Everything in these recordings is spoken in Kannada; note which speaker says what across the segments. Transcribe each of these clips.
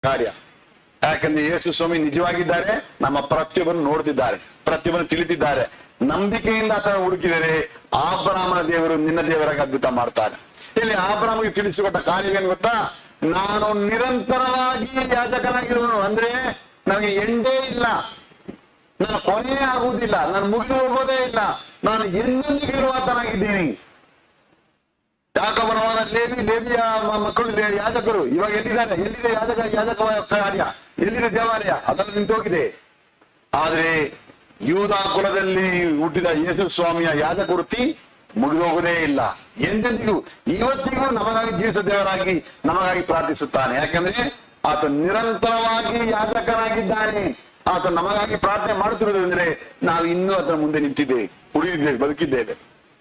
Speaker 1: ಕಾರ್ಯ. ಯಾಕಂದ್ರೆ ಯೇಸು ಸ್ವಾಮಿ ನಿಜವಾಗಿದ್ದಾರೆ, ನಮ್ಮ ಪ್ರತಿಯೊಬ್ಬರನ್ನು ನೋಡ್ತಿದ್ದಾರೆ, ಪ್ರತಿಯೊಬ್ಬರನ್ನು ತಿಳಿದಿದ್ದಾರೆ. ನಂಬಿಕೆಯಿಂದ ಆತನ ಹುಡುಕಿದರೆ ಅಬ್ರಹಾಮನ ದೇವರು ನಿನ್ನ ದೇವರಾಗಿ ಅದ್ಭುತ ಮಾಡ್ತಾರೆ. ಇಲ್ಲಿ ಅಬ್ರಹಾಮಿಗೆ ತಿಳಿಸಿಕೊಟ್ಟ ಕಾರ್ಯ ಏನು ಗೊತ್ತಾ? ನಾನು ನಿರಂತರವಾಗಿ ಯಾಜಕನಾಗಿರುವನು, ಅಂದ್ರೆ ನನಗೆ ಎಂಡೇ ಇಲ್ಲ, ನನ್ನ ಕೊನೆ ಆಗುವುದಿಲ್ಲ, ನಾನು ಮುಗಿದು ಹೋಗೋದೇ ಇಲ್ಲ, ನಾನು ಎಂದೆಂದಿಗೂ ಆತನಾಗಿದ್ದೀನಿ. ಯಾಕಬರವಾದ ಲೇವಿಯ ಮಕ್ಕಳು ಯಾಜಕರು ಇವಾಗ ಎಲ್ಲಿದ್ದಾರೆ? ಎಲ್ಲಿದೆ ಯಾಜಕ ಕಾರ್ಯ? ಎಲ್ಲಿದೆ ದೇವಾಲಯ? ಅದನ್ನು ನಿಂತೋಗಿದೆ. ಆದ್ರೆ ಯೂದ ಕುಲದಲ್ಲಿ ಹುಟ್ಟಿದ ಯೇಸು ಸ್ವಾಮಿಯ ಯಾಜಕ ವೃತ್ತಿ ಮುಗಿದೋಗುವುದೇ ಇಲ್ಲ, ಎಂದೆಂದಿಗೂ ಇವತ್ತಿಗೂ ನಮಗಾಗಿ ಜೀವಿಸ ದೇವರಾಗಿ ನಮಗಾಗಿ ಪ್ರಾರ್ಥಿಸುತ್ತಾನೆ. ಯಾಕಂದ್ರೆ ಆತ ನಿರಂತರವಾಗಿ ಯಾಜಕನಾಗಿದ್ದಾನೆ. ಆತ ನಮಗಾಗಿ ಪ್ರಾರ್ಥನೆ ಮಾಡುತ್ತಿರುವುದಂದ್ರೆ ನಾವು ಇನ್ನೂ ಅದರ ಮುಂದೆ ನಿಂತಿದ್ದೇವೆ, ಉಳಿದಿದ್ದೇವೆ, ಬದುಕಿದ್ದೇವೆ.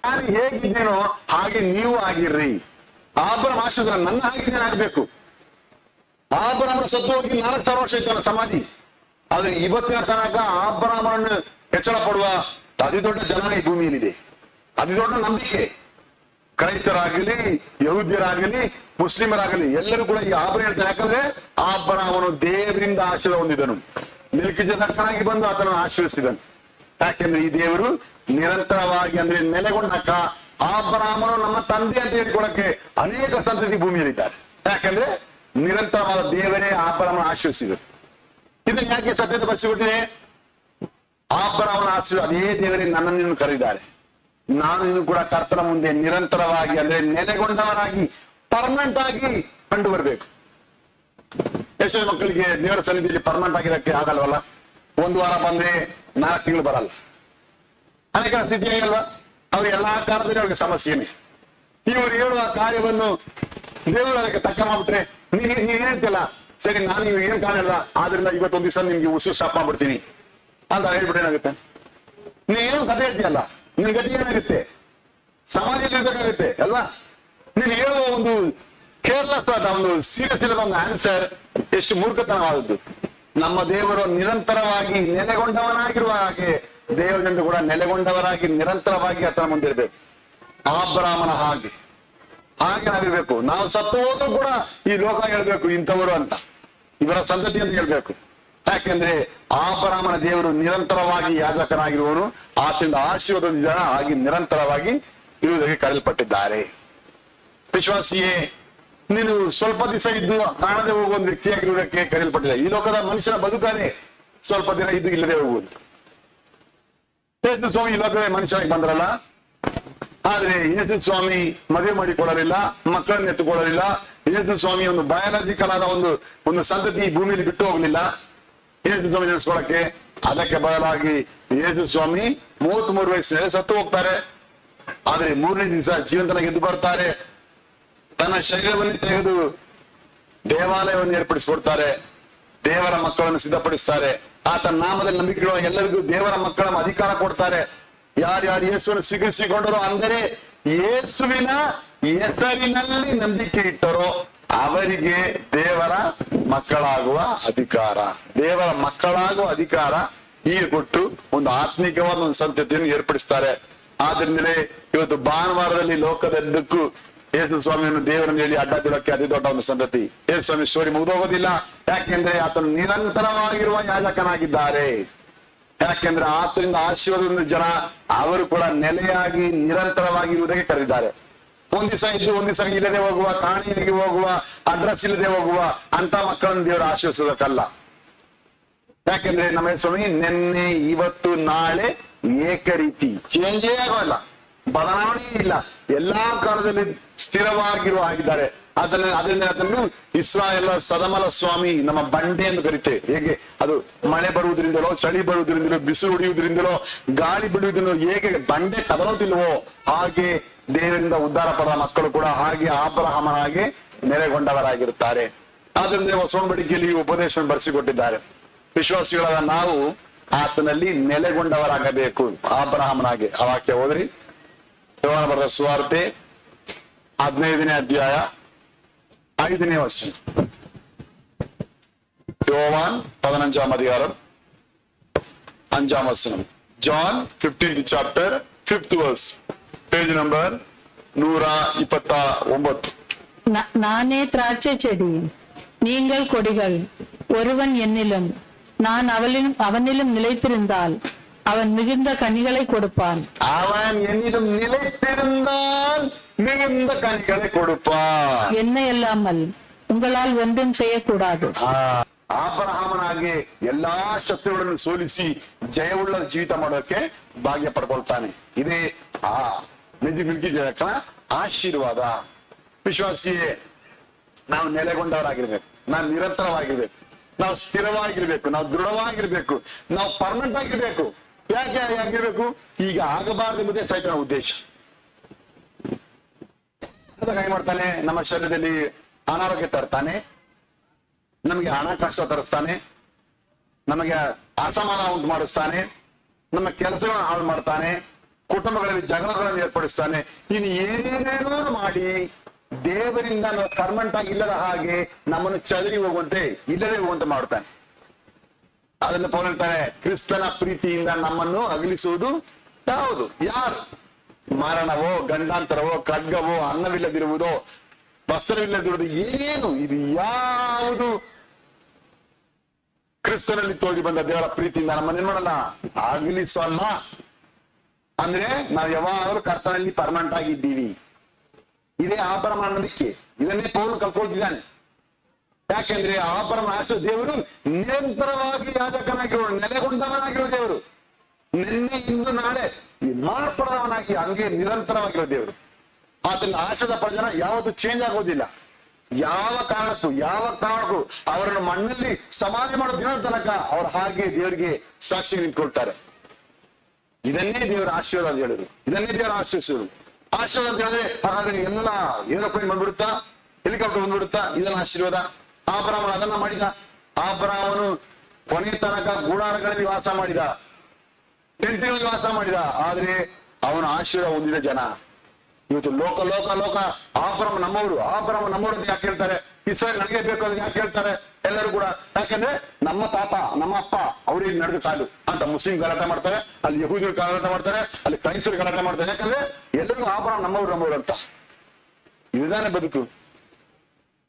Speaker 1: ನಾನು ಹೇಗಿದ್ದೇನೋ ಹಾಗೆ ನೀವು ಆಗಿರ್ರಿ. ಅಬ್ರಹಾಮ ಆಶೀರ್ವಾದ ನನ್ನ ಹಾಗಿದ್ದೇನೆ ಆಗ್ಬೇಕು. ಅಬ್ರಹಾಮನ ಸತ್ತು ಹೋಗಿ 4,000 ವರ್ಷ ಇತ್ತಲ್ಲ ಸಮಾಧಿ. ಆದ್ರೆ ಇವತ್ತಿನ ತನಕ ಅಬ್ರಹಾಮನನ್ನು ಹೆಚ್ಚಳ ಪಡುವ ಅತಿ ದೊಡ್ಡ ಜನ ಈ ಭೂಮಿಯಲ್ಲಿದೆ, ಅತಿ ದೊಡ್ಡ ನಂಬಿಕೆ. ಕ್ರೈಸ್ತರಾಗಲಿ, ಯಹೂದ್ಯರಾಗಲಿ, ಮುಸ್ಲಿಮರಾಗಲಿ ಎಲ್ಲರೂ ಕೂಡ ಈ ಅಬ್ರಹಾಮ ಹೇಳ್ತಾರೆ. ಯಾಕಂದ್ರೆ ಅಬ್ರಹಾಮನು ದೇವರಿಂದ ಆಶೀರ್ವಾದ ಹೊಂದಿದನು, ಮೆಲ್ಕಿಜೆದೇಕನಾಗಿ ಬಂದು ಆತನನ್ನು ಆಶೀರ್ವದಿಸಿದನು. ಯಾಕೆಂದ್ರೆ ಈ ದೇವರು ನಿರಂತರವಾಗಿ ಅಂದ್ರೆ ನೆಲೆಗೊಂಡಕ್ಕ ಅಬ್ರಹಾಮನು ನಮ್ಮ ತಂದೆ ಅಂತ ಹೇಳ್ಕೊಳಕ್ಕೆ ಅನೇಕ ಸಂತತಿ ಭೂಮಿಯಲ್ಲಿದ್ದಾರೆ. ಯಾಕಂದ್ರೆ ನಿರಂತರವಾದ ದೇವರೇ ಅಬ್ರಹಾಮನ ಆಶೀರ್ವದಿಸಿದರು. ಇದನ್ನು ಯಾಕೆ ಸತ್ಯತೆ ಬರೆಸಿಕೊಟ್ಟಿದೆ? ಅಬ್ರಹಾಮನ ಆಶೀರ್ವಾದ ಅದೇ ದೇವರೇ ನನ್ನನ್ನು ಕರೆದಿದ್ದಾರೆ. ನಾನು ಇನ್ನು ಕೂಡ ಕರ್ತನ ಮುಂದೆ ನಿರಂತರವಾಗಿ ಅಂದ್ರೆ ನೆಲೆಗೊಂಡವರಾಗಿ ಪರ್ಮನೆಂಟ್ ಆಗಿ ಕಂಡು ಬರ್ಬೇಕು. ಎಷ್ಟೋ ಮಕ್ಕಳಿಗೆ ದೇವರ ಸನ್ನಿಧಿಯಲ್ಲಿ ಪರ್ಮನೆಂಟ್ ಆಗಿರಕ್ಕೆ ಆಗಲ್ವಲ್ಲ. 1 ವಾರ ಬಂದ್ರೆ 4 ತಿಂಗಳು ಬರಲ್ಲ. ಅನೇಕ ಸ್ಥಿತಿ ಆಗಲ್ವಾ? ಅವ್ರು ಎಲ್ಲಾ ಕಾಲದಲ್ಲಿ ಅವ್ರಿಗೆ ಸಮಸ್ಯೆನೇ. ಇವರು ಹೇಳುವ ಕಾರ್ಯವನ್ನು ದೇವರು ಅದಕ್ಕೆ ತಕ್ಕ ಮಾಡ್ಬಿಟ್ರೆ ನೀನ್ ಹೇಳ್ತಿಲ್ಲ, ಸರಿ ನಾನು ನೀವು ಏನ್ ಕಾಣಲ್ಲ, ಆದ್ರಿಂದ ಇವತ್ತೊಂದ್ ದಿವಸ ನಿಮ್ಗೆ ಉಸಿರು ಸ್ಟಾಪ್ ಮಾಡ್ಬಿಡ್ತೀನಿ ಅಂತ ಹೇಳ್ಬಿಟ್ಟು ಏನಾಗುತ್ತೆ? ನೀನು ಕಥೆ ಹೇಳ್ತೀಯಲ್ಲ, ನಿನ್ ಗತಿ ಏನಾಗುತ್ತೆ? ಸಮಾಜದಲ್ಲಿ ಇರ್ಬೇಕಾಗುತ್ತೆ ಅಲ್ವಾ? ನೀನು ಹೇಳುವ ಒಂದು ಕೇರ್ಲೆಸ್ ಆದ ಒಂದು ಸೀರಿಯಸ್ ಇಲ್ಲದ ಒಂದು ಆನ್ಸರ್ ಎಷ್ಟು ಮೂರ್ಖತನವಾದದ್ದು. ನಮ್ಮ ದೇವರು ನಿರಂತರವಾಗಿ ನೆಲೆಗೊಂಡವನಾಗಿರುವ ಹಾಗೆ ದೇವರ ಜನರು ಕೂಡ ನೆಲೆಗೊಂಡವರಾಗಿ ನಿರಂತರವಾಗಿ ಆತನ ಮುಂದಿರ್ಬೇಕು. ಅಬ್ರಹಾಮನ ಹಾಗೆ ನಾವಿರ್ಬೇಕು. ನಾವು ಸತ್ತು ಹೋದ್ರು ಕೂಡ ಈ ಲೋಕ ಹೇಳ್ಬೇಕು ಇಂಥವರು ಅಂತ, ಇವರ ಸಂತತಿ ಅಂತ ಹೇಳ್ಬೇಕು. ಯಾಕೆಂದ್ರೆ ಅಬ್ರಹಾಮನ ದೇವರು ನಿರಂತರವಾಗಿ ಯಾಜಕನಾಗಿರುವವನು, ಆತನಿಂದ ಆಶೀರ್ವಾದ ಹೊಂದಿದ ಹಾಗೆ ನಿರಂತರವಾಗಿ ಇರುವುದಕ್ಕೆ ಕರೆಯಲ್ಪಟ್ಟಿದ್ದಾರೆ. ವಿಶ್ವಾಸಿಯೇ, ನೀನು ಸ್ವಲ್ಪ ದಿವಸ ಇದ್ದು ಕಾಣದೆ ಹೋಗುವ ಒಂದು ವ್ಯಕ್ತಿಯಾಗಿರುವುದಕ್ಕೆ ಕರೆಯಲ್ಪಟ್ಟಿಲ್ಲ. ಈ ಲೋಕದ ಮನುಷ್ಯನ ಬದುಕಾನೆ ಸ್ವಲ್ಪ ದಿನ ಇದ್ದು ಇಲ್ಲದೆ ಹೋಗುವುದು. ಯೇಸು ಸ್ವಾಮಿ ಈ ಲೋಕದ ಮನುಷ್ಯನಾಗಿ ಬಂದ್ರಲ್ಲ, ಆದ್ರೆ ಯೇಸು ಸ್ವಾಮಿ ಮದುವೆ ಮಾಡಿಕೊಳ್ಳಲಿಲ್ಲ, ಮಕ್ಕಳನ್ನು ಎತ್ತುಕೊಳ್ಳಲಿಲ್ಲ. ಯೇಸು ಸ್ವಾಮಿ ಒಂದು ಬಯಾಲಜಿಕಲ್ ಆದ ಒಂದು ಸಂತತಿ ಭೂಮಿಯಲ್ಲಿ ಬಿಟ್ಟು ಹೋಗ್ಲಿಲ್ಲ ಯೇಸು ಸ್ವಾಮಿ ನೆನೆಸ್ಕೊಳಕ್ಕೆ. ಅದಕ್ಕೆ ಬದಲಾಗಿ ಯೇಸು ಸ್ವಾಮಿ 33 ವಯಸ್ಸಿನಲ್ಲಿ ಸತ್ತು ಹೋಗ್ತಾರೆ. ಆದ್ರೆ 3ನೇ ದಿವಸ ಜೀವಂತನಾಗಿ ಎದ್ದು ಬರ್ತಾರೆ. ತನ್ನ ಶರೀರವನ್ನು ತೆಗೆದು ದೇವಾಲಯವನ್ನು ಏರ್ಪಡಿಸಿಕೊಡ್ತಾರೆ, ದೇವರ ಮಕ್ಕಳನ್ನು ಸಿದ್ಧಪಡಿಸ್ತಾರೆ. ಆತನ ನಾಮದಲ್ಲಿ ನಂಬಿಕೆ ಇಡುವ ಎಲ್ಲರಿಗೂ ದೇವರ ಮಕ್ಕಳ ಅಧಿಕಾರ ಕೊಡ್ತಾರೆ. ಯಾರ್ಯಾರು ಯೇಸುವನ್ನು ಸ್ವೀಕರಿಸಿಕೊಂಡರೋ, ಅಂದರೆ ಯೇಸುವಿನ ಹೆಸರಿನಲ್ಲಿ ನಂಬಿಕೆ ಇಟ್ಟರೋ ಅವರಿಗೆ ದೇವರ ಮಕ್ಕಳಾಗುವ ಅಧಿಕಾರ, ದೇವರ ಮಕ್ಕಳಾಗುವ ಅಧಿಕಾರ ಹೀಗೆ ಕೊಟ್ಟು ಒಂದು ಆತ್ಮಿಕವಾದ ಒಂದು ಸಂತತಿಯನ್ನು ಏರ್ಪಡಿಸ್ತಾರೆ. ಆದ್ರಿಂದಲೇ ಇವತ್ತು ಭಾನುವಾರದಲ್ಲಿ ಲೋಕದೆಲ್ಲಕ್ಕೂ ಯೇಸು ಸ್ವಾಮಿಯನ್ನು ದೇವರನ್ನು ಹೇಳಿ ಅಡ್ಡ ಬಿಡಕ್ಕೆ ಅತಿ ದೊಡ್ಡ ಒಂದು ಸಂತತಿ. ಯೇಸು ಸ್ವಾಮಿ ಸ್ಟೋರಿ ಮುಗಿದೋಗೋದಿಲ್ಲ. ಯಾಕೆಂದ್ರೆ ಆತನು ನಿರಂತರವಾಗಿರುವ ಯಾಜಕನಾಗಿದ್ದಾರೆ. ಯಾಕೆಂದ್ರೆ ಆತನಿಂದ ಆಶೀರ್ವಾದದಿಂದ ಜನ ಅವರು ಕೂಡ ನೆಲೆಯಾಗಿ ನಿರಂತರವಾಗಿ ಇರುವುದಕ್ಕೆ ಕರೆದಿದ್ದಾರೆ. ಒಂದ್ ದಿವಸ ಇದ್ದು ಒಂದ್ ದಿವಸ ಇಲ್ಲದೆ ಹೋಗುವ, ಕಾಣಿಗೆ ಹೋಗುವ, ಅಡ್ರೆಸ್ ಇಲ್ಲದೆ ಹೋಗುವ ಅಂತ ಮಕ್ಕಳನ್ನು ದೇವರು ಆಶೀರ್ವಿಸೋದಕ್ಕಲ್ಲ. ಯಾಕೆಂದ್ರೆ ನಮ್ಮ ಸ್ವಾಮಿ ನಿನ್ನೆ ಇವತ್ತು ನಾಳೆ ಏಕ ರೀತಿ, ಚೇಂಜೇ ಆಗೋಲ್ಲ, ಬದಲಾವಣೆ ಇಲ್ಲ, ಎಲ್ಲಾ ಕಾಲದಲ್ಲಿ ಸ್ಥಿರವಾಗಿರುವ ಆಗಿದ್ದಾರೆ. ಅದರಿಂದ ಅದನ್ನು ಇಸ್ರಾಯೇಲ್ ಸದಮಲ ಸ್ವಾಮಿ ನಮ್ಮ ಬಂಡೆ ಎಂದು ಕರಿತೇವೆ. ಹೇಗೆ ಅದು ಮಳೆ ಬರುವುದರಿಂದಲೋ, ಚಳಿ ಬರುವುದರಿಂದಲೋ, ಬಿಸಿಲು ಹೊಡೆಯುವುದರಿಂದಲೋ, ಗಾಳಿ ಬಿಡುವುದರಿಂದಲೋ ಹೇಗೆ ಬಂಡೆ ಕದಲೋದಿಲ್ವೋ ಹಾಗೆ ದೇವರಿಂದ ಉದ್ಧಾರ ಪಡೆದ ಮಕ್ಕಳು ಕೂಡ ಹಾಗೆ ಅಬ್ರಹಾಮನ ಹಾಗೆ ನೆಲೆಗೊಂಡವರಾಗಿರುತ್ತಾರೆ. ಆದ್ರಿಂದ ಸೋಣಬಡಿಕೆಯಲ್ಲಿ ಈ ಉಪದೇಶವನ್ನು ಬರೆಸಿಕೊಟ್ಟಿದ್ದಾರೆ. ವಿಶ್ವಾಸಿಗಳಾದ ನಾವು ಆತನಲ್ಲಿ ನೆಲೆಗೊಂಡವರಾಗಬೇಕು ಅಬ್ರಹಾಮನಾಗೆ. ಆ ವಾಕ್ಯ ಹೋದ್ರಿ, ಯೋಹಾನ ಬರೆದ ಸುವಾರ್ತೆ 15ನೇ ಅಧ್ಯಾಯ 5ನೇ ವಚನ. യോവാൻ 15-ാം അധികാരം 5-ാം വചനം. John 15th chapter 5th verse, page number 129.
Speaker 2: ನಾನೇ ದ್ರಾಕ್ಷೆ ಚೆಡಿ, நீங்கள் கொடிகள். ஒருவன் என்னிலும் நான் அவனிலும் நிலைத்திருந்தால் அவன் மிகுந்த கனிகளை கொடுப்பான்.
Speaker 1: அவன் என்னிலும் நிலைத்திருந்தால் மிகுந்த கனிகளை கொடுப்பான்.
Speaker 2: என்னை அல்லாமல் உங்களால் ஒன்றும் செய்யக்கூடாது.
Speaker 1: ಆಬ್ರಹಾಮನಾಗಿ ಎಲ್ಲಾ ಶತ್ರುಗಳನ್ನು ಸೋಲಿಸಿ ಜಯವುಳ್ಳ ಜೀವಿತ ಮಾಡೋಕೆ ಭಾಗ್ಯ ಪಡ್ಕೊಳ್ತಾನೆ. ಇದೇ ಆ ಮಿಲ್ಕಿ ಜಯಕನ ಆಶೀರ್ವಾದ. ವಿಶ್ವಾಸಿಯೇ, ನಾವು ನೆಲೆಗೊಂಡವರಾಗಿರ್ಬೇಕು, ನಾವು ನಿರಂತರವಾಗಿರ್ಬೇಕು, ನಾವು ಸ್ಥಿರವಾಗಿರ್ಬೇಕು, ನಾವು ದೃಢವಾಗಿರ್ಬೇಕು, ನಾವು ಪರ್ಮನೆಂಟ್ ಆಗಿರ್ಬೇಕು. ಯಾಕೆ ಆಗಿರ್ಬೇಕು? ಈಗ ಆಗಬಾರದು ಎಂಬುದೇ ಸೈತನ ಉದ್ದೇಶ. ಅದಕ್ಕೆ ಏನ್ ಮಾಡ್ತಾನೆ? ನಮ್ಮ ಶರೀರದಲ್ಲಿ ಅನಾರೋಗ್ಯ ತರ್ತಾನೆ, ನಮಗೆ ಹಣಕಾಸು ತರಿಸ್ತಾನೆ, ನಮಗೆ ಅಸಮಾಧಾನ ಉಂಟು ಮಾಡಿಸ್ತಾನೆ, ನಮ್ಮ ಕೆಲಸಗಳನ್ನು ಹಾಳು ಮಾಡ್ತಾನೆ, ಕುಟುಂಬಗಳಲ್ಲಿ ಜಗಳಗಳನ್ನು ಏರ್ಪಡಿಸ್ತಾನೆ. ಇನ್ನು ಏನೇನೇನೋ ಮಾಡಿ ದೇವರಿಂದ ನಾವು ಪರ್ಮನೆಂಟ್ ಆಗಿ ಇಲ್ಲದ ಹಾಗೆ ನಮ್ಮನ್ನು ಚದರಿ ಹೋಗುವಂತೆ, ಇಲ್ಲದೆ ಹೋಗುವಂತೆ ಮಾಡ್ತಾನೆ. ಅದನ್ನು ಪೌಲ ಹೇಳ್ತಾನೆ, ಕ್ರಿಸ್ತನ ಪ್ರೀತಿಯಿಂದ ನಮ್ಮನ್ನು ಅಗಲಿಸುವುದು ಯಾವುದು? ಯಾರು? ಮರಣವೋ, ಗಂಡಾಂತರವೋ, ಖಡ್ಗವೋ, ಅನ್ನವಿಲ್ಲದಿರುವುದೋ, ವಸ್ತ್ರವಿಲ್ಲದಿರುವುದು, ಏನು ಇದು ಯಾವುದು ಕ್ರಿಸ್ತನಲ್ಲಿ ತೋರಿ ಬಂದ ದೇವರ ಪ್ರೀತಿಯಿಂದ ನಮ್ಮನ್ನೇನ್ ಮಾಡಲ್ಲ? ಅಗಲಿಸಲ್ಲ. ಅಂದ್ರೆ ನಾವು ಯಾವಾಗಲೂ ಕರ್ತನಲ್ಲಿ ಪರ್ಮನೆಂಟ್ ಆಗಿದ್ದೀವಿ. ಇದೇ ಆಭರಣ ಅನ್ನೋದಕ್ಕೆ ಇದನ್ನೇ ಪೌಲು ಕಲ್ಕೊಳ್ತಿದ್ದಾನೆ. ಯಾಕೆಂದ್ರೆ ಆಭರಣ ಆಶೆ ದೇವರು ನಿರಂತರವಾಗಿ ಯಾಜಕನಾಗಿರೋ, ನೆಲೆಗೊಂಡವನಾಗಿರೋ ದೇವರು, ನಿನ್ನೆ ಇಂದು ನಾಳೆ ಮಾರ್ಪಡದವನಾಗಿ ಹಂಗೆ ನಿರಂತರವಾಗಿರೋ ದೇವರು. ಆತನ ಆಶದ ಪ್ರಜನ ಯಾವುದು ಚೇಂಜ್ ಆಗೋದಿಲ್ಲ. ಯಾವ ಕಾರಣಕ್ಕೂ ಅವರನ್ನು ಮಣ್ಣಲ್ಲಿ ಸಮಾಧಿ ಮಾಡೋ ದಿನ ತನಕ ಅವ್ರು ಹಾಗೆ ದೇವರಿಗೆ ಸಾಕ್ಷಿ ನಿಂತ್ಕೊಳ್ತಾರೆ. ಇದನ್ನೇ ದೇವರ ಆಶೀರ್ವಾದ ಅಂತ ಹೇಳಿದ್ರು, ಇದನ್ನೇ ದೇವರ ಆಶೀರ್ವಾದ ಅಂತ ಹೇಳಿದ್ರೆ ಹಾಗಾದ್ರೆ ಎಲ್ಲ ಏರೋಪ್ಲೇನ್ ಬಂದ್ಬಿಡುತ್ತಾ, ಹೆಲಿಕಾಪ್ಟರ್ ಬಂದ್ಬಿಡುತ್ತಾ? ಇದನ್ನ ಆಶೀರ್ವಾದ. ಆಬ್ರಹಾಮನು ಅದನ್ನ ಮಾಡಿದ. ಆಬ್ರಹಾಮನು ಕೊನೆ ತನಕ ಗುಡಾರಗಳಲ್ಲಿ ವಾಸ ಮಾಡಿದ, ಟೆಂಟ್ಗಳಲ್ಲಿ ವಾಸ ಮಾಡಿದ. ಆದ್ರೆ ಅವನ ಆಶೀರ್ವಾದ ಹೊಂದಿದ ಜನ ಇವತ್ತು ಲೋಕ ಆಬ್ರಹಾಮ ನಮ್ಮವರು ಅಂತ ಯಾಕೆ ಹೇಳ್ತಾರೆ? ಇಸ್ರಾಯೇಲ್ ನನಗೆ ಬೇಕು ಅಂತ ಯಾಕೆ ಹೇಳ್ತಾರೆ ಎಲ್ಲರೂ ಕೂಡ? ಯಾಕಂದ್ರೆ ನಮ್ಮ ತಾತ, ನಮ್ಮ ಅಪ್ಪ ಅವ್ರಿಗೆ ನಡೆದ ಸಾಲು ಅಂತ ಮುಸ್ಲಿಂ ಗಲಾಟೆ ಮಾಡ್ತಾರೆ, ಅಲ್ಲಿ ಯಹೂದಿಗಳು ಗಲಾಟೆ ಮಾಡ್ತಾರೆ, ಅಲ್ಲಿ ಕ್ರೈಸ್ತರು ಗಲಾಟೆ ಮಾಡ್ತಾರೆ. ಯಾಕಂದ್ರೆ ಎಲ್ಲರಿಗೂ ಆಬ್ರಹಾಮ ನಮ್ಮವರು ಅಂತ. ಇದಾನೆ ಬದುಕು.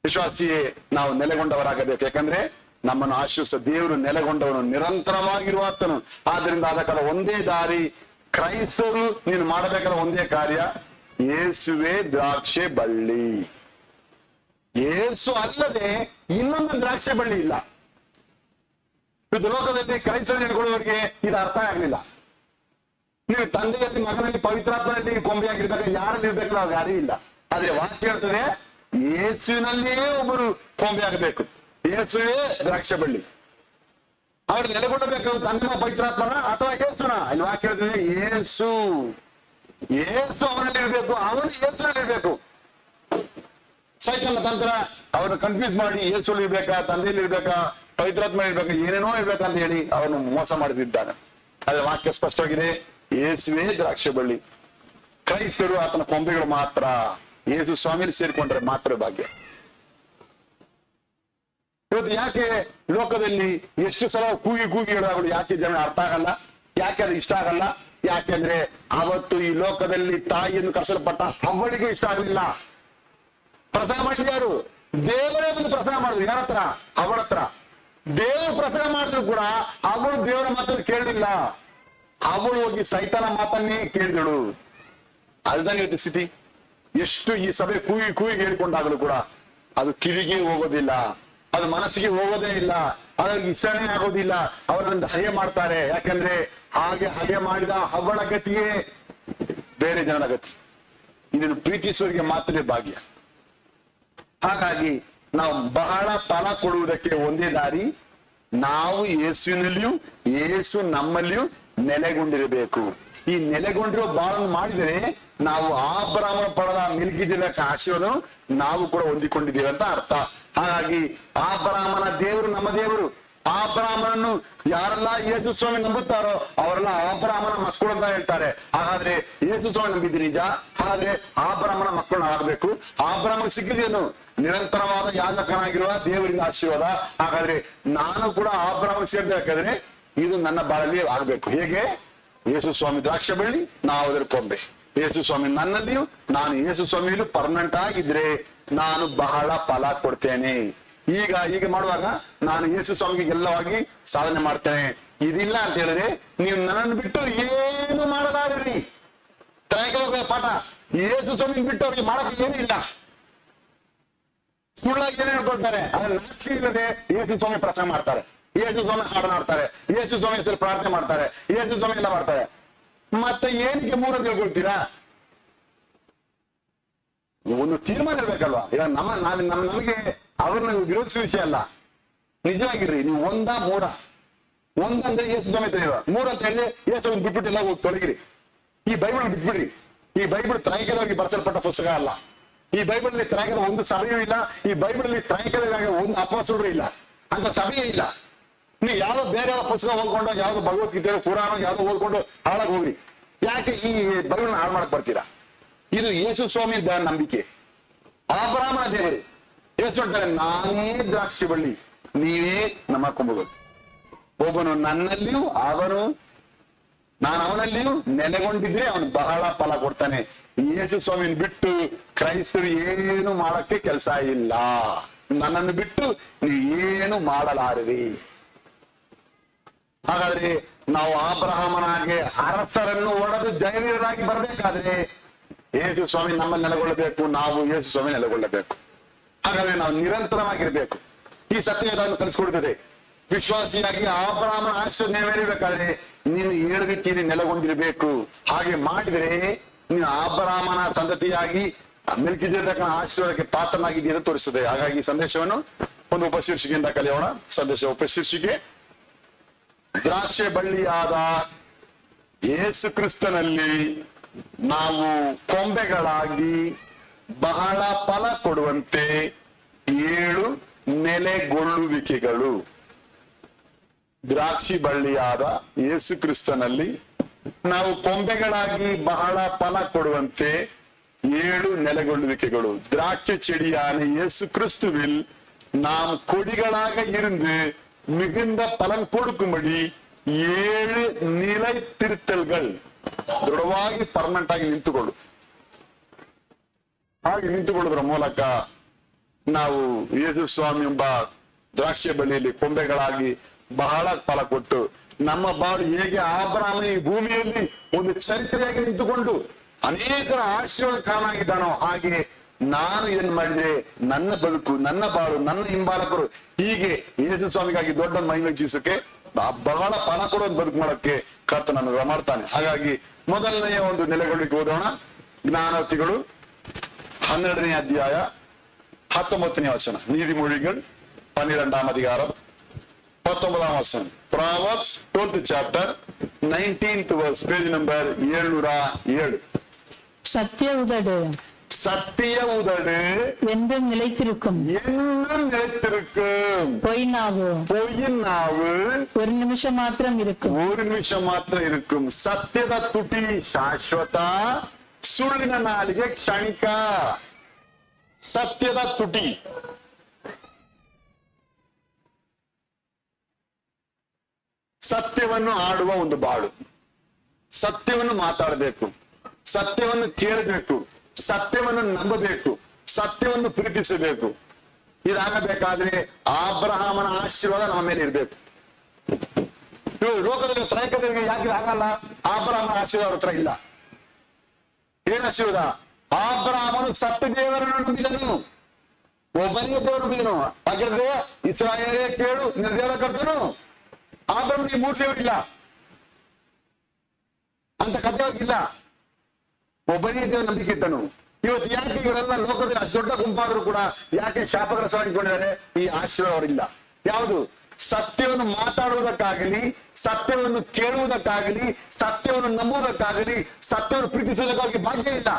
Speaker 1: ವಿಶ್ವಾಸಿಯೇ, ನಾವು ನೆಲೆಗೊಂಡವರಾಗಬೇಕು. ಯಾಕಂದ್ರೆ ನಮ್ಮನ್ನು ಆಶ್ರಯಿಸ ದೇವರು ನೆಲೆಗೊಂಡವನು, ನಿರಂತರವಾಗಿರುವ ಆತನು. ಆದ್ರಿಂದ ಅದಕ್ಕಾದ ಒಂದೇ ದಾರಿ, ಕ್ರೈಸ್ತರು ನೀನು ಮಾಡಬೇಕಾದ ಒಂದೇ ಕಾರ್ಯ, ಯೇಸುವೆ ದ್ರಾಕ್ಷೆ ಬಳ್ಳಿ. ಯೇಸು ಅಲ್ಲದೆ ಇನ್ನೊಂದು ದ್ರಾಕ್ಷೆ ಬಳ್ಳಿ ಇಲ್ಲ. ಇದು ಲೋಕದಲ್ಲಿ ಕ್ರೈಸ್ತರು ನೆಲೆಗೊಳ್ಳುವವರಿಗೆ ಇದು ಅರ್ಥ ಆಗ್ಲಿಲ್ಲ. ನೀವು ತಂದೆಯಲ್ಲಿ, ಮಗನಲ್ಲಿ, ಪವಿತ್ರಾತ್ಮನಲ್ಲಿ ಕೊಂಬೆಯಾಗಿರ್ತಾರೆ, ಯಾರಲ್ಲಿ ಇರ್ಬೇಕು ಅವ್ರಿಗೆ ಯಾರೂ ಇಲ್ಲ. ಆದ್ರೆ ವಾಕ್ಯ ಹೇಳ್ತದೆ, ಯೇಸುವಿನಲ್ಲಿಯೇ ಒಬ್ಬರು ಕೊಂಬೆ ಆಗಬೇಕು, ಯೇಸುವೇ ದ್ರಾಕ್ಷೆ ಬಳ್ಳಿ. ಅವ್ರು ನೆಲೆಗೊಳ್ಳಬೇಕು ತಂದೆ ಪವಿತ್ರಾತ್ಮನ ಅಥವಾ ಯೇಸುನ? ಇಲ್ಲಿ ವಾಕ್ಯ ಹೇಳ್ತದೆ, ಯೇಸು ಅವನಲ್ಲಿ ಇರ್ಬೇಕು, ಅವನು ಯೇಸುನಲ್ಲಿ ಇರ್ಬೇಕು. ಸೈತನ ತಂತ್ರ ಅವ್ರನ್ನ ಕನ್ಫ್ಯೂಸ್ ಮಾಡಿ ಯೇಸುಲ್ಲಿ ಇರ್ಬೇಕಾ, ತಂದೆಯಲ್ಲಿ ಇರ್ಬೇಕಾ, ಪವಿತ್ರಾತ್ಮ ಇರ್ಬೇಕಾ, ಏನೇನೋ ಇರ್ಬೇಕಂತ ಹೇಳಿ ಅವನು ಮೋಸ ಮಾಡಿದ್ದಾನೆ. ಅದ್ರ ವಾಕ್ಯ ಸ್ಪಷ್ಟವಾಗಿದೆ, ಯೇಸುವೇ ದ್ರಾಕ್ಷೆ ಬಳ್ಳಿ, ಕ್ರೈಸ್ತರು ಆತನ ಕೊಂಬೆಗಳು ಮಾತ್ರ. ಯೇಸು ಸ್ವಾಮಿಯಲ್ಲಿ ಸೇರಿಕೊಂಡ್ರೆ ಮಾತ್ರ ಭಾಗ್ಯ. ಇವತ್ತು ಯಾಕೆ ಲೋಕದಲ್ಲಿ ಎಷ್ಟು ಸಲ ಕೂಗಿ ಹೇಳೋಗಳು ಯಾಕೆ ಜನ ಅರ್ಥ ಆಗಲ್ಲ? ಯಾಕೆ ಅದು ಇಷ್ಟ ಆಗಲ್ಲ? ಯಾಕೆಂದ್ರೆ ಅವತ್ತು ಈ ಲೋಕದಲ್ಲಿ ತಾಯಿಯನ್ನು ಕರೆಸಲ್ಪಟ್ಟ ಅವಳಿಗೂ ಇಷ್ಟ ಆಗಲಿಲ್ಲ. ಪ್ರಸಂಗ ಮಾಡಿದ್ರು ಯಾರು? ದೇವರೇ ಬಂದು ಪ್ರಸಂಗ ಮಾಡಿದ್ರು. ಯಾರ ಹತ್ರ? ಅವಳ ಹತ್ರ. ದೇವರು ಪ್ರಸಂಗ ಮಾಡಿದ್ರು ಕೂಡ ಅವಳು ದೇವರ ಮಾತನ್ನು ಕೇಳಲಿಲ್ಲ. ಅವಳು ಹೋಗಿ ಸೈತಾನ ಮಾತನ್ನೇ ಕೇಳಿದಳು. அதுதான் ಇವತ್ತು ಸ್ಥಿತಿ. ಎಷ್ಟು ಈ ಸಭೆ ಕೂಗಿ ಹೇಳಿಕೊಂಡಾಗಲೂ ಕೂಡ ಅದು ಕಿವಿಗೆ ಹೋಗೋದಿಲ್ಲ, ಅದು ಮನಸ್ಸಿಗೆ ಹೋಗೋದೇ ಇಲ್ಲ, ಅವ್ರಿಗೆ ಇಷ್ಟನೇ ಆಗೋದಿಲ್ಲ. ಅವರನ್ನು ಹಗೆ ಮಾಡ್ತಾರೆ. ಯಾಕಂದ್ರೆ ಹಾಗೆ ಮಾಡಿದ ಅವಳ ಗತಿಯೇ ಬೇರೆ ಜನರ ಗತಿ. ಇದನ್ನು ಪ್ರೀತಿಸುವವರಿಗೆ ಮಾತ್ರ ಭಾಗ್ಯ. ಹಾಗಾಗಿ ನಾವು ಬಹಳ ಫಲ ಕೊಡುವುದಕ್ಕೆ ಒಂದೇ ದಾರಿ, ನಾವು ಯೇಸುವಿನಲ್ಲಿಯೂ ಯೇಸು ನಮ್ಮಲ್ಲಿಯೂ ನೆಲೆಗೊಂಡಿರಬೇಕು. ಈ ನೆಲೆಗೊಂಡಿರೋ ಬಾಳನ್ನು ಮಾಡಿದರೆ ನಾವು ಆಬ್ರಹಾಮನ ಪಡೆದ ಮಿಲ್ಕಿಜೆಲ ಆಶೀರ್ವಾದ ನಾವು ಕೂಡ ಹೊಂದಿಕೊಂಡಿದ್ದೇವೆ ಅಂತ ಅರ್ಥ. ಹಾಗಾಗಿ ಆಬ್ರಹಾಮನ ದೇವರು ನಮ್ಮ ದೇವರು. ಆಬ್ರಹಾಮನನ್ನು ಯಾರೆಲ್ಲ ಯೇಸು ಸ್ವಾಮಿ ನಂಬುತ್ತಾರೋ ಅವರೆಲ್ಲ ಆಬ್ರಹಾಮನ ಮಕ್ಕಳು ಅಂತ ಹೇಳ್ತಾರೆ. ಹಾಗಾದ್ರೆ ಯೇಸು ಸ್ವಾಮಿ ನಂಬಿದ್ದು ನಿಜ. ಹಾಗಾದ್ರೆ ಆಬ್ರಹಾಮನ ಮಕ್ಕಳನ್ನ ಆಗಬೇಕು. ಆಬ್ರಹಾಮನ ಸಿಕ್ಕಿದೇನು? ನಿರಂತರವಾದ ಯಾಜಕನಾಗಿರುವ ದೇವರಿಂದ ಆಶೀರ್ವಾದ. ಹಾಗಾದ್ರೆ ನಾನು ಕೂಡ ಆಬ್ರಹಾಮ ಸೇರ್ಬೇಕಾದ್ರೆ ಇದು ನನ್ನ ಬಾಳಲ್ಲಿ ಆಗ್ಬೇಕು. ಹೇಗೆ? ಯೇಸು ಸ್ವಾಮಿ ದ್ರಾಕ್ಷ ಬಳ್ಳಿ, ನಾವು ಅದರ ಕೊಂಬೆ. ಯೇಸು ಸ್ವಾಮಿ ನನ್ನಲ್ಲಿಯೂ ನಾನು ಯೇಸು ಸ್ವಾಮಿಯಲ್ಲೂ ಪರ್ಮನೆಂಟ್ ಆಗಿದ್ರೆ ನಾನು ಬಹಳ ಫಲ ಕೊಡ್ತೇನೆ. ಈಗ ಮಾಡುವಾಗ ನಾನು ಯೇಸು ಸ್ವಾಮಿಗೆ ಎಲ್ಲವಾಗಿ ಸಾಧನೆ ಮಾಡ್ತೇನೆ. ಇದಿಲ್ಲ ಅಂತ ಹೇಳಿದ್ರೆ ನೀವು ನನ್ನನ್ನು ಬಿಟ್ಟು ಏನು ಮಾಡಲಾರಿರಿ. ಪಾಠ ಯೇಸು ಸ್ವಾಮಿ ಬಿಟ್ಟು ಅವ್ರಿಗೆ ಮಾಡಕ್ಕೆ ಏನೂ ಇಲ್ಲ. ಸುಳ್ಳಾಗಿ ಏನೇ ಹೇಳ್ಕೊಳ್ತಾರೆ, ಆದ್ರೆ ನಾಚಿಕೆ ಇಲ್ಲದೆ ಯೇಸು ಸ್ವಾಮಿ ಪ್ರಸಂಗ ಮಾಡ್ತಾರೆ, ಯೇಸು ಸ್ವಾಮಿ ಹಾಡು ಮಾಡ್ತಾರೆ, ಯೇಸು ಸ್ವಾಮಿ ಹೆಸರು ಪ್ರಾರ್ಥನೆ ಮಾಡ್ತಾರೆ, ಯೇಸು ಸ್ವಾಮಿ ಎಲ್ಲ ಮಾಡ್ತಾರೆ. ಮತ್ತೆ ಏನಕ್ಕೆ ಮೂರ ತಿಳ್ಕೊಳ್ತೀರಾ? ಒಂದು ತೀರ್ಮಾನ ಇರ್ಬೇಕಲ್ವಾ? ಇವಾಗ ನಮಗೆ ಅವ್ರನ್ನ ವಿರೋಧಿಸುವ ವಿಷಯ ಅಲ್ಲ. ನಿಜವಾಗಿರ್ರಿ, ನೀವು ಒಂದಂದ್ರೆ ಯೇಸು ಸ್ವಾಮಿ ತಿಳಿಯುವ, ಮೂರ್ ಅಂತ ಹೇಳಿದ್ರೆ ಯೇಸು ಬಿಟ್ಬಿಟ್ಟು ಎಲ್ಲ ಹೋಗಿ ತೊಲಗಿರಿ. ಈ ಬೈಬಲ್ ಬಿಟ್ಬಿಡ್ರಿ. ಈ ಬೈಬಲ್ ತ್ರೈಕವಾಗಿ ಬರೆಸಲ್ಪಟ್ಟ ಪುಸ್ತಕ ಅಲ್ಲ. ಈ ಬೈಬಲ್ ಅಲ್ಲಿ ತ್ರೈಕದ ಒಂದು ಸಭೆಯೂ ಇಲ್ಲ. ಈ ಬೈಬಲ್ ಅಲ್ಲಿ ತ್ರೈಕದಾಗ ಒಂದು ಅಪವಾಸರು ಇಲ್ಲ, ಅಂತ ಸಭೆಯೇ ಇಲ್ಲ. ನೀವು ಯಾವ್ದೋ ಬೇರೆ ಯಾವ ಪುಸ್ತಕ ಓದ್ಕೊಂಡು, ಯಾವ್ದು ಭಗವದ್ಗೀತೆ ಪುರಾಣ ಯಾವ್ದು ಓದ್ಕೊಂಡು ಹಾಳಾಗಿ ಹೋಗ್ರಿ. ಯಾಕೆ ಈ ಬೈಬಲ್ ಹಾಳು ಮಾಡಕ್ ಬರ್ತೀರಾ? ಇದು ಯೇಸು ಸ್ವಾಮಿ ನಂಬಿಕೆ. ಅಬ್ರಹಾಮನ ದೇವರು ಯೇಸು ಹೇಳ್ತಾರೆ, ನಾನೇ ದ್ರಾಕ್ಷಿ ಬಳ್ಳಿ, ನೀವೇ ನಮ್ಮ ಕೊಂಬುಗಳು. ಒಬ್ಬನು ನನ್ನಲ್ಲಿಯೂ ನಾನು ಅವನಲ್ಲಿಯೂ ನೆಲೆಗೊಂಡಿದ್ರೆ ಅವನು ಬಹಳ ಫಲ ಕೊಡ್ತಾನೆ. ಯೇಸು ಸ್ವಾಮಿನ ಬಿಟ್ಟು ಕ್ರೈಸ್ತರು ಏನು ಮಾಡಕ್ಕೆ ಕೆಲಸ ಇಲ್ಲ. ನನ್ನನ್ನು ಬಿಟ್ಟು ನೀವು ಏನು ಮಾಡಲಾರಿರಿ. ಹಾಗಾದ್ರೆ ನಾವು ಅಬ್ರಹಾಮನಾಗೆ ಅರಸರನ್ನು ಒಡೆದು ಜಯವೀರರಾಗಿ ಬರಬೇಕಾದ್ರೆ ಯೇಸು ಸ್ವಾಮಿ ನಮ್ಮಲ್ಲಿ ನೆಲೆಗೊಳ್ಳಬೇಕು, ನಾವು ಯೇಸು ಸ್ವಾಮಿ ನೆಲೆಗೊಳ್ಳಬೇಕು. ಹಾಗಾದ್ರೆ ನಾವು ನಿರಂತರವಾಗಿರ್ಬೇಕು. ಈ ಸತ್ಯವನ್ನು ಕಲಿಸ್ಕೊಡ್ತದೆ. ವಿಶ್ವಾಸಿಯಾಗಿ ಅಬ್ರಹಾಮನ ಆಶೀರ್ವಾದ ನೆರವೇರಬೇಕಾದ್ರೆ ನೀನು ಏಳುಗಟ್ಟಿಯಲ್ಲಿ ನೆಲೆಗೊಂಡಿರ್ಬೇಕು. ಹಾಗೆ ಮಾಡಿದ್ರೆ ನೀನು ಅಬ್ರಹಾಮನ ಸಂತತಿಯಾಗಿ ಮೆಲ್ಕಿಜೆದೇಕನ ಆಶೀರ್ವಾದಕ್ಕೆ ಪಾತ್ರನಾಗಿದ್ದೀರ ತೋರಿಸ್ತದೆ. ಹಾಗಾಗಿ ಸಂದೇಶವನ್ನು ಒಂದು ಉಪಶೀರ್ಷಿಕೆಯಿಂದ ಕಲಿಯೋಣ. ಸಂದೇಶ ಉಪಶೀರ್ಷಿಕೆ, ದ್ರಾಕ್ಷೆ ಬಳ್ಳಿಯಾದ ಯೇಸು ಕ್ರಿಸ್ತನಲ್ಲಿ ನಾವು ಕೊಂಬೆಗಳಾಗಿ ಬಹಳ ಫಲ ಕೊಡುವಂತೆ 7 ನೆಲೆಗೊಳ್ಳುವಿಕೆಗಳು. ದ್ರಾಕ್ಷಿ ಬಳ್ಳಿಯಾದ ಯೇಸು ಕ್ರಿಸ್ತನಲ್ಲಿ ನಾವು ಕೊಂಬೆಗಳಾಗಿ ಬಹಳ ಫಲ ಕೊಡುವಂತೆ 7 நிலைகொள்ளுவிக்கைகள். திராட்சை செடியான இயேசு கிறிஸ்துவில் நாம் கொடிகளாக இருந்து மிகுந்த பலன் கொடுக்கும்படி 7 நிலைத்திருத்தல்கள் ದೃಢವಾಗಿ ಪರ್ಮನೆಂಟ್ ಆಗಿ ನಿಂತುಕೊಳ್ಳು. ಹಾಗೆ ನಿಂತುಕೊಳ್ಳುವುದರ ಮೂಲಕ ನಾವು ಯೇಸು ಸ್ವಾಮಿ ಎಂಬ ದ್ರಾಕ್ಷಿ ಬಳ್ಳಿಯಲ್ಲಿ ಕೊಂಬೆಗಳಾಗಿ ಬಹಳ ಫಲ ಕೊಟ್ಟು ನಮ್ಮ ಬಾಳು ಹೇಗೆ ಅಬ್ರಹಾಮ ಈ ಭೂಮಿಯಲ್ಲಿ ಒಂದು ಚರಿತ್ರೆಯಾಗಿ ನಿಂತುಕೊಂಡು ಅನೇಕರ ಆಶೀರ್ವಾದ ಕಾರಣವಾಗಿದ್ದಾನೋ ಹಾಗೆ ನಾನು ಇದನ್ನು ಮಾಡಿದ್ರೆ ನನ್ನ ಬದುಕು, ನನ್ನ ಬಾಳು, ನನ್ನ ಹಿಂಬಾಲಕರು ಹೀಗೆ ಯೇಸು ಸ್ವಾಮಿಗಾಗಿ ದೊಡ್ಡ ಮಹಿಮೆ ಜೀವಿಸಕ್ಕೆ ಬಹಳ ಫಲ ಕೊಡೋ ಬದುಕು ಮಾಡೋಕ್ಕೆ ಕರ್ತನನ್ನು ಮಾಡ್ತಾನೆ. ಹಾಗಾಗಿ ಮೊದಲನೆಯ ಒಂದು ನೆಲೆಗಳಿಗೆ ಓದೋಣ. ಜ್ಞಾನೋಕ್ತಿಗಳು 12ನೇ ಅಧ್ಯಾಯ 19ನೇ ವಚನ. ನೀತಿಮೊழிகள் 12ಾம் அதிகாரம் 19ாம் வசனம். Proverbs 12th chapter 19th verse, page number 707.
Speaker 2: சத்திய உதடு என்றும் நிலைத்திருக்கும், பொய்யின் நாவு ஒரு நிமிஷம் மாத்திரம் இருக்கும்.
Speaker 1: ಸತ್ಯದ ತುಟಿ ಶಾಶ್ವತ, ಸುಳ್ಳಿನ ನಾಲಿಗೆ ಕ್ಷಣಿಕ. ಸತ್ಯದ ತುಟಿ, ಸತ್ಯವನ್ನು ಆಡುವ ಒಂದು ಬಾಳು, ಸತ್ಯವನ್ನು ಮಾತಾಡಬೇಕು, ಸತ್ಯವನ್ನು ಕೇಳಬೇಕು, ಸತ್ಯವನ್ನು ನಂಬಬೇಕು, ಸತ್ಯವನ್ನು ಪ್ರೀತಿಸಬೇಕು. ಇದಾಗಬೇಕಾದ್ರೆ ಅಬ್ರಹಾಮನ ಆಶೀರ್ವಾದ ನಮ್ಮ ಮೇಲೆ ಇರಬೇಕು. ಲೋಕದಲ್ಲಿ ತ್ರೈಕರಿಗೆ ಯಾಕೆ ಆಗಲ್ಲ? ಅಬ್ರಹಾಮನ ಆಶೀರ್ವಾದ ಅವ್ರ ಹತ್ರ ಇಲ್ಲ. ಏನ್ ಆಶೀರ್ವಾದ? ಅಬ್ರಹಾಮನು ಸತ್ಯ ದೇವರನ್ನು ನಂಬಿದನು, ಒಬ್ಬನೇ ದೇವರು ನಂಬಿದನು. ಹಾಗಾದ್ರೆ ಇಸ್ರಾಯೇಲೇ ಕೇಳು, ನಿನ್ನ ದೇವರ ಕರ್ತನು. ಅಬ್ರಹಾಮನಿಗೆ 3 ದೇವರಿಲ್ಲ ಅಂತ ಕಥೆಯಾಗಿಲ್ಲ, ಒಬ್ಬನೇ ದೇವ ನಂಬಿಕೆ ಇದ್ದನು. ಇವತ್ತು ಯಾಕೆ ಇವರೆಲ್ಲ ಲೋಕದಲ್ಲಿ ಅಷ್ಟು ದೊಡ್ಡ ಗುಂಪಾದರೂ ಕೂಡ ಯಾಕೆ ಶಾಪಗ್ರಸ್ತರಾಗಿಕೊಂಡಿದ್ದಾರೆ? ಈ ಆಶೀರ್ವಾದ ಅವರಿಲ್ಲ. ಯಾವುದು? ಸತ್ಯವನ್ನು ಮಾತಾಡುವುದಕ್ಕಾಗಲಿ, ಸತ್ಯವನ್ನು ಕೇಳುವುದಕ್ಕಾಗಲಿ, ಸತ್ಯವನ್ನು ನಂಬುವುದಕ್ಕಾಗಲಿ, ಸತ್ಯವನ್ನು ಪ್ರೀತಿಸುವುದಕ್ಕಾಗಿ ಭಾಗ್ಯ ಇಲ್ಲ.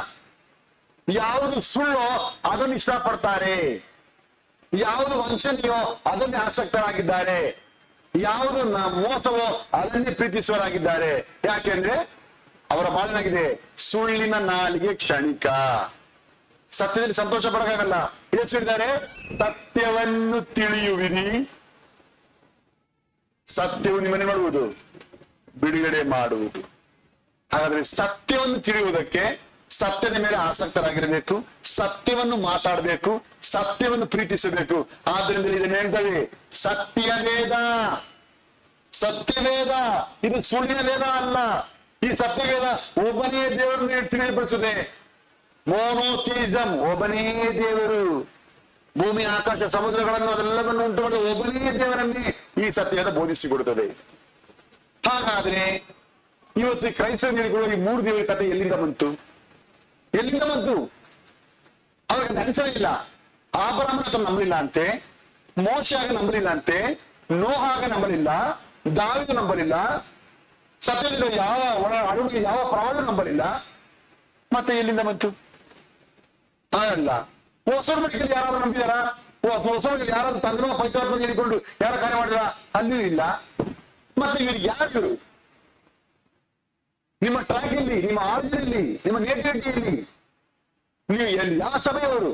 Speaker 1: ಯಾವುದು ಸುಳ್ಳೋ ಅದನ್ನು ಇಷ್ಟಪಡ್ತಾರೆ, ಯಾವುದು ವಂಚನೆಯೋ ಅದನ್ನೇ ಆಸಕ್ತರಾಗಿದ್ದಾರೆ, ಯಾವುದು ಮೋಸವೋ ಅದನ್ನೇ ಪ್ರೀತಿಸುವರಾಗಿದ್ದಾರೆ. ಯಾಕೆಂದ್ರೆ ಅವರ ಬಾಳಿನಾಗಿದೆ ಸುಳ್ಳಿನ ನಾಲಿಗೆ ಕ್ಷಣಿಕ. ಸತ್ಯದಲ್ಲಿ ಸಂತೋಷ ಪಡಕ್ಕಾಗಲ್ಲ. ಎಷ್ಟು ಹೇಳಿದ್ದಾರೆ? ಸತ್ಯವನ್ನು ತಿಳಿಯುವಿರಿ, ಸತ್ಯವು ನಿಮ್ಮನ್ನೇ ಮಾಡುವುದು, ಬಿಡುಗಡೆ ಮಾಡುವುದು. ಹಾಗಾದ್ರೆ ಸತ್ಯವನ್ನು ತಿಳಿಯುವುದಕ್ಕೆ, ಸತ್ಯದ ಮೇಲೆ ಆಸಕ್ತರಾಗಿರಬೇಕು, ಸತ್ಯವನ್ನು ಮಾತಾಡಬೇಕು, ಸತ್ಯವನ್ನು ಪ್ರೀತಿಸಬೇಕು. ಆದ್ರಿಂದ ಇದನ್ನ ಹೇಳ್ತೇವೆ ಸತ್ಯವೇದ. ಸತ್ಯವೇದ ಇದು ಸುಳ್ಳಿನ ವೇದ ಅಲ್ಲ. ಈ ಸತ್ಯವೇದ ಒಬ್ಬನೇ ದೇವರನ್ನು ತಿಳಿಯಪಡಿಸುತ್ತೆ. ಮೋನೋಥಿಸಂ, ಒಬ್ಬನೇ ದೇವರು. ಭೂಮಿ ಆಕಾಶ ಸಮುದ್ರಗಳನ್ನು ಅದೆಲ್ಲವನ್ನು ಉಂಟು ಮಾಡಿದ ಒಬ್ಬನೇ ದೇವರನ್ನೇ ಈ ಸತ್ಯವೇದ ಬೋಧಿಸಿಕೊಡುತ್ತದೆ. ಹಾಗಾದ್ರೆ ಇವತ್ತು ಕ್ರೈಸ್ತರು ಹೇಳಿಕೊಳ್ಳುವ ಈ 3 ದೇವರ ಕಥೆ ಎಲ್ಲಿಂದ ಬಂತು? ಎಲ್ಲಿಂದ ಬಂತು? ಅವ್ರಿಗೆ ಅನ್ಸಲೇ ಇಲ್ಲ. ಆಬ್ರಹಾಮನ ನಂಬಲಿಲ್ಲ ಅಂತೆ, ಮೋಶೆಯಾಗ ನಂಬಲಿಲ್ಲ ಅಂತೆ, ನೋಹಾಗ ನಂಬಲಿಲ್ಲ, ದಾವೀದ ನಂಬಲಿಲ್ಲ, ಸತ್ಯದಲ್ಲಿ ಯಾವ ಅಡುಗೆ ಯಾವ ಪ್ರವಾದ ನಂಬಲಿಲ್ಲ. ಮತ್ತೆ ಎಲ್ಲಿಂದ ಬಂತು? ಅಲ್ಲ. ಹೊಸೂರು ಮಠದಲ್ಲಿ ಯಾರಾದ್ರೂ ನಂಬಿದಾರ? ಹೊಸೂರಿಗೆ ಯಾರಾದ್ರೂ ತಂದ್ರ ಪಂಚಾತ್ಮ ಹೇಳಿಕೊಂಡು ಯಾರ ಕಾರ್ಯ ಮಾಡಿದಾರ? ಅಲ್ಲಿಯೂ ಇಲ್ಲ. ಮತ್ತೆ ಇವ್ರಿಗೆ ಯಾರು? ನಿಮ್ಮ ಟ್ರ್ಯಾಕ್ ಇಲ್ಲಿ, ನಿಮ್ಮ ಆರ್ಜಲ್ಲಿ, ನಿಮ್ಮ ನೇಟಿವಿಟಿಯಲ್ಲಿ ನೀವು ಎಲ್ಲಿ ಯಾವ ಸಭೆಯವರು?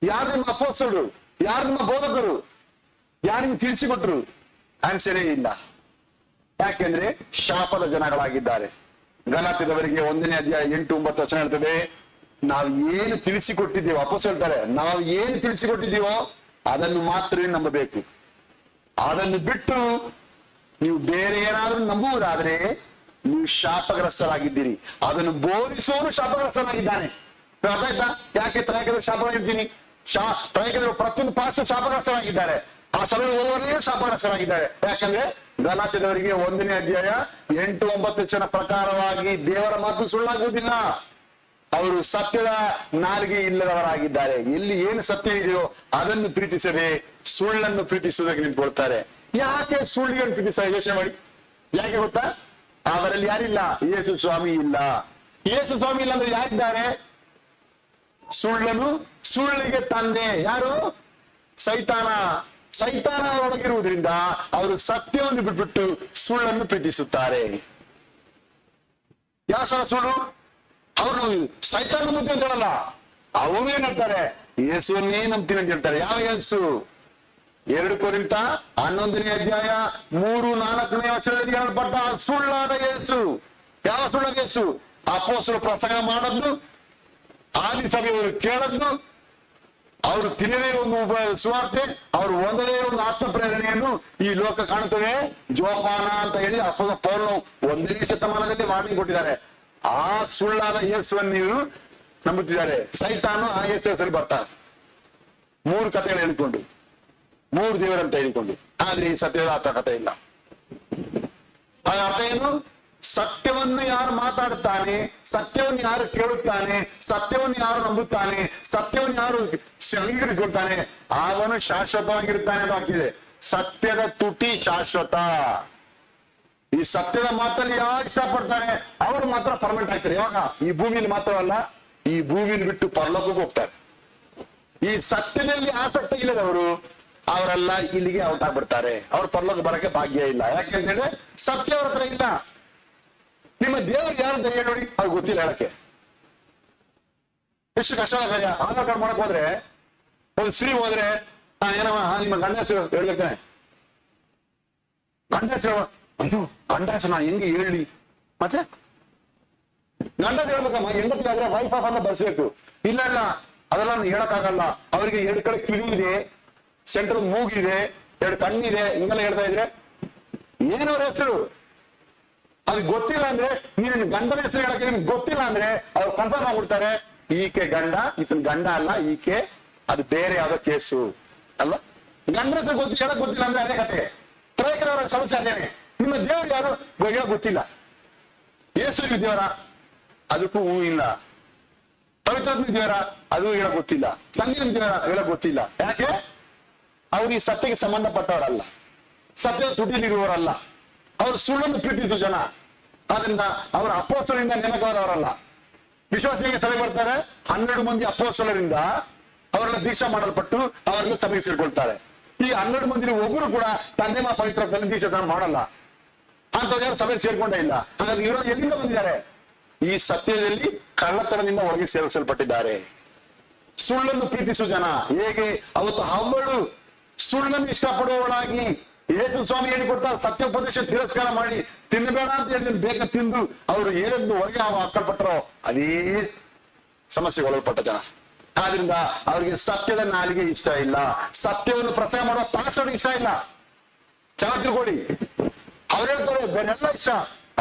Speaker 1: ಯಾರು ನಿಮ್ಮ ಅಪೋಸ್ತಲರು? ಯಾರು ನಿಮ್ಮ ಬೋಧಕರು? ಯಾರು ನಿಮ್ಗೆ ತಿಳಿಸಿಕೊಟ್ರು? ಆನ್ಸರೇ ಇಲ್ಲ. ಯಾಕೆಂದ್ರೆ ಶಾಪದ ಜನಗಳಾಗಿದ್ದಾರೆ. ಗಲಾತ್ಯದವರಿಗೆ 1ನೇ ಅಧ್ಯಾಯ 8-9 ವಚನ ಹೇಳ್ತದೆ, ನಾವು ಏನು ತಿಳಿಸಿಕೊಟ್ಟಿದ್ದೀವೋ, ಅಪೋಸ್ತಲರು ಹೇಳ್ತಾರೆ, ನಾವು ಏನು ತಿಳಿಸಿಕೊಟ್ಟಿದ್ದೀವೋ ಅದನ್ನು ಮಾತ್ರ ನಂಬಬೇಕು. ಅದನ್ನು ಬಿಟ್ಟು ನೀವು ಬೇರೆ ಏನಾದ್ರೂ ನಂಬುವುದಾದ್ರೆ ನೀವು ಶಾಪಗ್ರಸ್ತರಾಗಿದ್ದೀರಿ. ಅದನ್ನು ಬೋಧಿಸುವನು ಶಾಪಗ್ರಸ್ತನಾಗಿದ್ದಾನೆ. ಅರ್ಥ ಆಯ್ತಾ? ಯಾಕೆ ತ್ರಯಕದ ಶಾಪವಾಗಿರ್ತೀನಿ? ತ್ರಯಕದ ಪ್ರತಿಯೊಂದು ಪಾಸ್ಟರ್ ಶಾಪಗ್ರಸ್ತರಾಗಿದ್ದಾರೆ. ಆ ಸಭೆ ಓದುವವರೇ ಶಾಪಗ್ರಸ್ತರಾಗಿದ್ದಾರೆ. ಯಾಕಂದ್ರೆ ಗಲಾತ್ಯದವರಿಗೆ 1ನೇ ಅಧ್ಯಾಯ 8-9 ವಚನ ಪ್ರಕಾರವಾಗಿ ದೇವರ ಮಾತು ಸುಳ್ಳಾಗುವುದಿಲ್ಲ. ಅವರು ಸತ್ಯದ ನಾಲಿಗೆ ಇಲ್ಲದವರಾಗಿದ್ದಾರೆ. ಎಲ್ಲಿ ಏನು ಸತ್ಯ ಇದೆಯೋ ಅದನ್ನು ಪ್ರೀತಿಸದೆ ಸುಳ್ಳನ್ನು ಪ್ರೀತಿಸುವುದಕ್ಕೆ ನಿಂತ್ಕೊಳ್ತಾರೆ. ಯಾಕೆ ಸುಳ್ಳಿಯನ್ನು ಪ್ರೀತಿಸ ಯೋಚನೆ ಮಾಡಿ. ಯಾಕೆ ಗೊತ್ತಾ? ಅವರಲ್ಲಿ ಯಾರಿಲ್ಲ? ಯೇಸು ಸ್ವಾಮಿ ಇಲ್ಲ. ಯೇಸು ಸ್ವಾಮಿ ಇಲ್ಲ ಅಂದ್ರೆ ಯಾರಿದ್ದಾರೆ? ಸುಳ್ಳನು ಸುಳ್ಳಿಗೆ ತಂದೆ. ಯಾರು? ಸೈತಾನ. ಸೈತಾನ ಒಳಗಿರುವುದರಿಂದ ಅವರು ಸತ್ಯವನ್ನು ಬಿಟ್ಬಿಟ್ಟು ಸುಳ್ಳನ್ನು ಪ್ರೀತಿಸುತ್ತಾರೆ. ಯಾವ ಸಲ ಸುಳ್ಳು? ಅವರು ಸೈತಾನ ಮುದ್ದೆ ಅಂತ ಹೇಳಲ್ಲ. ಅವರು ಏನ್ ಹೇಳ್ತಾರೆ? ಯೇಸುವನ್ನೇ ನಂಬ್ತೀನಿ ಅಂತ ಹೇಳ್ತಾರೆ. ಯಾವ ಯೇಸು? 2 ಕೊರಿಂಥ 11ನೇ ಅಧ್ಯಾಯ 3-4ನೇ ವಚನದಲ್ಲಿ ಹೇಳಲ್ಪಟ್ಟ ಸುಳ್ಳಾದ ಯೇಸು. ಯಾವ ಸುಳ್ಳಾದ ಯೇಸು? ಅಪೊಸ್ತಲರು ಪ್ರಸಂಗ ಮಾಡದ್ದು, ಆದಿ ಸಭೆಯವರು ಕೇಳದ್ದು, ಅವರು ತಿಳಿದೇ ಒಂದು ಸುವಾರ್ತೆ, ಅವರು ಒಂದನೇ ಒಂದು ಆತ್ಮ ಪ್ರೇರಣೆಯನ್ನು ಈ ಲೋಕ ಕಾಣುತ್ತದೆ. ಜೋಪಾನ ಅಂತ ಹೇಳಿ ಪೌಲನು 1ನೇ ಶತಮಾನದಲ್ಲಿ ವಾರ್ನಿಂಗ್ ಕೊಟ್ಟಿದ್ದಾರೆ. ಆ ಸುಳ್ಳಾದ ಯೇಸುವನ್ನು ನೀವು ನಂಬುತ್ತಿದ್ದಾರೆ. ಸೈತಾನು ಆ ಯೇಸು ಹೆಸರು ಬರ್ತಾರೆ 3 ಕಥೆಗಳು ಹೇಳಿಕೊಂಡು, 3 ದೇವರಂತ ಹೇಳಿಕೊಂಡು. ಆದ್ರೆ ಈ ಸತ್ಯದ ಕಥೆ ಇಲ್ಲ. ಅದರ ಅರ್ಥ ಏನು? ಸತ್ಯವನ್ನು ಯಾರು ಮಾತಾಡುತ್ತಾನೆ, ಸತ್ಯವನ್ನು ಯಾರು ಕೇಳುತ್ತಾನೆ, ಸತ್ಯವನ್ನು ಯಾರು ನಂಬುತ್ತಾನೆ, ಸತ್ಯವನ್ನು ಯಾರು ಅಂಗೀಕರಿಸಿಕೊಳ್ತಾನೆ, ಅವನು ಶಾಶ್ವತವಾಗಿರುತ್ತಾನೆ ಅಂತ ಹಾಕಿದೆ. ಸತ್ಯದ ತುಟಿ ಶಾಶ್ವತ. ಈ ಸತ್ಯದ ಮಾತಲ್ಲಿ ಯಾರು ಇಷ್ಟಪಡ್ತಾರೆ ಅವರು ಮಾತ್ರ ಪರ್ಮನೆಂಟ್ ಆಗ್ತಾರೆ. ಯಾವಾಗ? ಈ ಭೂಮಿಯಲ್ಲಿ ಮಾತ್ರವಲ್ಲ, ಈ ಭೂಮಿಯಲ್ಲಿ ಬಿಟ್ಟು ಪರಲೋಕಕ್ಕೆ ಹೋಗ್ತಾರೆ. ಈ ಸತ್ಯದಲ್ಲಿ ಆಸಕ್ತಿ ಇಲ್ಲದವರು ಅವರೆಲ್ಲ ಇಲ್ಲಿಗೆ ಔಟ್ ಆಗ್ಬಿಡ್ತಾರೆ. ಅವ್ರ ಪರಲೋಕ ಬರಕ್ಕೆ ಭಾಗ್ಯ ಇಲ್ಲ. ಯಾಕೆಂತಂದ್ರೆ ಸತ್ಯ ಅವ್ರ ಹತ್ರ ಇಲ್ಲ. ನಿಮ್ಮ ದೇವರು ಯಾರು ಅಂತ ಹೇಳಿ ನೋಡಿ, ಅವ್ರಿಗೆ ಗೊತ್ತಿಲ್ಲ ಹೇಳಕ್ಕೆ. ಎಷ್ಟು ಕಷ್ಟದ ಕಾರ್ಯ. ಆಧಾರ್ ಕಾರ್ಡ್ ಮಾಡಕ್ ಹೋದ್ರೆ ಒಂದು ಸ್ತ್ರೀ ಹೋದ್ರೆ ಏನಮ್ಮ ನಿಮ್ಮ ಗಂಡ ಹೆಸರು ಹೇಳ್ಬೇಕಾನೆ. ಗಂಡ ಹೆಸರು, ಅಯ್ಯೋ ಗಂಡ ಹೆಸರು ನಾ ಹೆಂಗೆ ಹೇಳಿ? ಮತ್ತೆ ಗಂಡ ಹೇಳ್ಬೇಕಮ್ಮ, ಹೆಂಡತಿ ಆದ್ರೆ ವೈಫ್ ಆಫ್ ಅಂತ ಬರ್ಸ್ಬೇಕು. ಇಲ್ಲ ಇಲ್ಲ ಅದೆಲ್ಲ ಹೇಳಕ್ಕಾಗಲ್ಲ. ಅವರಿಗೆ 2 ಕಡೆ ಕಿವಿ ಇದೆ, ಸೆಂಟ್ರಲ್ ಮೂಗಿದೆ, 2 ಕಣ್ಣಿದೆ, ಹಿಂಗೆಲ್ಲ ಹೇಳ್ತಾ ಇದ್ರೆ ಏನವ್ರ ಹೆಸರು ಅದು ಗೊತ್ತಿಲ್ಲ ಅಂದ್ರೆ, ನೀನು ಗಂಡನ ಹೆಸರು ಹೇಳಕ್ಕೆ ನಿಮ್ಗೆ ಗೊತ್ತಿಲ್ಲ ಅಂದ್ರೆ ಅವ್ರು ಕನ್ಫರ್ಮ್ ಆಗ್ಬಿಡ್ತಾರೆ, ಈಕೆ ಗಂಡ, ಈತನ ಗಂಡ ಅಲ್ಲ, ಈಕೆ ಅದು ಬೇರೆ ಯಾವ್ದೋ ಕೇಸು ಅಲ್ಲ. ಗಂಡನ ಹೆಸರು ಹೇಳಕ್ ಗೊತ್ತಿಲ್ಲ ಅಂದ್ರೆ ಅದೇ ಕತೆ. ತ್ರೈಕರವರ ಸಮಸ್ಯೆ ಅದೇನೆ. ನಿಮ್ಮ ದೇವರು ಯಾರು ಹೇಳಕ್ ಗೊತ್ತಿಲ್ಲ. ಯೇಸು ದೇವರ ಅದಕ್ಕೂ ಹೂ ಇಲ್ಲ. ಪವಿತ್ರಾತ್ಮ ದೇವರ ಅದು ಹೇಳಕ್ ಗೊತ್ತಿಲ್ಲ. ತಂಗಿನ ದೇವರ ಹೇಳಕ್ ಗೊತ್ತಿಲ್ಲ. ಯಾಕೆ? ಅವ್ರು ಈ ಸತ್ಯಕ್ಕೆ ಸಂಬಂಧಪಟ್ಟವರಲ್ಲ, ಸತ್ಯದ ತುಟಿಲಿರುವವರಲ್ಲ. ಅವರು ಸುಳ್ಳನ್ನು ಪ್ರೀತಿಸುವ ಜನ. ಆದ್ರಿಂದ ಅವರ ಅಪೋಸ್ತಲರಿಂದ ನೇಮಕವಾದವರಲ್ಲ. ವಿಶ್ವಾಸಿಗೆ ಸಭೆ ಬರ್ತಾರೆ. 12 ಮಂದಿ ಅಪೋಸ್ತಲರಿಂದ ಅವರೆಲ್ಲ ದೀಕ್ಷಾ ಮಾಡಲ್ಪಟ್ಟು ಅವರೆಲ್ಲ ಸಭೆಗೆ ಸೇರ್ಕೊಳ್ತಾರೆ. ಈ 12 ಮಂದಿ ಒಬ್ಬರು ಕೂಡ ತಂದೆ ಮಾ ಪವಿತ್ರಾತ್ಮದಲ್ಲಿ ದೀಕ್ಷಾ ಮಾಡಲ್ಲ. ಅಂತವ್ರು ಯಾರು ಸಭೆಗೆ ಸೇರ್ಕೊಂಡೇ ಇಲ್ಲ. ಹಾಗಾಗಿ ಇವರು ಎಲ್ಲಿಂದ ಬಂದಿದ್ದಾರೆ? ಈ ಸತ್ಯದಲ್ಲಿ ಕಳ್ಳತನದಿಂದ ಒಳಗೆ ಸೇರಿಸಲ್ಪಟ್ಟಿದ್ದಾರೆ. ಸುಳ್ಳನ್ನು ಪ್ರೀತಿಸುವ ಜನ. ಹೇಗೆ ಅವತ್ತು ಹವ್ವಳು ಸುಳ್ಳನ್ನು ಇಷ್ಟಪಡುವವಳಾಗಿ ಯೇಸು ಸ್ವಾಮಿ ಹೇಳಿಕೊಟ್ಟ ಸತ್ಯೋಪದೇಶ ತಿರಸ್ಕಾರ ಮಾಡಿ ತಿನ್ನಬೇಡ ಅಂತ ಹೇಳಿ ಬೇಗ ತಿಂದು ಅವರು ಏನನ್ನು ಹೊರಗೆ ಹಾಕಲ್ಪಟ್ಟರೋ ಅದೇ ಸಮಸ್ಯೆಗೆ ಒಳಪಟ್ಟ ಜನ. ಆದ್ರಿಂದ ಅವರಿಗೆ ಸತ್ಯದ ನಾಲಿಗೆ ಇಷ್ಟ ಇಲ್ಲ, ಸತ್ಯವನ್ನು ಪ್ರಚಾರ ಮಾಡುವ ಪಾಸ್ವರ್ಡ್ ಇಷ್ಟ ಇಲ್ಲ. ಚೆನ್ನಾಗಿ ತಿಳ್ಕೊಳ್ಳಿ, ಅವ್ರು ಹೇಳ್ತಾರೆ ಬೇರೆಲ್ಲ ಇಷ್ಟ.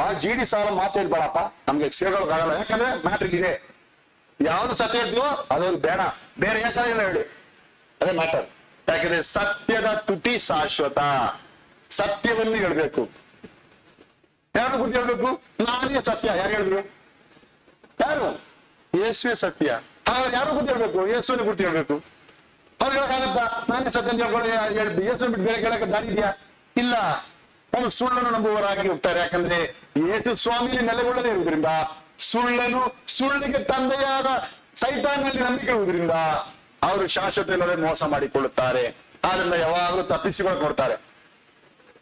Speaker 1: ಆ GD ಸಾಲ ಮಾತು ಹೇಳ್ಬೇಡಪ್ಪ, ನಮ್ಗೆ ಸೇರ್ಕೊಳ್ಳೋಕ್ಕಾಗಲ್ಲ, ಯಾಕಂದ್ರೆ ಮ್ಯಾಟ್ರಿಕ್ ಇದೆ. ಯಾವ್ದು ಸತ್ಯ ಹೇಳ್ತೀವೋ ಅದೊಂದು ಬೇಡ, ಬೇರೆ ಯಾಕಂದ್ರೆ ಇಲ್ಲ ಹೇಳಿ, ಅದೇ ಮ್ಯಾಟರ್. ಯಾಕಂದ್ರೆ ಸತ್ಯದ ತುಟಿ ಶಾಶ್ವತ, ಸತ್ಯವನ್ನು ಹೇಳ್ಬೇಕು. ಯಾರು ಕುರಿತು ಹೇಳ್ಬೇಕು? ನಾನೇ ಸತ್ಯ. ಯಾರು ಹೇಳಿದ್ರು? ಯಾರು? ಯೇಸುವೆ ಸತ್ಯ. ಯಾರು ಕುರಿತು ಹೇಳ್ಬೇಕು? ಯೇಸುವಿನ ಕುರಿತು ಹೇಳ್ಬೇಕು. ಅವ್ರು ಹೇಳಕ್ಕಾಗತ್ತಾ? ನಾನೇ ಸತ್ಯ ಅಂತ ಹೇಳ್ಕೊಂಡು ಯೇಸುವಿನ ಬಿಟ್ಟು ಬೇರೆ ಹೇಳಕ್ಕೆ ದಾರಿ ಇದೆಯಾ? ಇಲ್ಲ. ಒಂದು ಸುಳ್ಳನ್ನು ನಂಬುವವರಾಗಿ ಹೋಗ್ತಾರೆ. ಯಾಕಂದ್ರೆ ಯೇಸು ಸ್ವಾಮಿಯಲ್ಲಿ ನೆಲೆಗೊಳ್ಳದೇ ಇರುವುದರಿಂದ, ಸುಳ್ಳಿಗೆ ತಂದೆಯಾದ ಸೈತಾನ್ನಲ್ಲಿ ನಂಬಿಕೆ ಇರುವುದರಿಂದ ಅವರು ಶಾಶ್ವತ ಮೋಸ ಮಾಡಿಕೊಳ್ಳುತ್ತಾರೆ. ಆದ್ರಿಂದ ಯಾವಾಗಲೂ ತಪ್ಪಿಸಿಕೊಳ್ಳಕ್ ನೋಡ್ತಾರೆ.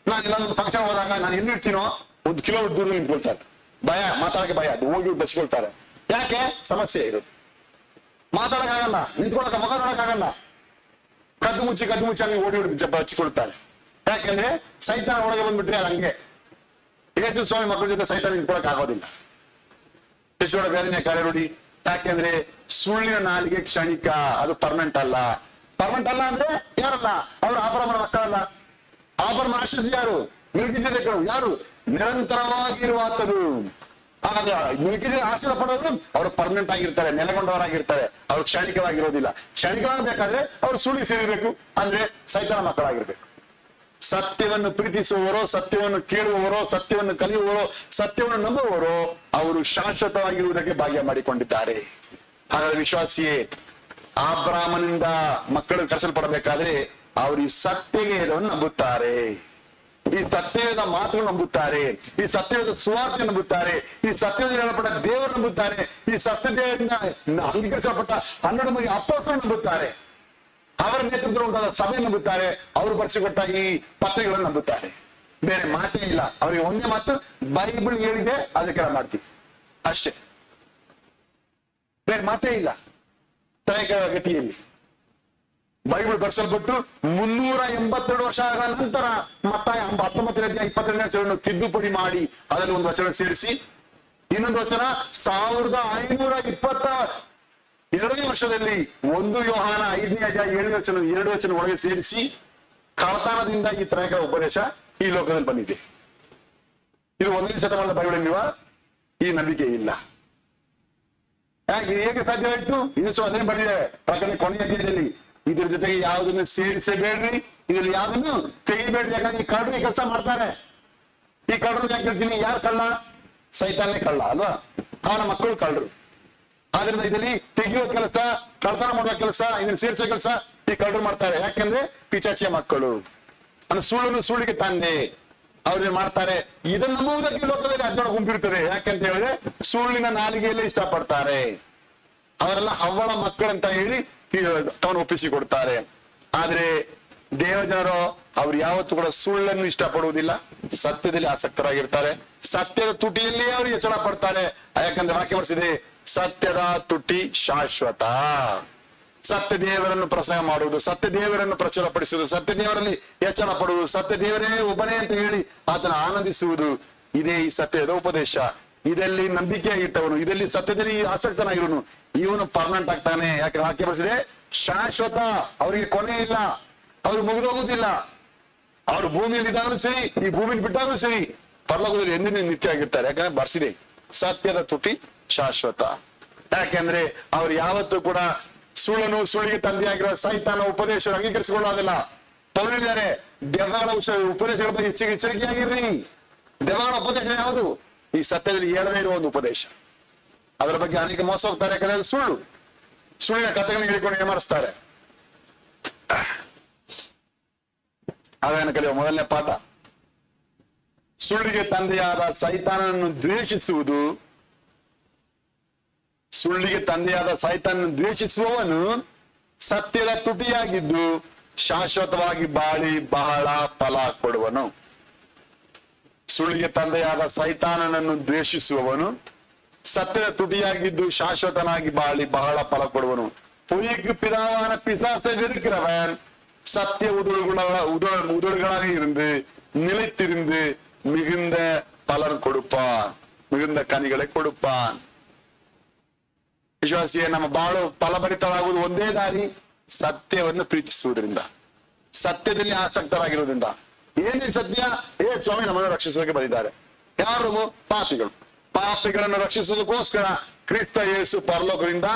Speaker 1: ನಾನು ಇಲ್ಲೊಂದು ಫಂಕ್ಷನ್ ಹೋದಾಗ ನಾನು ಎಲ್ಲಿರ್ತೀನೋ 1 ಕಿಲೋಮೀಟರ್ ದೂರ ನಿಂತ್ಕೊಳ್ತಾರೆ. ಭಯ, ಮಾತಾಡಕ್ಕೆ ಭಯ, ಹೋಗಿ ಬಸ್ಕೊಳ್ತಾರೆ. ಯಾಕೆ? ಸಮಸ್ಯೆ ಇರೋದು. ಮಾತಾಡಕ್ಕಾಗಲ್ಲ, ನಿಂತ್ಕೊಳಕ, ಮುಖ ನೋಡಕ್ಕಾಗಲ್ಲ, ಕದ್ದು ಮುಚ್ಚಿ ಹಂಗೆ ಓಡಿ ಹಚ್ಚಿಕೊಳ್ಳುತ್ತಾರೆ. ಯಾಕಂದ್ರೆ ಸೈತಾನ ಒಳಗೆ ಬಂದ್ಬಿಟ್ರೆ ಅದು ಹಂಗೆ. ಯೇಸು ಸ್ವಾಮಿ ಮಕ್ಕಳ ಜೊತೆ ಸೈತಾನ ನಿಂತ್ಕೊಳಕ್ ಆಗೋದಿಲ್ಲ. ಎಷ್ಟು ದೊಡ್ಡ ಬೇರೆನೇ ಕಾರ್ಯ ನೋಡಿ. ಯಾಕೆಂದ್ರೆ ಸುಳ್ಳಿನ ನಾಲಿಗೆ ಕ್ಷಣಿಕ, ಅದು ಪರ್ಮನೆಂಟ್ ಅಲ್ಲ. ಪರ್ಮನೆಂಟ್ ಅಲ್ಲ ಅಂದ್ರೆ ಯಾರಲ್ಲ? ಅವರು ಆಭರಣ ಮಕ್ಕಳಲ್ಲ. ಆಭರಣ ಆಶ್ರಯ ಯಾರು? ಮಿಲ್ಕಿದ್ರೆ ಯಾರು? ನಿರಂತರವಾಗಿರುವಂತದ್ದು. ಹಾಗಾದ್ರೆ ಮಿಲ್ಕಿದ್ರೆ ಆಶ್ರಯ ಪಡೋದು ಅವರು ಪರ್ಮನೆಂಟ್ ಆಗಿರ್ತಾರೆ, ನೆಲೆಗೊಂಡವರಾಗಿರ್ತಾರೆ. ಅವ್ರು ಕ್ಷಣಿಕವಾಗಿರೋದಿಲ್ಲ. ಕ್ಷಣಿಕವಾಗಬೇಕಾದ್ರೆ ಅವ್ರು ಸುಳ್ಳಿಗೆ ಸೇರಿರ್ಬೇಕು, ಅಂದ್ರೆ ಸೈತಾನ ಮಕ್ಕಳಾಗಿರ್ಬೇಕು. ಸತ್ಯವನ್ನು ಪ್ರೀತಿಸುವವರೋ, ಸತ್ಯವನ್ನು ಕೇಳುವವರೋ, ಸತ್ಯವನ್ನು ಕಲಿಯುವವರೋ, ಸತ್ಯವನ್ನು ನಂಬುವವರೋ ಅವರು ಶಾಶ್ವತವಾಗಿರುವುದಕ್ಕೆ ಭಾಗ್ಯ ಮಾಡಿಕೊಂಡಿದ್ದಾರೆ. ಹಾಗಾದ್ರೆ ವಿಶ್ವಾಸಿಯೇ, ಅಬ್ರಾಮನಿಂದ ಮಕ್ಕಳು ಕರೆಸಲ್ಪಡಬೇಕಾದ್ರೆ ಅವರು ಈ ಸತ್ಯವೇದವನ್ನು ನಂಬುತ್ತಾರೆ, ಈ ಸತ್ಯವೇದ ಮಾತುಗಳು ನಂಬುತ್ತಾರೆ, ಈ ಸತ್ಯವೇದ ಸುವಾರ್ತೆ ನಂಬುತ್ತಾರೆ, ಈ ಸತ್ಯದ ಹೇಳಲ್ಪಟ್ಟ ದೇವರು ನಂಬುತ್ತಾರೆ, ಈ ಸತ್ಯದಿಂದ ಅಂಗೀಕರಿಸಲ್ಪಟ್ಟ 12 ಮಂದಿ ಅಪೊಸ್ತಲರು ನಂಬುತ್ತಾರೆ, ಅವರ ನೇತೃತ್ವ ಉಂಟಾದ ಸಭೆ ನಂಬುತ್ತಾರೆ, ಅವರು ಬರೆಸಿಕೊಟ್ಟ ಈ ಪತ್ರಿಕೆಗಳನ್ನು ನಂಬುತ್ತಾರೆ. ಬೇರೆ ಮಾತೇ ಇಲ್ಲ. ಅವರಿಗೆ ಒಂದೇ ಮಾತು, ಬೈಬಲ್ ಹೇಳಿದೆ ಅದಕ್ಕೆಲ್ಲ ಮಾಡ್ತೀವಿ ಅಷ್ಟೇ, ಬೇರೆ ಮಾತೇ ಇಲ್ಲ. ಗತಿಯಲ್ಲಿ ಬೈಬಲ್ ಬರ್ಸಲ್ಪಟ್ಟು 382 ವರ್ಷ ಆದ ನಂತರ ಮತ್ತಾಯ 19ನೇ 22ನೇ ತಿದ್ದುಪಡಿ ಮಾಡಿ ಅದರಲ್ಲಿ ಒಂದು ವಚನ ಸೇರಿಸಿ, ಇನ್ನೊಂದು ವಚನ 1522ನೇ ವರ್ಷದಲ್ಲಿ 1 ಯೋಹಾನ 5ನೇ ಅಧ್ಯಾಯ 7ನೇ ವಚನ 2 ವಚನ ಒಳಗೆ ಸೇರಿಸಿ ಕಳತನದಿಂದ ಈ ತ್ರೈಕ ಉಪದೇಶ ಈ ಲೋಕದಲ್ಲಿ ಬಂದಿದೆ. ಇದು 1ನೇ ಶತಮಾನದ ಬೈಬಲ್ ಈ ನಂಬಿಕೆ ಇಲ್ಲ. ಹೇಗೆ ಸಾಧ್ಯವಾಯಿತು? ಯೇಸು ಅದನ್ನೇ ಬಂದಿದೆ ಪ್ರಕಟಣೆ ಕೊನೆಯ ಅಧ್ಯಾಯದಲ್ಲಿ, ಇದ್ರ ಜೊತೆಗೆ ಯಾವುದನ್ನು ಸೇರಿಸಬೇಡ್ರಿ, ಇದ್ರಲ್ಲಿ ಯಾವುದನ್ನು ತೆಗಿಬೇಡ್ರಿ. ಯಾಕಂದ್ರೆ ಈ ಕಳ್ಳರು ಈ ಕೆಲಸ ಮಾಡ್ತಾರೆ. ಈ ಕಳ್ಳರು ಯಾಕೆ ಹೇಳ್ತೀನಿ? ಯಾರು ಕಳ್ಳ? ಸೈತಾನೇ ಕಳ್ಳ ಅಲ್ವಾ? ಅವನ ಮಕ್ಕಳು ಕಳ್ಳರು. ಆದ್ರಿಂದ ಇದರಲ್ಲಿ ತೆಗೆಯುವ ಕೆಲಸ, ಕಳ್ತನ ಮಾಡುವ ಕೆಲಸ, ಇದನ್ನ ಸೇರಿಸೋ ಕೆಲಸ ಈ ಕಳ್ಳರು ಮಾಡ್ತಾರೆ. ಯಾಕೆಂದ್ರೆ ಪಿಚಾಚಿಯ ಮಕ್ಕಳು, ಸುಳ್ಳಿಗೆ ತಂದೆ ಅವ್ರಿಗೆ ಮಾಡ್ತಾರೆ. ಇದನ್ನು ನಂಬುವುದಕ್ಕೆ ಲೋಕದಲ್ಲಿ ಅಜ್ಜನ ಗುಂಪಿರುತ್ತದೆ. ಯಾಕೆಂತ ಹೇಳಿದ್ರೆ ಸುಳ್ಳಿನ ನಾಲಿಗೆಯಲ್ಲೇ ಇಷ್ಟಪಡ್ತಾರೆ. ಅವರೆಲ್ಲ ಹವ್ವಳ ಮಕ್ಕಳಂತ ಹೇಳಿ ತಾನು ಒಪ್ಪಿಸಿಕೊಡ್ತಾರೆ. ಆದ್ರೆ ದೇವಜನರು ಅವ್ರು ಯಾವತ್ತೂ ಕೂಡ ಸುಳ್ಳನ್ನು ಇಷ್ಟಪಡುವುದಿಲ್ಲ, ಸತ್ಯದಲ್ಲಿ ಆಸಕ್ತರಾಗಿರ್ತಾರೆ. ಸತ್ಯದ ತುಟಿಯಲ್ಲಿ ಅವರು ಎಚ್ಚರ ಪಡ್ತಾರೆ. ಯಾಕಂದ್ರೆ ವಾಕ್ಯ ಬರ್ಸಿದೆ, ಸತ್ಯದ ತುಟಿ ಶಾಶ್ವತ. ಸತ್ಯ ದೇವರನ್ನು ಪ್ರಸಂಗ ಮಾಡುವುದು, ಸತ್ಯ ದೇವರನ್ನು ಪ್ರಚುರಪಡಿಸುವುದು, ಸತ್ಯ ದೇವರಲ್ಲಿ ಎಚ್ಚರ ಪಡುವುದು, ಸತ್ಯ ದೇವರೇ ಒಬ್ಬನೇ ಅಂತ ಹೇಳಿ ಆತನ ಆನಂದಿಸುವುದು, ಇದೇ ಈ ಸತ್ಯದ ಉಪದೇಶ. ಇದರಲ್ಲಿ ನಂಬಿಕೆ ಇಟ್ಟವನು, ಇದರಲ್ಲಿ ಸತ್ಯದಲ್ಲಿ ಆಸಕ್ತನಾಗಿರುವನು, ಇವನು ಪರ್ಮನೆಂಟ್ ಆಗ್ತಾನೆ. ಯಾಕೆ ವಾಕ್ಯ ಬರ್ಸಿದೆ, ಶಾಶ್ವತ. ಅವರಿಗೆ ಕೊನೆ ಇಲ್ಲ, ಅವ್ರು ಮುಗಿದೋಗುದಿಲ್ಲ. ಅವ್ರು ಭೂಮಿಯಲ್ಲಿ ಇದ್ದಾಗಲೂ ಸರಿ, ಈ ಭೂಮಿಯಲ್ಲಿ ಬಿಟ್ಟಾಗಲೂ ಸರಿ, ಪರಲೋಕದಲ್ಲಿ ಎಂದಿನ ನಿತ್ಯ ಆಗಿರ್ತಾರೆ. ಯಾಕಂದ್ರೆ ಬರ್ಸಿದೆ, ಸತ್ಯದ ತುಟಿ ಶಾಶ್ವತ. ಯಾಕೆಂದ್ರೆ ಅವ್ರು ಯಾವತ್ತೂ ಕೂಡ ಸುಳ್ಳಿಗೆ ತಂದೆಯಾಗಿರೋ ಸೈತಾನ ಉಪದೇಶ ಅಂಗೀಕರಿಸಿಕೊಳ್ಳೋದಿಲ್ಲ. ತಗೊಳ್ಳಿದ್ದಾರೆ. ದೆವ್ವಗಳ ಉಪದೇಶಗಳ ಬಗ್ಗೆ ಎಚ್ಚರಿಕೆಯಾಗಿರ್ರಿ. ದೆವ್ವಗಳ ಉಪದೇಶ ಯಾವುದು? ಈ ಸತ್ಯದಲ್ಲಿ ಹೇಳದೇ ಇರುವ ಒಂದು ಉಪದೇಶ. ಅದರ ಬಗ್ಗೆ ಅನೇಕ ಮೋಸ ಹೋಗ್ತಾರೆ. ಯಾಕಂದ್ರೆ ಅದು ಸುಳ್ಳಿನ ಕಥೆಗಳನ್ನು ಹೇಳಿಕೊಂಡು ಏಮಾರಿಸ್ತಾರೆ. ಆವೇನ ಕಲಿಯುವ ಮೊದಲನೇ ಪಾಠ, ಸುಳ್ಳಿಗೆ ತಂದೆಯಾದ ಸೈತಾನನನ್ನು ದ್ವೇಷಿಸುವುದು. ಸುಳ್ಳಿಗೆ ತಂದೆಯಾದ ಸೈತಾನನ್ನು ದ್ವೇಷಿಸುವವನು ಸತ್ಯದ ತುಟಿಯಾಗಿದ್ದು ಶಾಶ್ವತವಾಗಿ ಬಾಳಿ ಬಹಳ ಫಲ ಕೊಡುವನು. ಸುಳ್ಳಿಗೆ ತಂದೆಯಾದ ಸೈತಾನನನ್ನು ದ್ವೇಷಿಸುವವನು ಸತ್ಯದ ತುಟಿಯಾಗಿದ್ದು ಶಾಶ್ವತನಾಗಿ ಬಾಳಿ ಬಹಳ ಫಲ ಕೊಡುವನು. பொய்க்கு பிதாவான பிசாசை வெறுக்கிறவன் சத்திய உதடுகளாக இருந்து நிலைத்திருந்து மிகுந்த பலன் கொடுப்பான், மிகுந்த கனிகளை கொடுப்பான். ವಿಶ್ವಾಸಿಯೇ, ನಮ್ಮ ಬಾಳು ಫಲಭರಿತವಾಗುವುದು ಒಂದೇ ದಾರಿ, ಸತ್ಯವನ್ನು ಪ್ರೀತಿಸುವುದರಿಂದ, ಸತ್ಯದಲ್ಲಿ ಆಸಕ್ತರಾಗಿರುವುದರಿಂದ. ಏನೇ ಸತ್ಯ? ಸ್ವಾಮಿ ನಮ್ಮನ್ನು ರಕ್ಷಿಸೋದಕ್ಕೆ ಬಂದಿದ್ದಾರೆ. ಯಾರು? ಪಾಪಿಗಳು. ಪಾಪಿಗಳನ್ನು ರಕ್ಷಿಸೋದಕ್ಕೋಸ್ಕರ ಕ್ರಿಸ್ತ ಯೇಸು ಪರಲೋಕದಿಂದ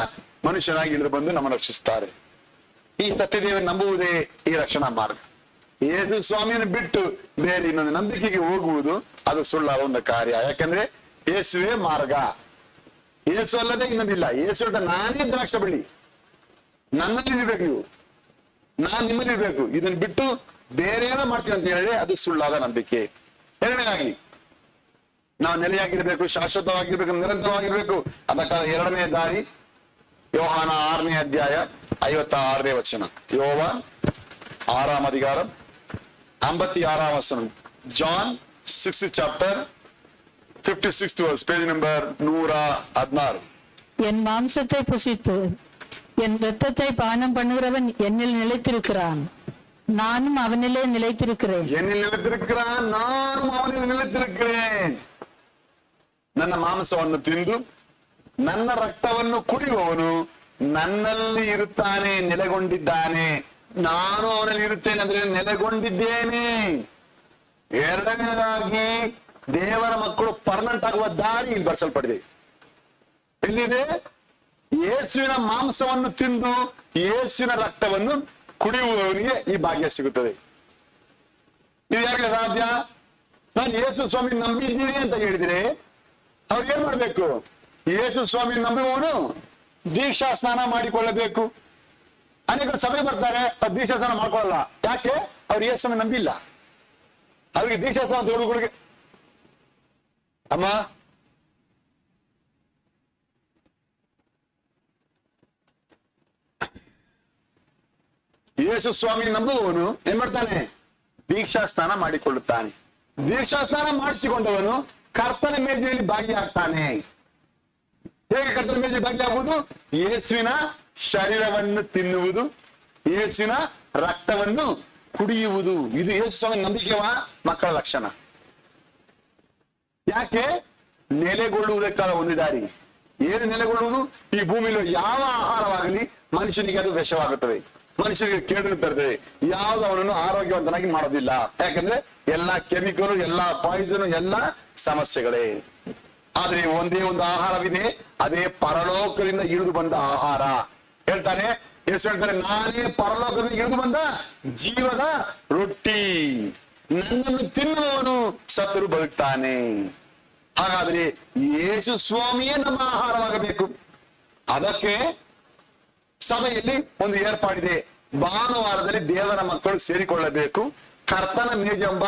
Speaker 1: ಮನುಷ್ಯನಾಗಿ ಇಳಿದು ಬಂದು ನಮ್ಮನ್ನು ರಕ್ಷಿಸುತ್ತಾರೆ. ಈ ಸತ್ಯದೇವರನ್ನು ನಂಬುವುದೇ ಈ ರಕ್ಷಣಾ ಮಾರ್ಗ. ಯೇಸು ಸ್ವಾಮಿಯನ್ನು ಬಿಟ್ಟು ಬೇರೆ ಇನ್ನೊಂದು ನಂಬಿಕೆಗೆ ಹೋಗುವುದು ಅದು ಸುಳ್ಳಾದ ಒಂದು ಕಾರ್ಯ. ಯಾಕಂದ್ರೆ ಯೇಸುವೇ ಮಾರ್ಗ. ಯೇಸು ಅಲ್ಲದೆ ಇನ್ನೊಂದಿಲ್ಲ. ಯೇಸು ಅಂತ ನಾನೇ ದ್ರಾಕ್ಷ ಬಳ್ಳಿ, ನನ್ನಲ್ಲಿ ಇರ್ಬೇಕು ನೀವು, ನಾನ್ ನಿಮ್ಮಲ್ಲಿ ಇರ್ಬೇಕು. ಇದನ್ನ ಬಿಟ್ಟು ಬೇರೆ ಏನೋ ಮಾಡ್ತೀನಿ ಅಂತ ಹೇಳಿದ್ರೆ ಅದು ಸುಳ್ಳಾದ ನಂಬಿಕೆ. ಎರಡನೇದಾಗಿ ನಾವು ನೆಲೆಯಾಗಿರ್ಬೇಕು, ಶಾಶ್ವತವಾಗಿರ್ಬೇಕು, ನಿರಂತರವಾಗಿರ್ಬೇಕು. ಅದಕ್ಕಾದ ಎರಡನೇ ದಾರಿ ಯೋಹಾನ 6ನೇ ಅಧ್ಯಾಯ 56ನೇ ವಚನ. ಯೋವ 6ಾம் அதிகாரம் 56ாம் வசனம். John 6th chapter 56th verse, page number 116.
Speaker 2: என் மாம்சத்தை புசித்து என் இரத்தத்தை பானம் பண்ணுகிறவன் என்னில் நிலைத்திருக்கிறான், நானும் அவனிலே நிலைத்திருக்கிறேன்.
Speaker 1: என்னில் நிலைத்திருக்கிறான், நானும் ಅವನಿல் ನಿಲ್ಲಿಸಿರುತ್ತೇನೆ. ನನ್ನ ಮಾಂಸವನ್ನು ತಿಂದು ನನ್ನ ರಕ್ತವನ್ನು ಕುಡಿಯುವವನು ನನ್ನಲ್ಲಿ ಇರುತ್ತಾನೆ, ನೆಲೆಗೊಂಡಿದ್ದಾನೆ. ನಾನು ಅವನಲ್ಲಿ ಇರುತ್ತೇನೆ ಅಂದ್ರೆ ನೆಲೆಗೊಂಡಿದ್ದೇನೆ. ಎರಡನೇದಾಗಿ ದೇವರ ಮಕ್ಕಳು ಪರ್ಮನೆಂಟ್ ಆಗುವ ದಾರಿ ಇಲ್ಲಿ ಬರ್ಸಲ್ಪಟ್ಟಿದೆ. ಎಲ್ಲಿದೆ? ಯೇಸುವಿನ ಮಾಂಸವನ್ನು ತಿಂದು ಯೇಸುವಿನ ರಕ್ತವನ್ನು ಕುಡಿಯುವವನಿಗೆ ಈ ಭಾಗ್ಯ ಸಿಗುತ್ತದೆ. ಇದು ಯಾರಿಗೆ ಸಾಧ್ಯ? ನಾನು ಯೇಸು ಸ್ವಾಮಿ ನಂಬಿದ್ದೀನಿ ಅಂತ ಹೇಳಿದ್ರೆ ಅವ್ರು ಏನ್ ಮಾಡ್ಬೇಕು? ಯೇಸು ಸ್ವಾಮಿ ನಂಬುವವನು ದೀಕ್ಷಾ ಸ್ನಾನ ಮಾಡಿಕೊಳ್ಳಬೇಕು. ಅನೇಕ ಸಭೆ ಬರ್ತಾರೆ, ಅವ್ರು ದೀಕ್ಷಾ ಸ್ನಾನ ಮಾಡ್ಕೊಳ್ಳಲ್ಲ. ಯಾಕೆ? ಅವ್ರು ಯೇಸು ಸ್ವಾಮಿ ನಂಬಿಲ್ಲ. ಅವ್ರಿಗೆ ದೀಕ್ಷಾ ಸ್ನಾನ ಹುಡುಗರಿಗೆ ಅಮ್ಮ ಯೇಸು ಸ್ವಾಮಿ ನಂಬುವವನು ಏನ್ ಮಾಡ್ತಾನೆ? ದೀಕ್ಷಾ ಸ್ನಾನ ಮಾಡಿಕೊಳ್ಳುತ್ತಾನೆ. ದೀಕ್ಷಾ ಸ್ನಾನ ಮಾಡಿಸಿಕೊಂಡವನು ಕರ್ತನ ಮೇಜೆಯಲ್ಲಿ ಭಾಗಿಯಾಗ್ತಾನೆ. ಹೇಗೆ ಕರ್ತನ ಮೇಜೆ ಭಾಗಿಯಾಗುವುದು? ಯೇಸುವಿನ ಶರೀರವನ್ನು ತಿನ್ನುವುದು, ಯೇಸುವಿನ ರಕ್ತವನ್ನು ಕುಡಿಯುವುದು. ಇದು ಯೇಸು ಸ್ವಾಮಿ ನಂಬಿಕೆವ ಮಕ್ಕಳ ಲಕ್ಷಣ. ಯಾಕೆ? ನೆಲೆಗೊಳ್ಳುವುದಕ್ಕಾದ ಒಂದು ದಾರಿ. ಏನು ನೆಲೆಗೊಳ್ಳುವುದು? ಈ ಭೂಮಿಯಲ್ಲಿ ಯಾವ ಆಹಾರವಾಗಲಿ ಮನುಷ್ಯನಿಗೆ ಅದು ವಿಷವಾಗುತ್ತದೆ, ಮನುಷ್ಯನಿಗೆ ಕೇಡನ್ನು ತರುತ್ತದೆ. ಯಾವ್ದು ಅವನನ್ನು ಆರೋಗ್ಯವಂತನಾಗಿ ಮಾಡೋದಿಲ್ಲ. ಯಾಕಂದ್ರೆ ಎಲ್ಲಾ ಕೆಮಿಕಲ್, ಎಲ್ಲಾ ಪಾಯ್ಸನ್, ಎಲ್ಲಾ ಸಮಸ್ಯೆಗಳೇ. ಆದ್ರೆ ಒಂದೇ ಒಂದು ಆಹಾರವಿದೆ, ಅದೇ ಪರಲೋಕದಿಂದ ಇಳಿದು ಬಂದ ಆಹಾರ. ಹೇಳ್ತಾನೆ ಯೇಸು ಹೇಳ್ತಾರೆ, ನಾನೇ ಪರಲೋಕದಿಂದ ಇಳಿದು ಬಂದ ಜೀವದ ರೊಟ್ಟಿ, ನನ್ನನ್ನು ತಿನ್ನುವವನು ಸತ್ತರು ಬದುಕ್ತಾನೆ. ಹಾಗಾದ್ರೆ ಯೇಸು ಸ್ವಾಮಿಯೇ ನಮ್ಮ ಆಹಾರವಾಗಬೇಕು. ಅದಕ್ಕೆ ಸಭೆಯಲ್ಲಿ ಒಂದು ಏರ್ಪಾಡಿದೆ. ಭಾನುವಾರದಲ್ಲಿ ದೇವರ ಮಕ್ಕಳು ಸೇರಿಕೊಳ್ಳಬೇಕು, ಕರ್ತನ ಮೇಜೆಂಬ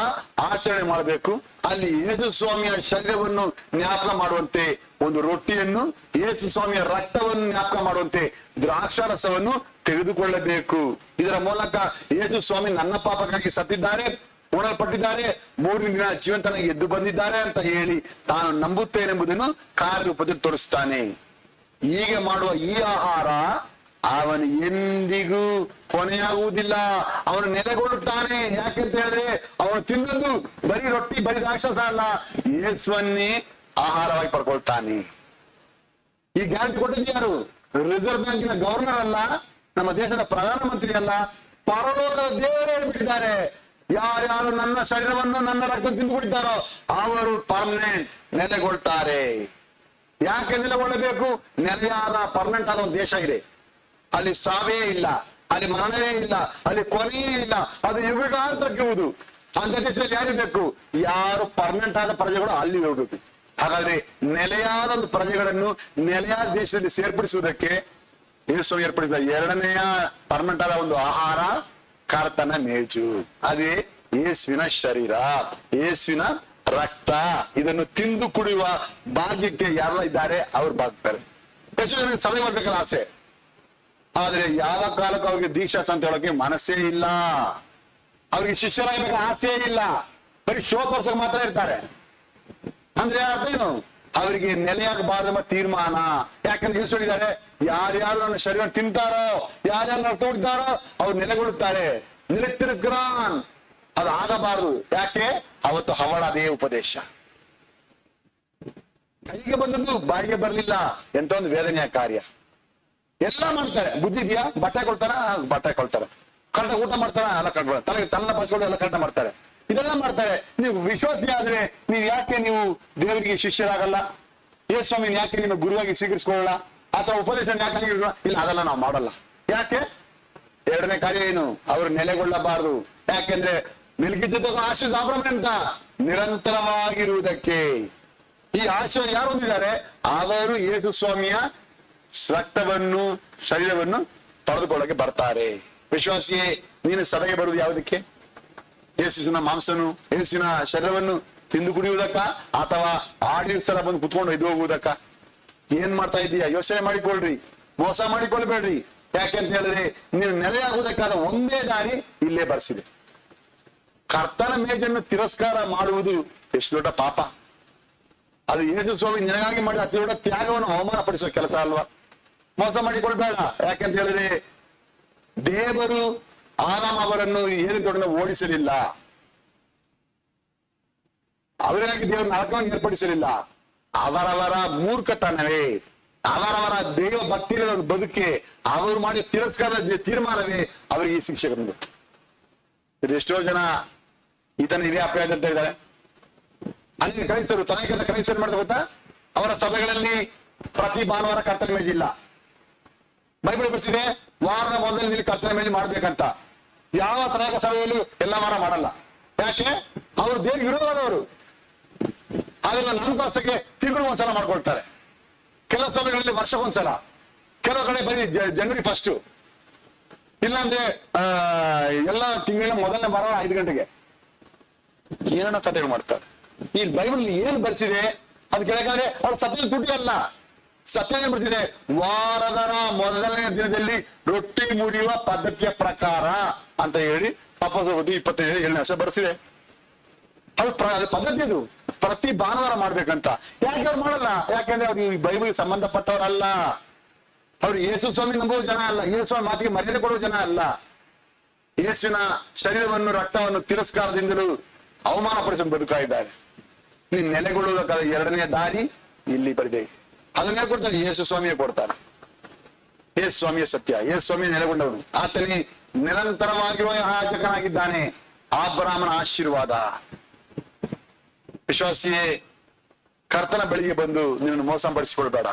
Speaker 1: ಆಚರಣೆ ಮಾಡಬೇಕು. ಅಲ್ಲಿ ಯೇಸು ಸ್ವಾಮಿಯ ಶರೀರವನ್ನು ಜ್ಞಾಪಕ ಮಾಡುವಂತೆ ಒಂದು ರೊಟ್ಟಿಯನ್ನು, ಯೇಸು ಸ್ವಾಮಿಯ ರಕ್ತವನ್ನು ಜ್ಞಾಪಕ ಮಾಡುವಂತೆ ದ್ರಾಕ್ಷಾರಸವನ್ನು ತೆಗೆದುಕೊಳ್ಳಬೇಕು. ಇದರ ಮೂಲಕ ಯೇಸು ಸ್ವಾಮಿ ನನ್ನ ಪಾಪಕ್ಕಾಗಿ ಸತ್ತಿದ್ದಾರೆ, ಉಣಲ್ಪಟ್ಟಿದ್ದಾರೆ, 3ನೇ ದಿನ ಜೀವಂತನಾಗಿ ಎದ್ದು ಬಂದಿದ್ದಾರೆ ಅಂತ ಹೇಳಿ ತಾನು ನಂಬುತ್ತೇನೆಂಬುದನ್ನು ಕಾರ್ಯರೂಪದಲ್ಲಿ ತೋರಿಸ್ತಾನೆ. ಹೀಗೆ ಮಾಡುವ ಈ ಆಹಾರ ಅವನು ಎಂದಿಗೂ ಕೊನೆಯಾಗುವುದಿಲ್ಲ. ಅವನು ನೆಲೆಗೊಳ್ಳುತ್ತಾನೆ. ಯಾಕೆಂತ ಹೇಳಿದ್ರೆ ಅವನು ತಿನ್ನದು ಬರೀ ರೊಟ್ಟಿ, ಬರೀ ದ್ರಾಕ್ಷಾರಸ ಅಲ್ಲ, ಯೇಸುವನ್ನೇ ಆಹಾರವಾಗಿ ಪಡ್ಕೊಳ್ತಾನೆ. ಈ ಗ್ಯಾರಂಟಿ ಕೊಟ್ಟಿದ್ದು ಯಾರು? ರಿಸರ್ವ್ ಬ್ಯಾಂಕಿನ ಗವರ್ನರ್ ಅಲ್ಲ, ನಮ್ಮ ದೇಶದ ಪ್ರಧಾನಮಂತ್ರಿ ಅಲ್ಲ, ಪರಲೋಕದ ದೇವರೇ ಹೇಳ್ಬಿಟ್ಟಿದ್ದಾರೆ. ಯಾರ್ಯಾರು ನನ್ನ ಶರೀರವನ್ನು, ನನ್ನ ರಕ್ತ ತಿಂದು ಕುಡಿತಾರೋ ಅವರು ಪರ್ಮನೆಂಟ್ ನೆಲೆಗೊಳ್ತಾರೆ. ಯಾಕೆ ನೆಲೆಗೊಳ್ಳಬೇಕು? ನೆಲೆಯಾದ ಪರ್ಮನೆಂಟ್ ಆದ ಒಂದು ದೇಶ ಇದೆ. ಅಲ್ಲಿ ಸಾವೇ ಇಲ್ಲ, ಅಲ್ಲಿ ಮರಣವೇ ಇಲ್ಲ, ಅಲ್ಲಿ ಕೊನೆಯೇ ಇಲ್ಲ, ಅದು ಯುಗಾಂತರಕ್ಕಿರುವುದು. ಅಂತ ದೇಶದಲ್ಲಿ ಯಾರಿರ್ಬೇಕು? ಯಾರು ಪರ್ಮನೆಂಟ್ ಆದ ಪ್ರಜೆಗಳು ಅಲ್ಲಿ ಹೋಗ್ಬೇಕು. ಹಾಗಾದ್ರೆ ನೆಲೆಯಾದ ಒಂದು ಪ್ರಜೆಗಳನ್ನು ನೆಲೆಯಾದ ದೇಶದಲ್ಲಿ ಸೇರ್ಪಡಿಸುವುದಕ್ಕೆ ಯೇಸು ಏರ್ಪಡಿಸಿದ ಎರಡನೆಯ ಪರ್ಮನೆಂಟ್ ಆದ ಒಂದು ಆಹಾರ ಕರ್ತನ ಮೇಜು. ಅದೇ ಯೇಸುವಿನ ಶರೀರ, ಯೇಸುವಿನ ರಕ್ತ. ಇದನ್ನು ತಿಂದು ಕುಡಿಯುವ ಭಾಗ್ಯಕ್ಕೆ ಯಾರೆಲ್ಲ ಇದ್ದಾರೆ ಅವ್ರು ಬಾಗ್ತಾರೆ. ಎಷ್ಟು ಜನಕ್ಕೆ ಸಭೆ ಬರ್ಬೇಕಲ್ಲ ಆಸೆ, ಆದ್ರೆ ಯಾವ ಕಾಲಕ್ಕೂ ಅವ್ರಿಗೆ ದೀಕ್ಷಾ ಅಂತ ಹೇಳೋಕೆ ಮನಸ್ಸೇ ಇಲ್ಲ. ಅವ್ರಿಗೆ ಶಿಷ್ಯರಾಗಬೇಕು ಆಸೆ ಇಲ್ಲ, ಬರೀ ಶೋ ತೋರ್ಸಕ್ ಮಾತ್ರ ಇರ್ತಾರೆ. ಅಂದ್ರೆ ಅರ್ಥ ಏನು? ಅವರಿಗೆ ನೆಲೆಯಾಗಬಾರ್ದೆಂಬ ತೀರ್ಮಾನ. ಯಾಕಂದ್ರೆ ಯೇಸು ಹೇಳಿದ್ದಾರೆ, ಯಾರ್ಯಾರು ನನ್ನ ಶರೀರ ತಿಂತಾರೋ, ಯಾರ್ಯಾರು ನನ್ನ ತೋಡ್ತಾರೋ ಅವ್ರು ನೆಲೆಗೊಳ್ಳುತ್ತಾರೆ. ನಿಲೆತ್ತಿರುಕ್ರಾನ್ ಅದು ಆಗಬಾರದು. ಯಾಕೆ? ಅವತ್ತು ಹವಳ ಅದೇ ಉಪದೇಶ ಕೈಗೆ ಬಂದದ್ದು ಬಾಯಿಗೆ ಬರ್ಲಿಲ್ಲ. ಎಂತ ಒಂದು ವೇದನೆಯ ಕಾರ್ಯ. ಎಲ್ಲ ಮಾಡ್ತಾರೆ. ಬುದ್ಧಿ ಇದೆಯಾ? ಬಟ್ಟೆ ಕೊಡ್ತಾರ, ಬಟ್ಟೆ ಕೊಡ್ತಾರೆ. ಕರೆಕ್ಟ್ ಊಟ ಮಾಡ್ತಾರ, ಎಲ್ಲ ಕರೆಕ್ಟ್ ತಲೆನ ಬಾಚ್ಕೊಂಡು ಎಲ್ಲ ಕರೆಕ್ಟ್ ಮಾಡ್ತಾರೆ. ಇದೆಲ್ಲ ಮಾಡ್ತಾರೆ. ನೀವು ವಿಶ್ವಾಸಿ ಆದ್ರೆ ನೀವು ಯಾಕೆ ನೀವು ದೇವರಿಗೆ ಶಿಷ್ಯರಾಗಲ್ಲ? ಯೇಸು ಸ್ವಾಮಿ ಯಾಕೆ ನಿಮ್ಮ ಗುರುವಾಗಿ ಸ್ವೀಕರಿಸಿಕೊಳ್ಳಲ್ಲ? ಅಥವಾ ಉಪದೇಶ ಯಾಕೆ ಇಲ್ಲ? ಅದೆಲ್ಲ ನಾವು ಮಾಡಲ್ಲ. ಯಾಕೆ? ಎರಡನೇ ಕಾರ್ಯ ಏನು? ಅವರು ನೆಲೆಗೊಳ್ಳಬಾರದು. ಯಾಕೆಂದ್ರೆ ಮೆಲ್ಕಿಜೆದೇಕನ ಆಶೀರ್ವಾದ ಅಬ್ರಹಾಮನಿಗಿಂತ ನಿರಂತರವಾಗಿರುವುದಕ್ಕೆ. ಈ ಆಶೀರ್ವಾದ ಯಾರು ಹೊಂದಿದ್ದಾರೆ? ಅವರು ಯೇಸು ಸ್ವಾಮಿಯ ರಕ್ತವನ್ನು ಶರೀರವನ್ನು ಪಡೆದುಕೊಳ್ಳಕ್ಕೆ ಬರ್ತಾರೆ. ವಿಶ್ವಾಸಿಯೇ, ನೀನು ಸಭೆಗೆ ಬರುವುದು ಯಾವುದಕ್ಕೆ? ಯೇಸುವಿನ ಮಾಂಸನು ಯೇಸುವಿನ ಶರೀರವನ್ನು ತಿಂದು ಕುಡಿಯುವುದಕ್ಕ ಅಥವಾ ಆಡಿನ ಸ್ಥಳ ಬಂದು ಕುತ್ಕೊಂಡು ಇದು ಹೋಗುವುದಕ್ಕ? ಏನ್ ಮಾಡ್ತಾ ಇದೀಯಾ? ಯೋಚನೆ ಮಾಡಿಕೊಳ್ಳ್ರಿ, ಮೋಸ ಮಾಡಿಕೊಳ್ಬೇಡ್ರಿ. ಯಾಕೆಂತ ಹೇಳಿದ್ರೆ ನೀವು ನೆಲೆಯಾಗುವುದಕ್ಕಾದ ಒಂದೇ ದಾರಿ ಇಲ್ಲೇ ಬರ್ಸಿದೆ. ಕರ್ತನ ಮೇಜನ್ನು ತಿರಸ್ಕಾರ ಮಾಡುವುದು ಎಷ್ಟು ದೊಡ್ಡ ಪಾಪ. ಅದು ಯೇಸು ಸ್ವಾಮಿ ನಿನಗಾಗಿ ಮಾಡಿದ ಅತಿ ದೊಡ್ಡ ತ್ಯಾಗವನ್ನು ಅವಮಾನ ಪಡಿಸುವ ಕೆಲಸ ಅಲ್ವಾ? ಮೋಸ ಮಾಡಿಕೊಳ್ಬೇಡ. ಯಾಕೆಂತ ಹೇಳಿದ್ರೆ ದೇವರು ಆದಾಮ ಅವರನ್ನು ಏನು ದೊಡ್ಡ ಓಡಿಸಲಿಲ್ಲ, ಅವರಿಗಾಗಿ ದೇವರು ನರಕವನ್ನು ಏರ್ಪಡಿಸಲಿಲ್ಲ. ಅವರವರ ಮೂರ್ಖತನವೇ, ಅವರವರ ದೇವ ಭಕ್ತಿಯ ಬದುಕೆ, ಅವರು ಮಾಡಿದ ತಿರಸ್ಕಾರದ ತೀರ್ಮಾನವೇ ಅವರಿಗೆ ಈ ಶಿಕ್ಷೆ ಬಂದು. ಎಷ್ಟೋ ಜನ ಇದನ್ನ ಹಿರಿಯ ಅಪರಾಧ ಅಂತ ಇದ್ದಾರೆ. ಅಲ್ಲಿ ಕ್ರೈಸ್ತರು ತನಕ ಕ್ರೈಸ್ತರು ಮಾಡ್ತಾ ಗೊತ್ತಾ? ಅವರ ಸಭೆಗಳಲ್ಲಿ ಪ್ರತಿ ಭಾನುವಾರ ಕರ್ತನ ಮೇಜ್ ಇಲ್ಲ. ಬೈಬಲ್ ಬರ್ಸಿದೆ ವಾರದ ಮೊದಲನೇ ಕರ್ತನ ಮೇಜ್ ಮಾಡ್ಬೇಕಂತ. ಯಾವ ತನಕ ಸಭೆಯಲ್ಲೂ ಎಲ್ಲ ವಾರ ಮಾಡಲ್ಲ. ಯಾಕೆ? ಅವರು ದೇವ್ರ ವಿರೋಧವಾದವರು. ಅದನ್ನ ನಾಮಕಾಸಕ್ಕೆ ತಿಂಗಳು ಒಂದ್ಸಲ ಮಾಡ್ಕೊಳ್ತಾರೆ. ಕೆಲವು ಸಭೆಗಳಲ್ಲಿ ವರ್ಷಕ್ಕೊಂದ್ಸಲ, ಕೆಲವು ಕಡೆ ಬರೀ ಜನವರಿ 1 ಇಲ್ಲಾಂದ್ರೆ ಎಲ್ಲ ತಿಂಗಳಿನ ಮೊದಲನೇ ವಾರ 5 ಗಂಟೆಗೆ ಏನೇನೋ ಕಥೆಗಳು ಮಾಡ್ತಾರೆ. ಈ ಬೈಬಲ್ ಏನು ಬರ್ಸಿದೆ ಅದು ಕೆಳಗಾದ್ರೆ ಅವ್ರ ಸತ್ಯದ ತುಟಿ ಅಲ್ಲ. ಸತ್ಯ ಏನ್ ಬರ್ಸಿದೆ? ವಾರದ ಮೊದಲನೇ ದಿನದಲ್ಲಿ ರೊಟ್ಟಿ ಮುರಿಯುವ ಪದ್ಧತಿಯ ಪ್ರಕಾರ ಅಂತ ಹೇಳಿ ವಾಪಸ್ 25 ವರ್ಷ ಬರ್ಸಿದೆ. ಅದು ಪದ್ಧತಿ, ಅದು ಪ್ರತಿ ಭಾನುವಾರ ಮಾಡ್ಬೇಕಂತ. ಯಾಕೆ ಅವ್ರು ಮಾಡಲ್ಲ? ಯಾಕೆಂದ್ರೆ ಅವ್ರು ಈ ಬೈಬಲ್ ಸಂಬಂಧಪಟ್ಟವರಲ್ಲ. ಅವ್ರು ಯೇಸು ಸ್ವಾಮಿ ನಂಬುವ ಜನ ಅಲ್ಲ, ಯೇಸು ಸ್ವಾಮಿ ಮಾತಿಗೆ ಮರ್ಯಾದೆ ಕೊಡುವ ಜನ ಅಲ್ಲ. ಯೇಸುವಿನ ಶರೀರವನ್ನು ರಕ್ತವನ್ನು ತಿರಸ್ಕಾರದಿಂದಲೂ ಅವಮಾನ ಪಡಿಸಲು ಬದುಕಾ ಇದ್ದಾರೆ. ನೀನ್ ನೆಲೆಗೊಳ್ಳುವುದಕ್ಕಾದ ಎರಡನೇ ದಾರಿ ಇಲ್ಲಿ ಬರಿದೆ. ಅದನ್ನ ಕೊಡ್ತಾರೆ, ಯೇಸು ಸ್ವಾಮಿಯೇ ಕೊಡ್ತಾರೆ. ಯೇಸು ಸ್ವಾಮಿಯ ಸತ್ಯ, ಯೇಸು ಸ್ವಾಮಿಯ ನೆಲೆಗೊಂಡವನು. ಆತನೇ ನಿರಂತರವಾಗಿರುವ ಯಾಜಕನಾಗಿದ್ದಾನೆ. ಅಬ್ರಹಾಮನ ಆಶೀರ್ವಾದ. ವಿಶ್ವಾಸಿಯೇ, ಕರ್ತನ ಬಳಿಗೆ ಬಂದು ನಿನ್ನನ್ನು ಮೋಸ ಪಡಿಸಿಕೊಳ್ಬೇಡ.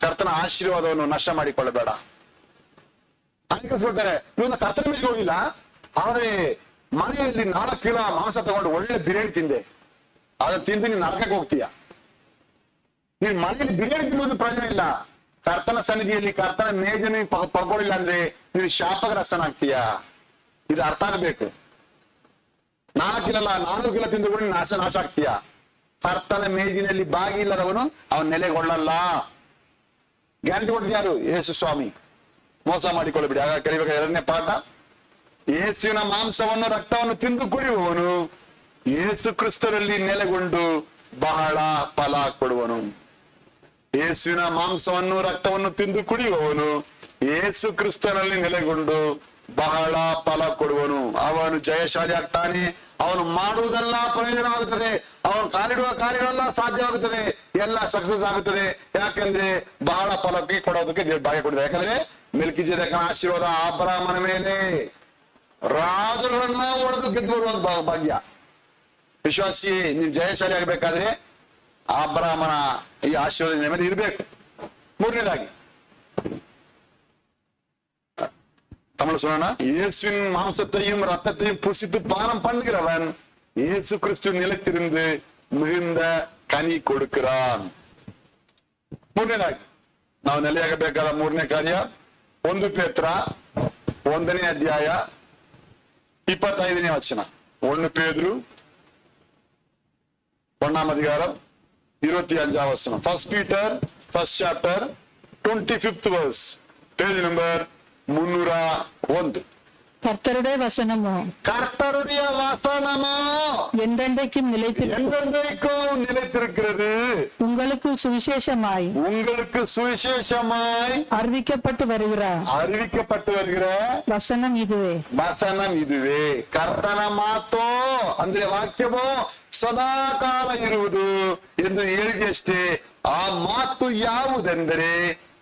Speaker 1: ಕರ್ತನ ಆಶೀರ್ವಾದವನ್ನು ನಷ್ಟ ಮಾಡಿಕೊಳ್ಳಬೇಡ. ಅನ್ಕಲ್ಸ್ಕೊಳ್ತಾರೆ, ಇವನ್ನ ಕರ್ತನ ಮೆಚ್ಚಿಗೆ ಹೋಗಿಲ್ಲ, ಆದ್ರೆ ಮನೆಯಲ್ಲಿ 4 ಕಿಲೋ ಮಾಂಸ ತಗೊಂಡು ಒಳ್ಳೆ ಬಿರಿಯಾನಿ ತಿಂದೆ, ಅದನ್ನ ತಿಂದು ನೀನ್ ನರಕಕ್ಕೆ ಹೋಗ್ತೀಯ. ನೀನ್ ಮನೆಯಲ್ಲಿ ಬಿರಿಯಾನಿ ತಿನ್ನುವುದು ಪ್ರಯೋಜನ ಇಲ್ಲ. ಕರ್ತನ ಸನ್ನಿಧಿಯಲ್ಲಿ ಕರ್ತನ ಮೇಜನ್ನು ಪಡ್ಕೊಳ್ಳಿಲ್ಲ ಅಂದ್ರೆ ನೀನು ಶಾಪಗ್ರಸ್ತನಾಗ್ತೀಯ. ಇದು ಅರ್ಥ ಆಗಬೇಕು. 4 ಕಿಲೋ 400 ಕಿಲೋ ತಿಂದು ಕೂಡ ನಾಶ ಆಗ್ತೀಯ. ಕರ್ತನ ಮೇಜಿನಲ್ಲಿ ಬಾಗಿಲ್ಲದವನು ಅವನ ನೆಲೆಗೊಳ್ಳಲ್ಲ. ಗ್ಯಾರಂಟಿ ಕೊಟ್ಟಿದ್ದು ಯಾರು? ಯೇಸು ಸ್ವಾಮಿ. ಮೋಸ ಮಾಡಿಕೊಳ್ಳಬೇಡಿ. ಆಗ ಕಲಿಬೇಕು. ಎರಡನೇ ಪಾಠ, ಯೇಸುವಿನ ಮಾಂಸವನ್ನು ರಕ್ತವನ್ನು ತಿಂದು ಕುಡಿಯುವವನು ಯೇಸು ಕ್ರಿಸ್ತರಲ್ಲಿ ನೆಲೆಗೊಂಡು ಬಹಳ ಫಲ ಕೊಡುವನು. ಯೇಸುವಿನ ಮಾಂಸವನ್ನು ರಕ್ತವನ್ನು ತಿಂದು ಕುಡಿಯುವವನು ಯೇಸು ಕ್ರಿಸ್ತನಲ್ಲಿ ನೆಲೆಗೊಂಡು ಬಹಳ ಫಲ ಕೊಡುವನು. ಅವನು ಜಯಶಾಲಿ ಆಗ್ತಾನೆ. ಅವನು ಮಾಡುವುದೆಲ್ಲ ಪ್ರಯೋಜನವಾಗುತ್ತದೆ. ಅವನು ಕಾಲಿಡುವ ಕಾರ್ಯಗಳೆಲ್ಲ ಸಾಧ್ಯವಾಗುತ್ತದೆ. ಎಲ್ಲ ಸಕ್ಸಸ್ ಆಗುತ್ತದೆ. ಯಾಕಂದ್ರೆ ಬಹಳ ಫಲಕ್ಕೆ ಕೊಡೋದಕ್ಕೆ ಭಾಗ್ಯ ಕೊಡಿದೆ. ಯಾಕಂದ್ರೆ ಮೆಲ್ಕಿಜೆದೇಕನ ಆಶೀರ್ವಾದ ಅಬ್ರಹಾಮನ ಮೇಲೆ, ರಾಜರನ್ನ ಹೊಡೆದು ಗೆದ್ದು ಬರುವಂತ ಭಾಗ್ಯ. ವಿಶ್ವಾಸಿ, ನೀನ್ ಜಯಶಾಲಿ ಆಗ್ಬೇಕಾದ್ರೆ ಅಬ್ರಹಾಮನ ಈ ಆಶೀರ್ವಾದ ನಿನ್ನ ಮೇಲೆ ಇರ್ಬೇಕು. ಮೂರನೇದಾಗಿ தமிழ் சொன்னா, இயேசுவின் மாம்சத்தையும் ரத்தத்தையும் புசித்து பானம் பண்ணுகிறவன் இயேசு கிறிஸ்து நிலைத்திருந்து மிகுந்த கனி கொடுக்கிறான். ಮೂರನೇದಾಗಿ ನಾವು ನೆಲೆಯಾಗಬೇಕಾದ ಮೂರನೇ ಕಾರ್ಯ 1 ಪೇತ್ರ 1ನೇ ಅಧ್ಯಾಯ 25ನೇ ವಚನ. 1 ಪೇದ್ರು 1ಆம் அதிகாரம் 25ஆம் வசனம். 1 Peter 1st chapter 25th verse, page number 301.
Speaker 2: கர்த்தருடைய வசனமோ
Speaker 1: கர்த்தருடைய வசனமோ
Speaker 2: என்றென்றைக்கும்
Speaker 1: நிலைத்திருக்கிறது.
Speaker 2: உங்களுக்கு சுவிசேஷமாய் அறிவிக்கப்பட்டு வருகிற வசனம் இதுவே.
Speaker 1: ಕರ್ತನ ಮಾತೋ ಅಂದ್ರೆ ವಾಕ್ಯವೋ ಸದಾಕಾಲ ಇರುವುದು ಎಂದು ಹೇಳಿದಷ್ಟೇ. ಆ ಮಾತು ಯಾವುದೆಂದರೆ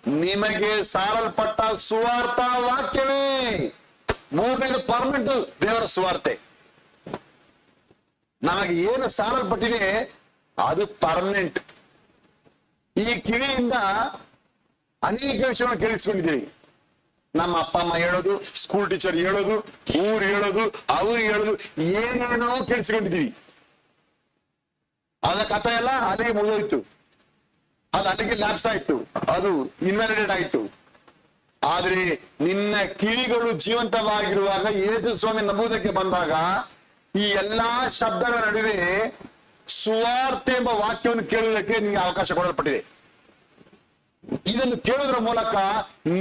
Speaker 1: ನಿಮಗೆ ಸಾರಲ್ಪಟ್ಟ ಸುವಾರ್ಥ ವಾಕ್ಯವೇ. ಮೂರನೇದು ಪರ್ಮನೆಂಟ್ ದೇವರ ಸುವಾರ್ತೆ. ನಮಗೆ ಏನು ಸಾರಲ್ಪಟ್ಟಿದೆ ಅದು ಪರ್ಮನೆಂಟ್. ಈ ಕಿವಿಯಿಂದ ಅನೇಕ ವಿಷಯವನ್ನು ಕೇಳಿಸ್ಕೊಂಡಿದ್ದೀವಿ. ನಮ್ಮ ಅಪ್ಪ ಅಮ್ಮ ಹೇಳೋದು, ಸ್ಕೂಲ್ ಟೀಚರ್ ಹೇಳೋದು, ಊರು ಹೇಳೋದು, ಅವ್ರು ಹೇಳೋದು, ಏನೇನೋ ಕೇಳಿಸ್ಕೊಂಡಿದ್ದೀವಿ. ಅದ ಕಥೆ ಎಲ್ಲ ಅಲ್ಲಿಗೆ ಮುಗಿದೋಯ್ತು, ಅದು ಅಲ್ಲಿಗೆ ಲ್ಯಾಪ್ಸ್ ಆಯ್ತು, ಅದು ಇನ್ವ್ಯಾಲಿಡೇಟ್ ಆಯ್ತು. ಆದ್ರೆ ನಿನ್ನ ಕಿವಿಗಳು ಜೀವಂತವಾಗಿರುವಾಗ, ಯೇಸು ಸ್ವಾಮಿ ನಂಬುವುದಕ್ಕೆ ಬಂದಾಗ, ಈ ಎಲ್ಲಾ ಶಬ್ದಗಳ ನಡುವೆ ಸುವಾರ್ತೆ ಎಂಬ ವಾಕ್ಯವನ್ನು ಕೇಳುವುದಕ್ಕೆ ನಿಮಗೆ ಅವಕಾಶ ಕೊಡಲ್ಪಟ್ಟಿದೆ. ಇದನ್ನು ಕೇಳುವುದರ ಮೂಲಕ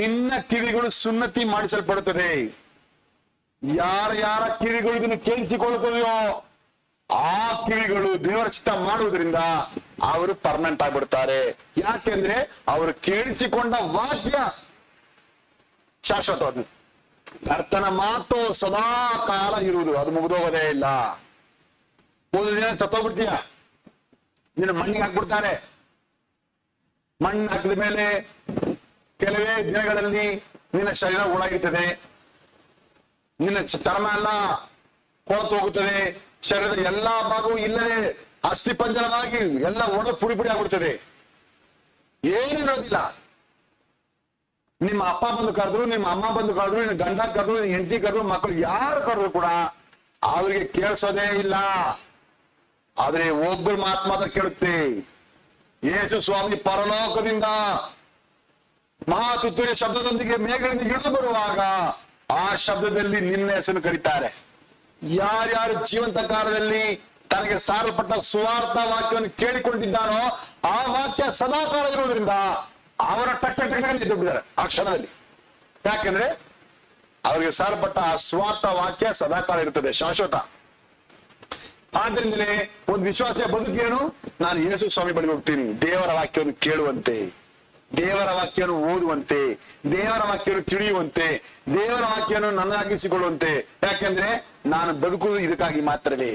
Speaker 1: ನಿನ್ನ ಕಿವಿಗಳು ಸುನ್ನತಿ ಮಾಡಿಸಲ್ಪಡುತ್ತದೆ. ಯಾರ ಕಿವಿಗಳು ಇದನ್ನು ಕೇಳಿಸಿಕೊಳ್ಳುತ್ತದೆಯೋ ಆ ಕಿವಿಗಳು ದೇವರ ಚಿತ್ತ ಮಾಡುವುದರಿಂದ ಅವರು ಪರ್ಮನೆಂಟ್ ಆಗಿಬಿಡ್ತಾರೆ. ಯಾಕೆಂದ್ರೆ ಅವರು ಕೇಳಿಸಿಕೊಂಡ ವಾಕ್ಯ ಶಾಶ್ವತವಾದ. ಕರ್ತನ ಮಾತು ಸದಾ ಕಾಲ ಇರುವುದು, ಅದು ಮುಗಿದೋಗೋದೇ ಇಲ್ಲ. ಒಂದು ದಿನ ಸತ್ತೋಗ್ಬಿಡ್ತೀಯ, ನಿನ್ನ ಮಣ್ಣಿಗೆ ಹಾಕ್ಬಿಡ್ತಾರೆ. ಮಣ್ಣು ಹಾಕಿದ ಮೇಲೆ ಕೆಲವೇ ದಿನಗಳಲ್ಲಿ ನಿನ್ನ ಶರೀರ ಒಳಗಿರ್ತದೆ, ನಿನ್ನ ಚರ್ಮ ಎಲ್ಲ ಕೊಳತು ಹೋಗುತ್ತದೆ, ಶರೀರದ ಎಲ್ಲಾ ಭಾಗವೂ ಇಲ್ಲದೆ ಅಸ್ಥಿ ಪಂಜರವಾಗಿ ಎಲ್ಲ ಒಡೆದು ಪುಡಿ ಪುಡಿ ಆಗ್ಬಿಡ್ತದೆ, ಏನಿರೋದಿಲ್ಲ. ನಿಮ್ಮ ಅಪ್ಪ ಬಂದು ಕರೆದ್ರು, ನಿಮ್ಮ ಅಮ್ಮ ಬಂದು ಕರೆದ್ರು, ನಿನ್ನ ಗಂಡ ಕರೆದ್ರು, ನಿನ್ನ ಹೆಂಡತಿ ಕರೆದ್ರು, ಮಕ್ಕಳು ಯಾರು ಕರೆದ್ರು ಕೂಡ ಅವ್ರಿಗೆ ಕೇಳಿಸೋದೇ ಇಲ್ಲ. ಆದ್ರೆ ಒಬ್ಬರು ಮಾತ್ರ ಕೇಳುತ್ತೆ. ಯೇಸು ಸ್ವಾಮಿ ಪರಲೋಕದಿಂದ ಮಹಾ ತುತ್ತೂರಿ ಶಬ್ದದೊಂದಿಗೆ ಮೇಘದಿಂದ ಇಳಿದು ಬರುವಾಗ ಆ ಶಬ್ದದಲ್ಲಿ ನಿನ್ನ ಹೆಸರು ಕರೀತಾರೆ. ಯಾರ್ಯಾರು ಜೀವಂತ ಕಾಲದಲ್ಲಿ ತನಗೆ ಸಾರಲ್ಪಟ್ಟ ಸುವಾರ್ಥ ವಾಕ್ಯವನ್ನು ಕೇಳಿಕೊಂಡಿದ್ದಾನೋ ಆ ವಾಕ್ಯ ಸದಾಕಾಲ ಇರುವುದರಿಂದ ಅವರ ಟಕ್ಕ ಎದ್ದುಬಿಟ್ಟಿದ್ದಾರೆ ಆ ಕ್ಷಣದಲ್ಲಿ. ಯಾಕೆಂದ್ರೆ ಅವರಿಗೆ ಸಾರಲ್ಪಟ್ಟ ಆ ಸುವಾರ್ಥ ವಾಕ್ಯ ಸದಾಕಾಲ ಇರುತ್ತದೆ, ಶಾಶ್ವತ. ಆದ್ರಿಂದಲೇ ಒಂದು ವಿಶ್ವಾಸಿಯ ಬದುಕೇನು? ನಾನು ಯೇಸು ಸ್ವಾಮಿ ಬಳಿ ಹೋಗ್ತೀನಿ, ದೇವರ ವಾಕ್ಯವನ್ನು ಕೇಳುವಂತೆ, ದೇವರ ವಾಕ್ಯವನ್ನು ಓದುವಂತೆ, ದೇವರ ವಾಕ್ಯವನ್ನು ತಿಳಿಯುವಂತೆ, ದೇವರ ವಾಕ್ಯವನ್ನು ನನ್ನಾಗಿಸಿಕೊಳ್ಳುವಂತೆ. ಯಾಕೆಂದ್ರೆ ನಾನು ಬದುಕುವುದು ಇದಕ್ಕಾಗಿ ಮಾತ್ರವೇ.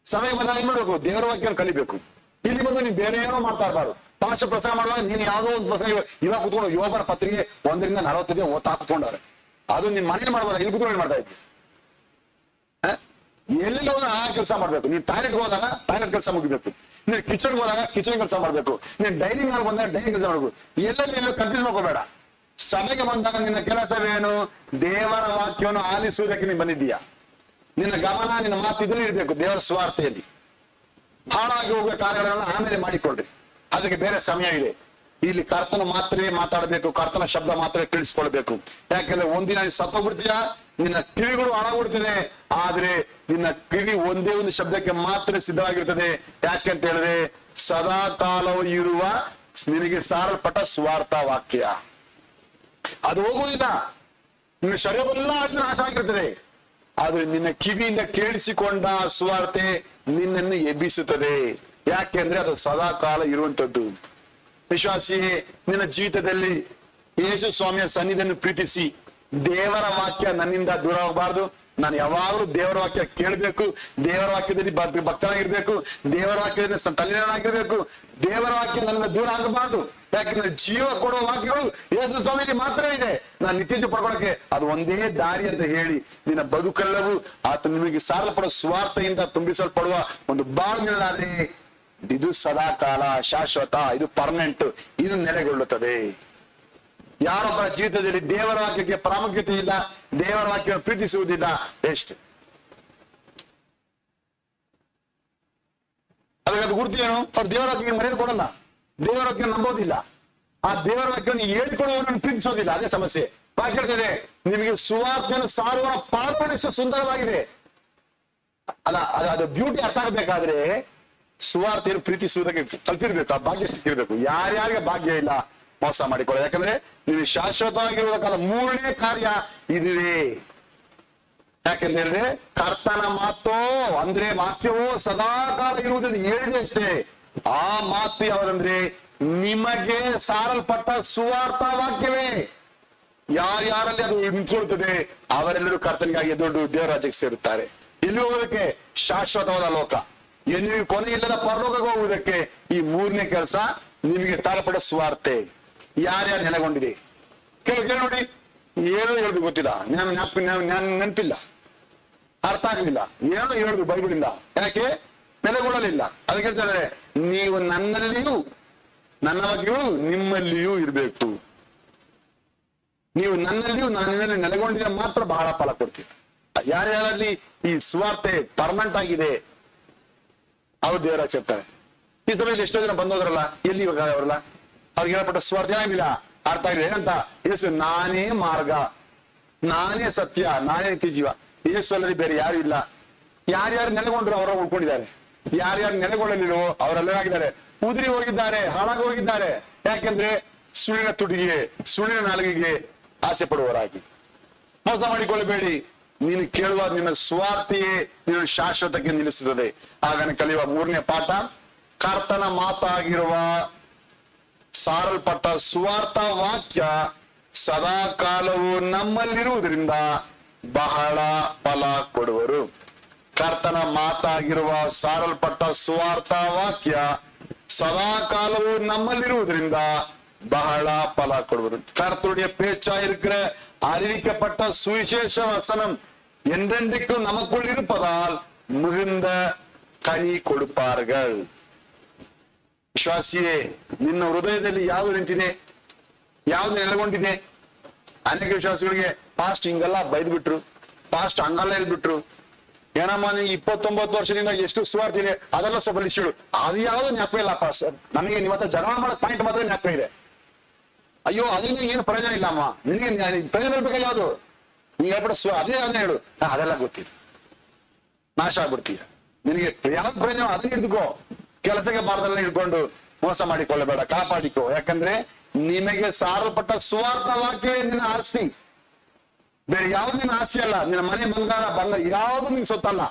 Speaker 1: ಸಮಯ ಬಂದಾಗ ಏನ್ ಮಾಡ್ಬೇಕು? ದೇವರ ವಾಕ್ಯವನ್ನು ಕಲಿಬೇಕು. ಇಲ್ಲಿ ಬಂದು ನೀನ್ ಬೇರೆ ಏನೋ ಮಾಡ್ತಾ ಇರಬಾರ್ದು. ಪಾಠ ಪ್ರಸಾರ ಮಾಡುವಾಗ ನೀನ್ ಯಾವುದೋ ಒಂದು ಪ್ರಸಂಗ ಇವಾಗ ಕುತ್ಕೊಂಡು ಯೋಗರ ಪತ್ರಿಕೆ 1ರಿಂದ 40 ಓದ್ತಾ ಕುತ್ಕೊಂಡವ್ರೆ. ಅದು ನಿನ್ ಮನೇಲಿ ಮಾಡ್ಬಾರ, ಇಲ್ಲಿ ಕುತ್ಕೊಂಡು ಮಾಡ್ತಾ ಇದ್ವಿ. ಎಲ್ಲಿ ಹೋದಾಗ ಆ ಕೆಲಸ ಮಾಡ್ಬೇಕು. ನೀನ್ ಟಾಯ್ಲೆಟ್ ಹೋದಾಗ ಟಾಯ್ಲೆಟ್ ಕೆಲಸ ಮುಗಿಬೇಕು, ನೀನ್ ಕಿಚನ್ ಹೋದಾಗ ಕಿಚನ್ ಕೆಲಸ ಮಾಡ್ಬೇಕು, ನೀನ್ ಡೈನಿಂಗ್ ಹಾಲ್ ಬಂದಾಗ ಡೈನಿಂಗ್ ಕೆಲಸ ಮಾಡ್ಬೇಕು. ಎಲ್ಲೆಲ್ಲ ಕನ್ಫ್ಯೂಸ್ ಮಾಡ್ಕೋಬೇಡ. ಸಭೆಗೆ ಬಂದಾಗ ನಿನ್ನ ಕೆಲಸವೇನು? ದೇವರ ವಾಕ್ಯವನ್ನು ಆಲಿಸುವುದಕ್ಕೆ ನೀನ್ ಬಂದಿದ್ದೀಯಾ? ನಿನ್ನ ಗಮನ, ನಿನ್ನ ಮಾತು ಇದ್ರಲ್ಲಿ ಇರ್ಬೇಕು ದೇವರ ಸ್ವಾರ್ಥೆಯಲ್ಲಿ. ಹಾಳಾಗಿ ಹೋಗುವ ಕಾರ್ಯಗಳನ್ನ ಆಮೇಲೆ ಮಾಡಿಕೊಳ್ರಿ, ಅದಕ್ಕೆ ಬೇರೆ ಸಮಯ ಇದೆ. ಇಲ್ಲಿ ಕರ್ತನ ಮಾತ್ರವೇ ಮಾತಾಡಬೇಕು, ಕರ್ತನ ಶಬ್ದ ಮಾತ್ರ ತಿಳಿಸ್ಕೊಳ್ಬೇಕು. ಯಾಕಂದ್ರೆ ಒಂದಿನ ನೀನು ಸತ್ತೋಗ್ಬಿಡ್ತೀಯ, ನಿನ್ನ ಕಿವಿಗಳು ಹಾಳಾಗ್ಬಿಡ್ತದೆ. ಆದ್ರೆ ನಿನ್ನ ಕಿವಿ ಒಂದೇ ಒಂದು ಶಬ್ದಕ್ಕೆ ಮಾತ್ರ ಸಿದ್ಧವಾಗಿರ್ತದೆ. ಯಾಕೆಂತ ಹೇಳಿದ್ರೆ ಸದಾ ಕಾಲವು ಇರುವ ನಿನಗೆ ಸಾರಲ್ಪಟ್ಟ ಸ್ವಾರ್ಥ ವಾಕ್ಯ ಅದು ಹೋಗುವುದಿಲ್ಲ. ನಿನ್ನ ಶರೀರವೆಲ್ಲ ಅದನ್ನ ನಾಶ ಆಗಿರ್ತದೆ. ಆದ್ರೆ ನಿನ್ನ ಕಿವಿಯಿಂದ ಕೇಳಿಸಿಕೊಂಡ ಸುವಾರ್ತೆ ನಿನ್ನನ್ನು ಎಬ್ಬಿಸುತ್ತದೆ. ಯಾಕೆಂದ್ರೆ ಅದು ಸದಾ ಕಾಲ ಇರುವಂತದ್ದು. ವಿಶ್ವಾಸಿಯೇ, ನಿನ್ನ ಜೀವಿತದಲ್ಲಿ ಯೇಸು ಸ್ವಾಮಿಯ ಸನ್ನಿಧಿಯನ್ನು ಪ್ರೀತಿಸಿ, ದೇವರ ವಾಕ್ಯ ನನ್ನಿಂದ ದೂರ ಹೋಗಬಾರ್ದು. ನಾನು ಯಾವಾಗಲೂ ದೇವರ ವಾಕ್ಯ ಕೇಳಬೇಕು, ದೇವರ ವಾಕ್ಯದಲ್ಲಿ ಭಕ್ತನಾಗಿರ್ಬೇಕು, ದೇವರ ವಾಕ್ಯದಲ್ಲಿ ತಲ್ಲೀನನಾಗಿರ್ಬೇಕು. ದೇವರ ವಾಕ್ಯ ನನ್ನಿಂದ ದೂರ ಆಗಬಾರ್ದು. ಯಾಕಂದ್ರೆ ಜೀವ ಕೊಡುವ ವಾಕ್ಯಗಳು ಯೇಸು ಸ್ವಾಮಿಗೆ ಮಾತ್ರ ಇದೆ. ನಾನು ನಿತ್ಯ ಪಡ್ಕೊಳಕ್ಕೆ ಅದು ಒಂದೇ ದಾರಿ ಅಂತ ಹೇಳಿ ನಿನ್ನ ಬದುಕೆಲ್ಲವೂ ಆತ ನಿಮಗೆ ಸಾರಲ್ಪಡುವ ಸ್ವಾರ್ಥದಿಂದ ತುಂಬಿಸಲ್ಪಡುವ ಒಂದು ಬಾಳ್ಮೆಯಾದ್ರೆ ಇದು ಸದಾ ಕಾಲ, ಶಾಶ್ವತ, ಇದು ಪರ್ಮನೆಂಟ್, ಇದು ನೆಲೆಗೊಳ್ಳುತ್ತದೆ. ಯಾರೊಬ್ಬರ ಜೀವಿತದಲ್ಲಿ ದೇವರ ವಾಕ್ಯಕ್ಕೆ ಪ್ರಾಮುಖ್ಯತೆ ಇಲ್ಲ, ದೇವರ ವಾಕ್ಯವನ್ನು ಪ್ರೀತಿಸುವುದಿಲ್ಲ, ಎಷ್ಟು ಅದಕ್ಕೆ ಅದು ಗುರುತು ಏನು? ಅವ್ರು ದೇವರ ವಾಕ್ಯಕ್ಕೆ ಮರ್ಯಾದೆ ಕೊಡಲ್ಲ, ದೇವರ ವಾಕ್ಯ ನಂಬೋದಿಲ್ಲ, ಆ ದೇವರ ವಾಕ್ಯವನ್ನು ಹೇಳಿಕೊಳ್ಳುವವರನ್ನು ಪ್ರೀತಿಸೋದಿಲ್ಲ. ಅದೇ ಸಮಸ್ಯೆ. ವಾಕ್ಯ ಹೇಳ್ತಿದೆ, ನಿಮಗೆ ಸುವಾರ್ತೆಯನ್ನು ಸಾರುವ ಪಾಲ್ಪಣೆ ಎಷ್ಟು ಸುಂದರವಾಗಿದೆ. ಅಲ್ಲ, ಅದು ಬ್ಯೂಟಿ ಅರ್ಥ ಆಗಬೇಕಾದ್ರೆ ಸುವಾರ್ತೆಯನ್ನು ಪ್ರೀತಿಸುವುದಕ್ಕೆ ತಲುಪಿರ್ಬೇಕು, ಆ ಭಾಗ್ಯ ಸಿಕ್ಕಿರ್ಬೇಕು. ಯಾರ್ಯಾರಿಗೆ ಭಾಗ್ಯ ಇಲ್ಲ ಮೋಸ ಮಾಡಿಕೊಳ್ಳ. ಯಾಕಂದ್ರೆ ನೀವು ಶಾಶ್ವತವಾಗಿರುವ ಕಾಲ 3ನೇ ಕಾರ್ಯ ಇದುವೇ. ಯಾಕೆಂದ್ರೆ ಕರ್ತನ ಮಾತು ಅಂದ್ರೆ ವಾಕ್ಯವೋ ಸದಾ ಕಾಲ ಇರುವುದನ್ನು ಹೇಳಿದೆ ಅಷ್ಟೇ. ಆ ಮಾತು ಯಾವ್ದಂದ್ರೆ ನಿಮಗೆ ಸಾರಲ್ಪಟ್ಟ ಸುವಾರ್ಥ ವಾಕ್ಯವೇ. ಯಾರ್ಯಾರಲ್ಲಿ ಅದು ನಿಂತ್ಕೊಳ್ತದೆ ಅವರೆಲ್ಲರೂ ಕರ್ತನಿಗಾಗಿ ದೊಡ್ಡ ದೇವರ ರಾಜ್ಯಕ್ಕೆ ಸೇರುತ್ತಾರೆ. ಇಲ್ಲಿ ಹೋಗೋದಕ್ಕೆ ಶಾಶ್ವತವಾದ ಲೋಕ, ನಿಮಗೆ ಕೊನೆ ಇಲ್ಲದ ಪರಲೋಕಕ್ಕೆ ಹೋಗುವುದಕ್ಕೆ ಈ 3ನೇ ಕೆಲಸ ನಿಮಗೆ ಸಾರಲ್ಪಟ್ಟ ಸುವಾರ್ತೆ. ಯಾರ್ಯಾರು ನೆಲೆಗೊಂಡಿದೆ ಕೇಳಿ ನೋಡಿ. ಏನೋ ಹೇಳುದು ಗೊತ್ತಿಲ್ಲ, ನೆನಪಿಲ್ಲ, ಅರ್ಥ ಆಗ್ಲಿಲ್ಲ. ಏನೋ ಹೇಳುದು ಬೈಬಲಿಂದ, ಯಾಕೆ ನೆಲೆಗೊಳ್ಳಲಿಲ್ಲ. ಅದಕ್ಕೆ ಹೇಳ್ತಾರೆ, ನೀವು ನನ್ನಲ್ಲಿಯೂ ನನ್ನ ಬಗ್ಗೆಯೂ ನಿಮ್ಮಲ್ಲಿಯೂ ಇರಬೇಕು. ನೀವು ನನ್ನಲ್ಲಿಯೂ ನಾನಿನಲ್ಲಿ ನೆಲೆಗೊಂಡಿದ್ರೆ ಮಾತ್ರ ಬಹಳ ಫಲ ಕೊಡ್ತೀವಿ. ಯಾರ್ಯಾರಲ್ಲಿ ಈ ಸುವಾರ್ತೆ ಪರ್ಮನೆಂಟ್ ಆಗಿದೆ ಅವ್ರು ದೇವರ ಚೆಪ್ತಾರೆ. ಈ ಸಭೆಯಲ್ಲಿ ಎಷ್ಟೋ ಜನ ಬಂದೋದ್ರಲ್ಲ, ಎಲ್ಲಿ ಇವಾಗ ಅವರಲ್ಲ, ಅವ್ರಿಗೆ ಹೇಳಪಟ್ಟ ಸುವಾರ್ತೆ ಏನಾಗಿಲ್ಲ, ಅರ್ಥ ಆಗಿಲ್ಲ. ಏನಂತ? ಯೇಸು ನಾನೇ ಮಾರ್ಗ, ನಾನೇ ಸತ್ಯ, ನಾನೇ ನಿತ್ಯ ಜೀವ, ಯೇಸು ಅಲ್ಲದೆ ಬೇರೆ ಯಾರು ಇಲ್ಲ. ಯಾರ್ಯಾರು ನೆಲೆಗೊಂಡ್ರು ಅವರ ಉಳ್ಕೊಂಡಿದ್ದಾರೆ, ಯಾರ್ಯಾರು ನೆಲೆಗೊಳ್ಳಲಿಲ್ಲವೋ ಅವರೆಲ್ಲರಾಗಿದ್ದಾರೆ, ಉದುರಿ ಹೋಗಿದ್ದಾರೆ, ಹಾಳಾಗಿ ಹೋಗಿದ್ದಾರೆ. ಯಾಕೆಂದ್ರೆ ಸುಳ್ಳಿನ ತುಟಿಗೆ, ಸುಳ್ಳಿನ ನಾಲಿಗೆಗೆ ಆಸೆ ಪಡುವವರಾಗಿ. ಮೋಸ ಮಾಡಿಕೊಳ್ಳಬೇಡಿ. ನೀನು ಕೇಳುವ ನಿನ್ನ ಸ್ವಾರ್ಥಿಯೇ ನಿನ್ನ ಶಾಶ್ವತಕ್ಕೆ ನಿಲ್ಲಿಸುತ್ತದೆ. ಆಗ ಕಲಿಯುವ ಮೂರನೇ ಪಾಠ, ಕರ್ತನ ಮಾತಾಗಿರುವ ಸಾರಲ್ಪಟ್ಟ ಸುವಾರ್ಥ ವಾಕ್ಯ ಸದಾ ಕಾಲವು ನಮ್ಮಲ್ಲಿರುವುದರಿಂದ ಬಹಳ ಫಲ ಕೊಡುವರು. ಕರ್ತನ ಮಾತಾಗಿರುವ ಸಾರಲ್ಪಟ್ಟ ಸುವಾರ್ಥ ವಾಕ್ಯ ಸದಾ ಕಾಲವು ನಮ್ಮಲ್ಲಿರುವುದರಿಂದ ಬಹಳ பல கொடுவது. கர்த்தருடைய பேச்சா இருக்கிற அறிவிக்கப்பட்ட சுவிசேஷ வசனம் என்றென்றைக்கும் நமக்குள் இருப்பதால் மிகுந்த கனி கொடுப்பார்கள். ವಿಶ್ವಾಸಿಯೇ, ನಿನ್ನ ಹೃದಯದಲ್ಲಿ ಯಾವುದು ನಿಂತಿದೆ, ಯಾವ್ದು ನೆಲೆಗೊಂಡಿದೆ? ಅನೇಕ ವಿಶ್ವಾಸಿಗಳಿಗೆ ಪಾಸ್ಟ್ ಹಿಂಗೆಲ್ಲ ಬೈದ್ ಬಿಟ್ರು, ಪಾಸ್ಟ್ ಹಂಗಲ್ಲ ಹೇಳ್ಬಿಟ್ರು. ಏನಮ್ಮ ನೀವು 29 ವರ್ಷದಿಂದ ಎಷ್ಟು ಸುವಾರ್ತೆ ಇದೆ ಅದೆಲ್ಲ ಸ್ವಲ್ಪ ಲಿಸ್ಟು, ಅದು ಯಾವ್ದು ಜ್ಞಾಪಕ ಇಲ್ಲ ಪಾಸ್ಟರ್. ನಮಗೆ ನಿಮ್ಮ ಹತ್ರ ಜಗಳ ಮಾಡೋ ಪಾಯಿಂಟ್ ಮಾತ್ರ ಜ್ಞಾಪಕ ಇದೆ. ಅಯ್ಯೋ ಅದರಿಂದ ಏನು ಪ್ರಯೋಜನ ಇಲ್ಲಮ್ಮ, ನಿನಗೆ ಪ್ರಯೋಜನ ಇರ್ಬೇಕಾ ಯಾವ್ದು? ನೀ ಹೇಳ್ಬಿಟ್ಟು ಅದೇ ಯಾವ್ದು ಹೇಳು, ಅದೆಲ್ಲ ಗೊತ್ತಿಲ್ಲ, ನಾಶ ಆಗ್ಬಿಡ್ತೀಯ. ನಿನಗೆ ಯಾವ್ದು ಪ್ರಯೋಜನ ಅದನ್ನ ಹಿಡ್ದುಕೋ. ಕೆಲಸಕ್ಕೆ ಬಾರದೆಲ್ಲ ಹಿಡ್ಕೊಂಡು ಮೋಸ ಮಾಡಿಕೊಳ್ಳಬೇಡ, ಕಾಪಾಡಿಕೋ. ಯಾಕಂದ್ರೆ ನಿನಗೆ ಸಾರಲ್ಪಟ್ಟ ಸುವಾರ್ಥ ವಾಕ್ಯವೇ ನಿನ್ನ ಆಸ್ತಿ. ಬೇರೆ ಯಾವ್ದು ನಿನ್ನ ಆಸ್ತಿ ಅಲ್ಲ. ನಿನ್ನ ಮನೆ ಬಂಗಾರ ಯಾವ್ದು ನಿನ್ ಸೊತ್ತಲ್ಲ.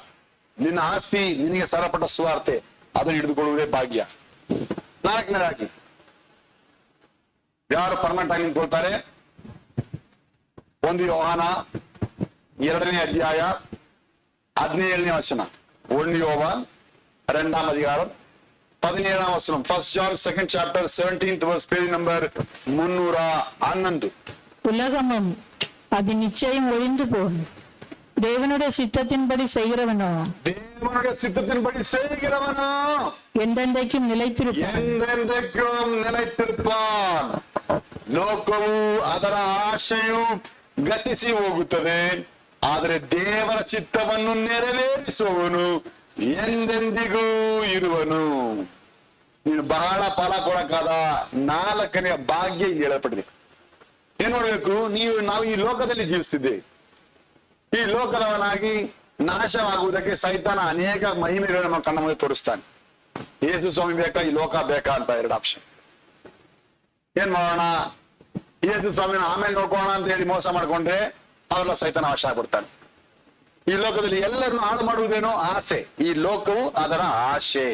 Speaker 1: ನಿನ್ನ ಆಸ್ತಿ ನಿನಗೆ ಸಾರಲ್ಪಟ್ಟ ಸುವಾರ್ತೆ, ಅದನ್ನು ಹಿಡಿದುಕೊಳ್ಳುವುದೇ ಭಾಗ್ಯ. ನಾಲ್ಕನೇದಾಗಿ ಯಾರು ಪರ್ಮನೆಂಟ್ ಆಗಿ ನಿಂತ್ಕೊಳ್ತಾರೆ? 1 ಯೋಹಾನ 2ನೇ ಅಧ್ಯಾಯ 17ನೇ ವಚನ. 1 ಯೋಹಾನ್ 2ാം അധികാരം 17ാം വചനം. 1 John 2nd chapter 17th verse, page number 311.
Speaker 2: உலகமும் அது நிச்சயம் ஒழிந்து போகும், தேவனுடைய சித்தத்தின்படி செய்கிறவனோ
Speaker 1: தேவனுடைய சித்தத்தின்படி செய்கிறவனோ
Speaker 2: ಎಂದೆಂದೈக்கும் நிலைத்திருப்பான்.
Speaker 1: ಎಂದೆಂದಕ್ಕೂ ನಿಲೆತಿರುತ್ತಾನ್. ಲೋಕವು ಅದರ ಆಶೆಯು ಗತಿಸಿ ಹೋಗುತ್ತದೆ, ಆದರೆ ದೇವರ ಚಿತ್ತವನ್ನು ನೆರವೇರಿಸುವವನು ಎಂದೆಂದಿಗೂ ಇರುವನು. ನೀನು ಬಹಳ ಫಲ ಕೊಡಕ್ಕಾದ 4ನೇ ಭಾಗ್ಯ ಇಲ್ಲಿ ಹೇಳಲ್ಪಟ್ಟಿದೆ. ಏನ್ ನೋಡ್ಬೇಕು? ನಾವು ಈ ಲೋಕದಲ್ಲಿ ಜೀವಿಸ್ತಿದ್ದೇವೆ. ಈ ಲೋಕದವನಾಗಿ ನಾಶವಾಗುವುದಕ್ಕೆ ಸೈತಾನ ಅನೇಕ ಮಹಿಮೆಗಳು ನಮ್ಮ ಕಣ್ಣ ಮುಂದೆ ತೋರಿಸ್ತಾನೆ. ಯೇಸು ಸ್ವಾಮಿ ಬೇಕಾ, ಈ ಲೋಕ ಬೇಕಾ ಅಂತ 2 ಆಪ್ಷನ್. ಏನ್ ಮಾಡೋಣ? ಯೇಸು ಸ್ವಾಮಿನ ಆಮೇಲೆ ನೋಡ್ಕೋಣ ಅಂತ ಹೇಳಿ ಮೋಸ ಮಾಡ್ಕೊಂಡ್ರೆ ಅವೆಲ್ಲ ಸೈತಾನ ವಶ ಆಗ್ಬಿಡ್ತಾನೆ. ಈ ಲೋಕದಲ್ಲಿ ಎಲ್ಲರನ್ನು ಹಾಳು ಮಾಡುವುದೇನೋ ಆಸೆ. ಈ ಲೋಕವು ಅದರ ಆಶೆ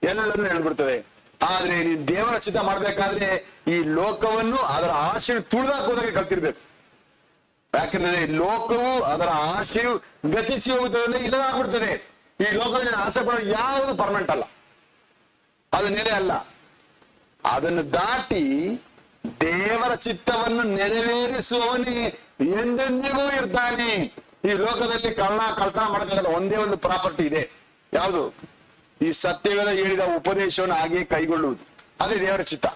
Speaker 1: ಎಲ್ಲರನ್ನು ಹೇಳ್ಬಿಡ್ತದೆ. ಆದ್ರೆ ನೀನ್ ದೇವರ ಚಿತ್ತ ಮಾಡ್ಬೇಕಾದ್ರೆ ಈ ಲೋಕವನ್ನು ಅದರ ಆಶೆ ತುಳಿದಾಕೋದಕ್ಕೆ ಕಲ್ತಿರ್ಬೇಕು. ಯಾಕಂದ್ರೆ ಲೋಕವು ಅದರ ಆಶೆಯು ಗತಿಸಿ ಹೋಗುತ್ತದೆ, ಇಲ್ಲದಾಗ್ಬಿಡ್ತದೆ. ಈ ಲೋಕದಲ್ಲಿ ಆಸೆ ಪಡೋದು ಯಾವುದು ಪರ್ಮನೆಂಟ್ ಅಲ್ಲ, ಅದು ನೆಲೆ ಅಲ್ಲ. ಅದನ್ನು ದಾಟಿ ದೇವರ ಚಿತ್ತವನ್ನು ನೆರವೇರಿಸುವವನೇ ಎಂದೆಂದಿಗೂ ಇರ್ತಾನೆ. ಈ ಲೋಕದಲ್ಲಿ ಕಳ್ತನ ಮಾಡಬೇಕಾದ ಒಂದೇ ಒಂದು ಪ್ರಾಪರ್ಟಿ ಇದೆ. ಯಾವುದು? ಈ ಸತ್ಯವೇದ ಹೇಳಿದ ಉಪದೇಶವನ್ನು ಹಾಗೆ ಕೈಗೊಳ್ಳುವುದು. ಅದೇ ದೇವರ ಚಿತ್ತ.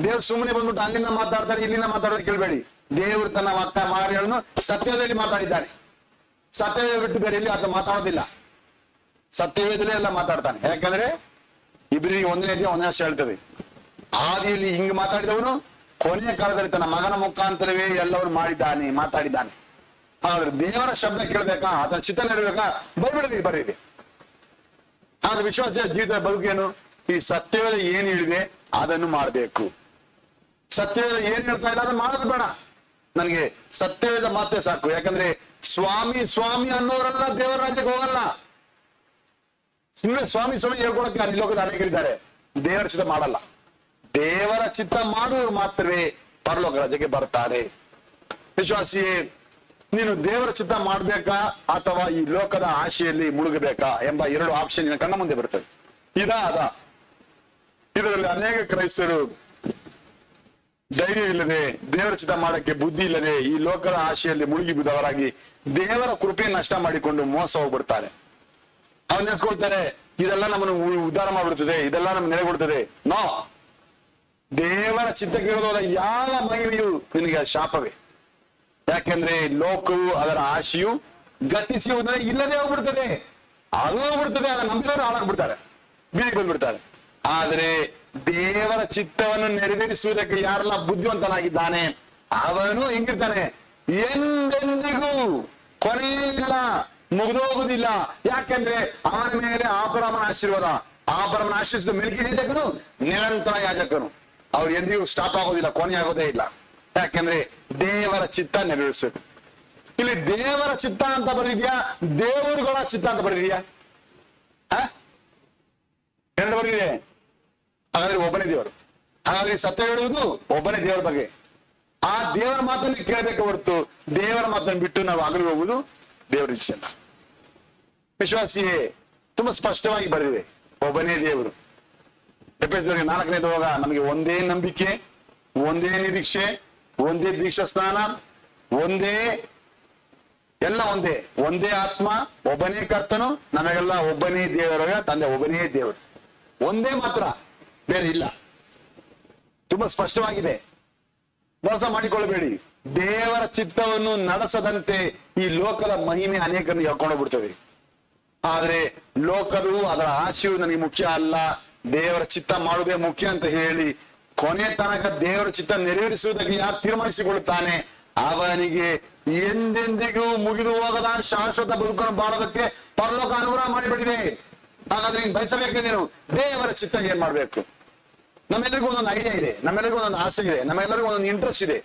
Speaker 1: ದೇವ್ರು ಸುಮ್ಮನೆ ಬಂದ್ಬಿಟ್ಟು ಅಲ್ಲಿಂದ ಮಾತಾಡ್ತಾರೆ, ಇಲ್ಲಿಂದ ಮಾತಾಡೋದು ಕೇಳಬೇಡಿ. ದೇವರು ತನ್ನ ಮಾರ್ಗಗಳನ್ನು ಸತ್ಯದಲ್ಲಿ ಮಾತಾಡಿದ್ದಾನೆ. ಸತ್ಯವೇದ ಬಿಟ್ಟು ಬೇರೆ ಎಲ್ಲಿ ಆತ ಮಾತಾಡೋದಿಲ್ಲ. ಸತ್ಯವೇದಲ್ಲೇ ಎಲ್ಲ ಮಾತಾಡ್ತಾನೆ. ಯಾಕಂದ್ರೆ ಇಬ್ಬರಿಗೆ 1ನೇ ಅಧ್ಯಾಯ 1ನೇ ವರ್ಷ ಹೇಳ್ತದೆ, ಆದಿಯಲ್ಲಿ ಹಿಂಗ್ ಮಾತಾಡಿದವನು ಕೊನೆಯ ಕಾಲದಲ್ಲಿ ತನ್ನ ಮಗನ ಮುಖಾಂತರವೇ ಎಲ್ಲವನ್ನು ಮಾತಾಡಿದ್ದಾನೆ. ಆದ್ರೆ ದೇವರ ಶಬ್ದ ಕೇಳ್ಬೇಕಾ, ಅದರ ಚಿತ್ತ ನೆರವೇರ್ಬೇಕಾ, ಬೈಬಲಲ್ಲಿ ಬರೀದೆ. ಆದ್ರೆ ವಿಶ್ವಾಸ ಜೀವಿತ ಬದುಕೇನು? ಈ ಸತ್ಯವೇದ ಏನ್ ಹೇಳಿದೆ ಅದನ್ನು ಮಾಡಬೇಕು. ಸತ್ಯವೇದ ಏನ್ ಹೇಳ್ತಾ ಇಲ್ಲ ಅದನ್ನು ಮಾಡೋದು ಬೇಡ. ನನಗೆ ಸತ್ಯವೇದ ಮಾತೇ ಸಾಕು. ಯಾಕಂದ್ರೆ ಸ್ವಾಮಿ ಅನ್ನೋರೆಲ್ಲ ದೇವರ ರಾಜ್ಯಕ್ಕೆ ಹೋಗಲ್ಲ. ಸುಮ್ಮನೆ ಸ್ವಾಮಿ ಹೇಳ್ಕೊಳಕ್ಕೆ ಅಲ್ಲಿ ಲೋಕದ ಅನೇಕರಿದ್ದಾರೆ. ದೇವರ ಚಿತ್ತ ಮಾಡಲ್ಲ. ದೇವರ ಚಿತ್ತ ಮಾಡುವವರು ಮಾತ್ರವೇ ಪರಲೋಕ ರಾಜ್ಯಕ್ಕೆ ಬರ್ತಾರೆ. ವಿಶ್ವಾಸಿಯೇ, ನೀನು ದೇವರ ಚಿತ್ತ ಮಾಡ್ಬೇಕಾ ಅಥವಾ ಈ ಲೋಕದ ಆಶೆಯಲ್ಲಿ ಮುಳುಗಬೇಕಾ ಎಂಬ 2 ಆಪ್ಷನ್ ಕಣ್ಣ ಮುಂದೆ ಬರ್ತದೆ. ಇದರಲ್ಲಿ ಅನೇಕ ಕ್ರೈಸ್ತರು ಧೈರ್ಯ ಇಲ್ಲದೆ, ದೇವರ ಚಿತ್ತ ಮಾಡಕ್ಕೆ ಬುದ್ಧಿ ಇಲ್ಲದೆ, ಈ ಲೋಕದ ಆಶೆಯಲ್ಲಿ ಮುಳುಗಿ ಬಿದ್ದವರಾಗಿ ದೇವರ ಕೃಪೆಯನ್ನು ನಷ್ಟ ಮಾಡಿಕೊಂಡು ಮೋಸ ಹೋಗ್ಬಿಡ್ತಾರೆ. ಅವ್ರು ನೆನೆಸ್ಕೊಳ್ತಾರೆ, ಇದೆಲ್ಲ ನಮ್ಮನ್ನು ಉದ್ಧಾರ ಮಾಡ್ಬಿಡ್ತದೆ, ಇದೆಲ್ಲ ನಮ್ಗೆ ನೆಲೆಗೊಡ್ತದೆ. ನೋ, ದೇವರ ಚಿತ್ತ ಕೇಳೋದ ಯಾವ ಮಹಿಳೆಯು ನಿನಗೆ ಶಾಪವೇ. ಯಾಕೆಂದ್ರೆ ಲೋಕವು ಅದರ ಆಶೆಯು ಗತಿಸಿ ಹೋದರೆ ಇಲ್ಲದೆ ಹೋಗ್ಬಿಡ್ತದೆ, ಅದು ಹೋಗ್ಬಿಡ್ತದೆ. ಅದನ್ನ ನಂಬಿದವರು ಹಾಳಾಗ್ಬಿಡ್ತಾರೆ, ಬೀದಿಗೆ ಬಂದ್ಬಿಡ್ತಾರೆ. ಆದ್ರೆ ದೇವರ ಚಿತ್ತವನ್ನು ನೆರವೇರಿಸುವುದಕ್ಕೆ ಯಾರೆಲ್ಲ ಬುದ್ಧಿವಂತನಾಗಿದ್ದಾನೆ ಅವನು ಹೆಂಗಿರ್ತಾನೆ, ಎಂದೆಂದಿಗೂ ಕೊನೆಯಿಲ್ಲ, ಮುಗಿದೋಗುದಿಲ್ಲ. ಯಾಕೆಂದ್ರೆ ಅವನ ಮೇಲೆ ಅಬ್ರಹಾಮನ ಆಶೀರ್ವಾದ, ಅಬ್ರಹಾಮನ ಆಶೀರ್ವಾದ ಮೆಲ್ಕಿಸೇದಕನು ನಿರಂತರ ಯಾಜಕನು. ಅವ್ರು ಎಂದಿಗೂ ಸ್ಟಾಪ್ ಆಗೋದಿಲ್ಲ, ಕೊನೆ ಆಗೋದೇ ಇಲ್ಲ. ಯಾಕೆಂದ್ರೆ ದೇವರ ಚಿತ್ತ ನೆರವೇರಿಸಬೇಕು. ಇಲ್ಲಿ ದೇವರ ಚಿತ್ತ ಅಂತ ಬರೀದ್ಯಾ, ದೇವರುಗಳ ಚಿತ್ತ ಅಂತ ಬರೀದ್ಯಾ? ಎರಡು ಬರೀದೆ. ಹಾಗಾದ್ರೆ ಒಬ್ಬನೇ ದೇವರು. ಹಾಗಾದ್ರೆ ಸತ್ಯ ಹೇಳುವುದು ಒಬ್ಬನೇ ದೇವರ ಬಗ್ಗೆ. ಆ ದೇವರ ಮಾತನ್ನು ಕೇಳಬೇಕು ಹೊರತು ದೇವರ ಮಾತನ್ನು ಬಿಟ್ಟು ನಾವು ಆಗಲು ಹೋಗುವುದು ದೇವರ ಇಚ್ಛೆ ಅಲ್ಲ. ವಿಶ್ವಾಸಿಯೇ, ತುಂಬಾ ಸ್ಪಷ್ಟವಾಗಿ ಬರೆದಿದೆ, ಒಬ್ಬನೇ ದೇವರು. ಎಫೆಸದವರಿಗೆ 4ನೇದು ಹೋಗ ನಮಗೆ ಒಂದೇ ನಂಬಿಕೆ, ಒಂದೇ ನಿರೀಕ್ಷೆ, ಒಂದೇ ದೀಕ್ಷಾ ಸ್ನಾನ, ಒಂದೇ ಎಲ್ಲ ಒಂದೇ, ಒಂದೇ ಆತ್ಮ, ಒಬ್ಬನೇ ಕರ್ತನು, ನಮಗೆಲ್ಲ ಒಬ್ಬನೇ ದೇವರ ತಂದೆ, ಒಬ್ಬನೇ ದೇವರು, ಒಂದೇ ಮಾತ್ರ, ಬೇರೆ ಇಲ್ಲ. ತುಂಬಾ ಸ್ಪಷ್ಟವಾಗಿದೆ. ಮೋಸ ಮಾಡಿಕೊಳ್ಳಬೇಡಿ. ದೇವರ ಚಿತ್ತವನ್ನು ನಡೆಸದಂತೆ ಈ ಲೋಕದ ಮಹಿಮೆ ಅನೇಕರನ್ನು ಹೇಳ್ಕೊಂಡು ಬಿಡ್ತದೆ. ಆದ್ರೆ ಲೋಕದು ಅದರ ಆಶೆಯು ನನಗೆ ಮುಖ್ಯ ಅಲ್ಲ, ದೇವರ ಚಿತ್ತ ಮಾಡುವುದೇ ಮುಖ್ಯ ಅಂತ ಹೇಳಿ ಕೊನೆ ತನಕ ದೇವರ ಚಿತ್ತ ನೆರವೇರಿಸುವುದಕ್ಕೆ ಯಾರು ತೀರ್ಮಾನಿಸಿಕೊಳ್ಳುತ್ತಾನೆ ಅವನಿಗೆ ಎಂದೆಂದಿಗೂ ಮುಗಿದು ಹೋಗದ ಶಾಶ್ವತ ಬದುಕನ್ನು ಬಾಳೋದಕ್ಕೆ ಪರಲೋಕ ಅನುಗ್ರಹ ಮಾಡಿಬಿಟ್ಟಿದೆ. ಹಾಗಾದ್ರೆ ನೀನು ಬಯಸಬೇಕು, ನೀನು ದೇವರ ಚಿತ್ತ ಏನ್ ಮಾಡ್ಬೇಕು. ನಮ್ಮೆಲ್ಲರಿಗೂ ಒಂದೊಂದು ಐಡಿಯಾ ಇದೆ, ನಮ್ಮೆಲ್ಲರಿಗೂ ಒಂದೊಂದು ಆಸೆ ಇದೆ, ನಮ್ಮೆಲ್ಲರಿಗೂ ಒಂದೊಂದು ಇಂಟ್ರೆಸ್ಟ್ ಇದೆ.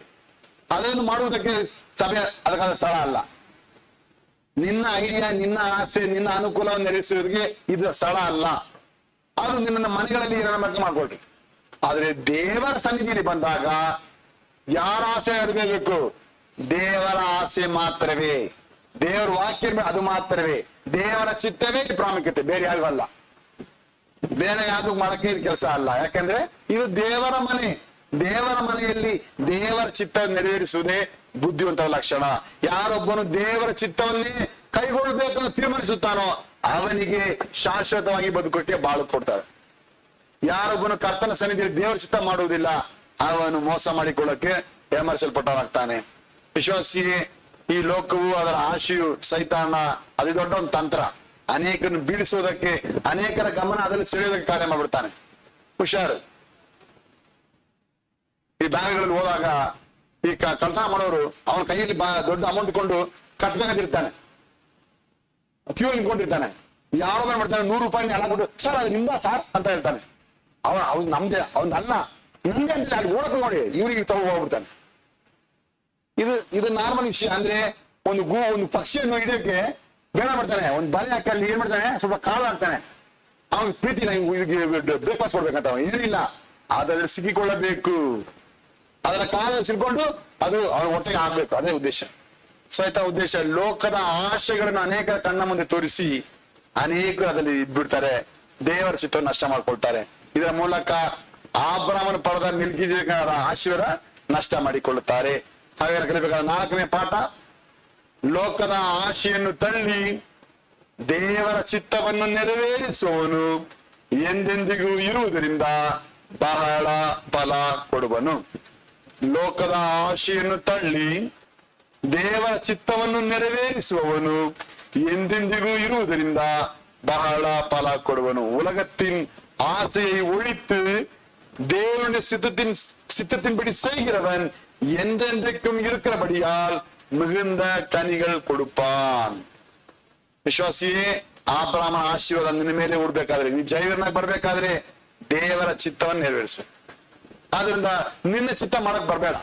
Speaker 1: ಅದನ್ನು ಮಾಡುವುದಕ್ಕೆ ಸಭೆ ಅದಕ್ಕಾದ ಸ್ಥಳ ಅಲ್ಲ. ನಿನ್ನ ಐಡಿಯಾ, ನಿನ್ನ ಆಸೆ, ನಿನ್ನ ಅನುಕೂಲವನ್ನು ನೆರವೇರಿಸುವುದಕ್ಕೆ ಇದು ಸ್ಥಳ ಅಲ್ಲ. ಅದು ನಿನ್ನ ಮನೆಗಳಲ್ಲಿ ಮಕ್ಕಳು ಮಾಡ್ಕೊಳ್ರಿ. ಆದ್ರೆ ದೇವರ ಸನ್ನಿಧಿಯಲ್ಲಿ ಬಂದಾಗ ಯಾರ ಆಸೆ ಇರಬೇಕು? ದೇವರ ಆಸೆ ಮಾತ್ರವೇ, ದೇವರ ವಾಕ್ಯ ಅದು ಮಾತ್ರವೇ, ದೇವರ ಚಿತ್ತವೇ ಪ್ರಾಮುಖ್ಯತೆ, ಬೇರೆ ಯಾರಿಗೂ ಅಲ್ಲ. ಬೇರೆ ಯಾವ್ದು ಮಾಡಕ್ಕೆ ಇದು ಕೆಲಸ ಅಲ್ಲ. ಯಾಕಂದ್ರೆ ಇದು ದೇವರ ಮನೆ. ದೇವರ ಮನೆಯಲ್ಲಿ ದೇವರ ಚಿತ್ತ ನೆರವೇರಿಸುವುದೇ ಬುದ್ಧಿವಂತರ ಲಕ್ಷಣ. ಯಾರೊಬ್ಬನು ದೇವರ ಚಿತ್ತವನ್ನೇ ಕೈಗೊಳ್ಳಬೇಕು ಅಂತ ತೀರ್ಮಾನಿಸುತ್ತಾನೋ ಅವನಿಗೆ ಶಾಶ್ವತವಾಗಿ ಬದುಕೋಕೆ ಬಾಳು ಕೊಡ್ತಾರೆ. ಯಾರೊಬ್ಬನು ಕರ್ತನ ಸನ್ನಿಧಿಯಲ್ಲಿ ದೇವರ ಚಿತ್ತ ಮಾಡುವುದಿಲ್ಲ ಅವನು ಮೋಸ ಮಾಡಿಕೊಳ್ಳಕ್ಕೆ ಏಮರಿಸಲ್ಪಟ್ಟವನಾಗ್ತಾನೆ. ವಿಶ್ವಾಸಿಯೇ, ಈ ಲೋಕವು ಅದರ ಆಶೆಯು ಸೈತಾನ ಅತಿ ದೊಡ್ಡ ಒಂದು ತಂತ್ರ. ಅನೇಕರನ್ನು ಬೀಳಿಸೋದಕ್ಕೆ, ಅನೇಕರ ಗಮನ ಅದರಲ್ಲಿ ಸೆಳೆಯೋದಕ್ಕೆ ಕಾರ್ಯ ಮಾಡ್ಬಿಡ್ತಾನೆ. ಹುಷಾರು. ಈ ಬ್ಯಾಂಕ್ಗಳಲ್ಲಿ ಹೋದಾಗ ಈ ಕಳ್ತನ ಮಾಡೋರು ಅವನ ಕೈಯಲ್ಲಿ ದೊಡ್ಡ ಅಮೌಂಟ್ ಕೊಂಡು ಕಟ್ಬೇಕಾಗಿರ್ತಾನೆ, ಕ್ಯೂ ನಿಂತ್ಕೊಂಡಿರ್ತಾನೆ. ಯಾವ ಮಾಡ್ತಾನೆ, 100 ರೂಪಾಯಿ ಎಲ್ಲ ಕೊಟ್ಟು, ಸರ್ ಅದು ನಿಮ್ದ ಸಾರ್ ಅಂತ ಹೇಳ್ತಾನೆ. ಅವ್ನು ನಮ್ದೇ, ಅವ್ನಲ್ಲ ನಮ್ದೇ ಅಂತ ಅಲ್ಲಿ ಓಡಕ್ ನೋಡಿ ಇವ್ರಿಗೆ ತಗೋಗ್ಬಿಡ್ತಾನೆ. ಇದು ನಾರ್ಮಲ್ ವಿಷಯ. ಅಂದ್ರೆ ಒಂದು ಪಕ್ಷಿಯನ್ನು ಹಿಡಿಯೋಕೆ ಬೇಡ ಮಾಡ್ತಾನೆ, ಒಂದು ಬಲೆ ಹಾಕಲ್ಲಿ ಏನ್ ಮಾಡ್ತಾನೆ, ಸ್ವಲ್ಪ ಕಾಳು ಹಾಕ್ತಾನೆ. ಅವ್ನ ಪ್ರೀತಿ ಬ್ರೇಕ್ಫಾಸ್ಟ್ ಕೊಡ್ಬೇಕಂತ ಏನಿಲ್ಲ, ಅದ್ರಲ್ಲಿ ಸಿಕ್ಕಿಕೊಳ್ಳಬೇಕು, ಅದರ ಕಾಲಲ್ಲಿ ಸಿಕ್ಕೊಂಡು ಅದು ಅವ್ರ ಹೊಟ್ಟೆಗೆ ಆಗ್ಬೇಕು. ಅದೇ ಉದ್ದೇಶ, ಸಹಿತ ಉದ್ದೇಶ. ಲೋಕದ ಆಶೆಗಳನ್ನು ಅನೇಕ ಕಣ್ಣ ಮುಂದೆ ತೋರಿಸಿ ಅನೇಕರು ಅದರಲ್ಲಿ ಇದ್ಬಿಡ್ತಾರೆ, ದೇವರ ಚಿತ್ತವನ್ನು ನಷ್ಟ ಮಾಡ್ಕೊಳ್ತಾರೆ. ಇದರ ಮೂಲಕ ಅಬ್ರಹಾಮನ ಪಡೆದ ಮೆಲ್ಕಿಸೇದಕನ ಆಶೀರ್ವಾದ ನಷ್ಟ ಮಾಡಿಕೊಳ್ಳುತ್ತಾರೆ. ಹಾಗಾದ್ರೆ ಕಲಿಬೇಕಾದ 4ನೇ ಪಾಠ, ಲೋಕದ ಆಶೆಯನ್ನು ತಳ್ಳಿ ದೇವರ ಚಿತ್ತವನ್ನು ನೆರವೇರಿಸುವವನು ಎಂದೆಂದಿಗೂ ಇರುವುದರಿಂದ ಬಹಳ ಫಲ ಕೊಡುವನು. ಲೋಕದ ಆಶೆಯನ್ನು ತಳ್ಳಿ ದೇವರ ಚಿತ್ತವನ್ನು ನೆರವೇರಿಸುವವನು ಎಂದೆಂದಿಗೂ ಇರುವುದರಿಂದ ಬಹಳ ಫಲ ಕೊಡುವನು. உலகத்தின் ஆசையை ஒழித்து தேவனுடைய சித்தத்தின்படி செய்கிறவன் ಎಂದೆಂದಕ್ಕೂ இருக்கிறபடியால் மிகுந்த கனிகள் கொடுப்பான். ವಿಶ್ವಾಸಿಯೇ, ಅಬ್ರಹಾಮನ ಆಶೀರ್ವಾದ ನಿನ್ನ ಮೇಲೆ ಉಡ್ಬೇಕಾದ್ರೆ, ನೀ ಜೈವನಾಗಿ ಬರ್ಬೇಕಾದ್ರೆ ದೇವರ ಚಿತ್ತವನ್ನು ನೆರವೇರಿಸ್ಬೇಕು. ಆದ್ರಿಂದ ನಿನ್ನ ಚಿತ್ತ ಮಾಡಕ್ ಬರ್ಬೇಡ,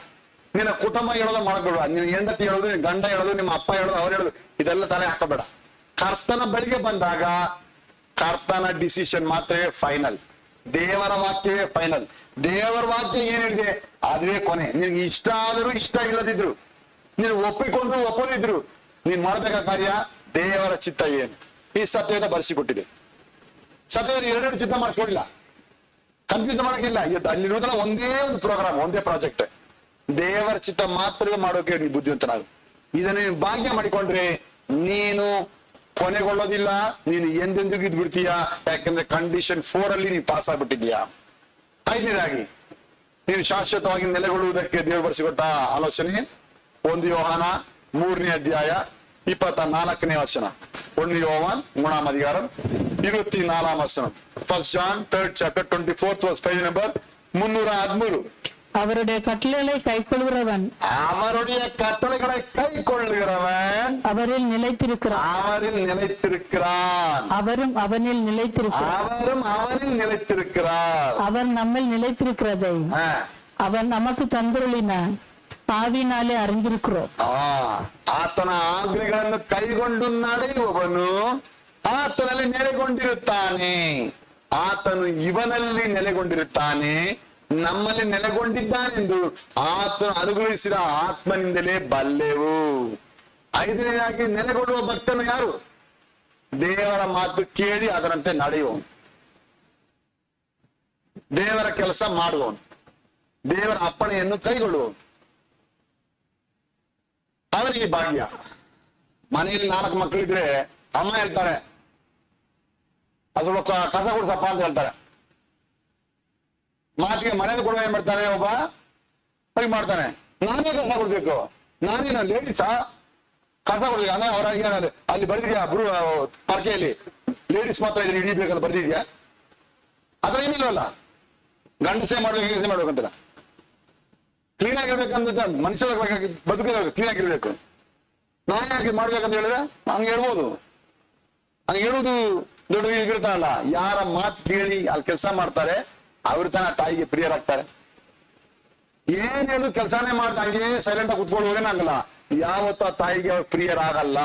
Speaker 1: ನಿನ್ನ ಕುಟುಂಬ ಹೇಳೋದು ಮಾಡಕ್ ಬರ್ಬೇಡ, ನಿನ್ನ ಹೆಂಡತಿ ಹೇಳೋದು, ನಿನ್ನ ಗಂಡ ಹೇಳೋದು, ನಿಮ್ಮ ಅಪ್ಪ ಹೇಳೋದು, ಅವ್ರು ಹೇಳೋದು, ಇದೆಲ್ಲ ತಲೆ ಹಾಕಬೇಡ. ಕರ್ತನ ಬಳಿಗೆ ಬಂದಾಗ ಕರ್ತನ ಡಿಸಿಷನ್ ಮಾತ್ರವೇ ಫೈನಲ್, ದೇವರ ವಾಕ್ಯವೇ ಫೈನಲ್. ದೇವರ ವಾಕ್ಯ ಏನಿದೆ ಅದುವೇ ಕೊನೆ. ನಿನ್ಗೆ ಇಷ್ಟ ಆದರೂ ಇಷ್ಟ ಇಲ್ಲದಿದ್ರು, ನೀನು ಒಪ್ಪದಿದ್ರು ನೀನ್ ಮಾಡ್ಬೇಕ ಕಾರ್ಯ ದೇವರ ಚಿತ್ತ ಏನು ಈ ಸತ್ಯದ ಬರೆಸಿಕೊಟ್ಟಿದೆ. ಸತ್ಯದಲ್ಲಿ 2 ಚಿತ್ತ ಮಾಡಿಸ್ಕೊಂಡಿಲ್ಲ. ಕನ್ಫ್ಯೂಸ್ ಮಾಡಕ್ಕಿಲ್ಲ. ಅಲ್ಲಿರೋದಲ್ಲ ಒಂದೇ ಒಂದು ಪ್ರೋಗ್ರಾಮ್, ಒಂದೇ ಪ್ರಾಜೆಕ್ಟ್. ದೇವರ ಚಿತ್ತ ಮಾತ್ರ ಮಾಡೋಕೆ ನೀವು ಬುದ್ಧಿವಂತನಾಗು. ಇದನ್ನ ನೀನು ಭಾಗ್ಯ ಮಾಡಿಕೊಂಡ್ರೆ ನೀನು ಕೊನೆಗೊಳ್ಳೋದಿಲ್ಲ, ನೀನು ಎಂದೆಂದಿಗೂ ಇದ್ ಬಿಡ್ತೀಯ. ಯಾಕಂದ್ರೆ ಕಂಡೀಷನ್ 4 ಅಲ್ಲಿ ನೀನು ಪಾಸ್ ಆಗ್ಬಿಟ್ಟಿದ್ಯಾ. 5ನೇದಾಗಿ ನೀನು ಶಾಶ್ವತವಾಗಿ ನೆಲೆಗೊಳ್ಳುವುದಕ್ಕೆ ದೇವರು ಬರೆಸಿಕೊಟ್ಟ ಆಲೋಚನೆ 1 ಯೋಹಾನ 3ನೇ ಅಧ್ಯಾಯ 24ನೇ ವಚನ. 1 ಯೋಹಾನ್ 3ஆம் அதிகாரம் 24ஆம் வசனம். 1 John 3rd chapter 24th verse, page number 313.
Speaker 2: அவருடைய கட்டளைகளை கைக்கொள்கிறவன்
Speaker 1: அவருடைய கட்டளைகளை கை கொள்ளுகிறவன்
Speaker 2: அவரில் நிலைத்திருக்கிறான்,
Speaker 1: அவரில் நிலைத்திருக்கிறான்,
Speaker 2: அவரும் அவனில் நிலைத்திருக்கிறார்.
Speaker 1: அவரும் அவரில் நிலைத்திருக்கிறார்.
Speaker 2: அவர் நம்மில் நிலைத்திருக்கிறதை அவன் நமக்கு தந்துருளின ಆವಿನಾಲೆ ಅರಿஞ்சிருக்கிறோம்.
Speaker 1: ಆತನ ಆಜ್ಞೆಗಳನ್ನು ಕೈಗೊಂಡು ನಡೆಯುವವನು ಆತನಲ್ಲಿ ನೆಲೆಗೊಂಡಿರುತ್ತಾನೆ. ಆತನು ಇವನಲ್ಲಿ ನೆಲೆಗೊಂಡಿರುತ್ತಾನೆ, ನಮ್ಮಲ್ಲಿ ನೆಲೆಗೊಂಡಿದ್ದಾನೆಂದು ಆತನು ಅನುಗ್ರಹಿಸಿದ ಆತ್ಮನಿಂದಲೇ ಬಲ್ಲೆವು. 5ನೇದಾಗಿ ನೆಲೆಗೊಳ್ಳುವ ಭಕ್ತನು ಯಾರು? ದೇವರ ಮಾತು ಕೇಳಿ ಅದರಂತೆ ನಡೆಯುವನು, ದೇವರ ಕೆಲಸ ಮಾಡುವವನು, ದೇವರ ಅಪ್ಪಣೆಯನ್ನು ಕೈಗೊಳ್ಳುವವನು. ಅವನಿಗೆ ಭಾಗ್ಯ. ಮನೆಯಲ್ಲಿ 4 ಮಕ್ಕಳಿದ್ರೆ ಅಮ್ಮ ಹೇಳ್ತಾರೆ ಅದ್ರೊಳಗೆ ಕಸ ಕೊಡ್ಸಪ್ಪ ಅಂತ ಹೇಳ್ತಾರೆ. ಮಾತಿಗೆ ಮನೇಲಿ ಕೊಡುವ ಏನ್ ಮಾಡ್ತಾನೆ, ಒಬ್ಬ ಹೋಗಿ ಮಾಡ್ತಾನೆ, ನಾನೇ ಕಸ ಕೊಡ್ಬೇಕು, ನಾನೇನ ಲೇಡೀಸಾ ಕಸ ಕೊಡ್ಬೇಕು ಅಂದ್ರೆ ಅವರ ಅಲ್ಲಿ ಬರ್ದಿದ್ಯಾ ಪಾರ್ಕೆಯಲ್ಲಿ ಲೇಡೀಸ್ ಮಾತ್ರ ಇದ್ರೆ ಹಿಡಿಬೇಕಂತ ಬರ್ದಿದ್ಯಾ? ಅದ್ರ ಏನಿಲ್ವಲ್ಲ, ಗಂಡಸೇ ಮಾಡ್ಬೇಕು ಹೆಂಗಸೇ ಮಾಡ್ಬೇಕಂತಿಲ್ಲ. ಕ್ಲೀನ್ ಆಗಿರ್ಬೇಕಂತ ಮನುಷ್ಯರ ಬದುಕಿರ್ಬೇಕು, ಕ್ಲೀನ್ ಆಗಿರ್ಬೇಕು. ನಾನೇ ಯಾಕೆ ಮಾಡ್ಬೇಕಂತ ಹೇಳಿದ್ರೆ ಹಂಗೆ ಹೇಳ್ಬೋದು. ಹಂಗೆ ಹೇಳುವುದು ದೊಡ್ಡ ಇರ್ತಾರಲ್ಲ, ಯಾರ ಮಾತು ಕೇಳಿ ಅಲ್ಲಿ ಕೆಲಸ ಮಾಡ್ತಾರೆ ಅವ್ರ ತನ ತಾಯಿಗೆ ಪ್ರಿಯರಾಗ್ತಾರೆ. ಏನ್ ಹೇಳುದು ಕೆಲಸನೇ ಮಾಡ್ತಾ ಹಂಗೆ ಸೈಲೆಂಟ್ ಆಗಿ ಕುತ್ಕೊಳ್ಳೋದೇನಾಗಲ್ಲ, ಯಾವತ್ತೂ ಆ ತಾಯಿಗೆ ಅವ್ರ ಪ್ರಿಯರಾಗಲ್ಲ.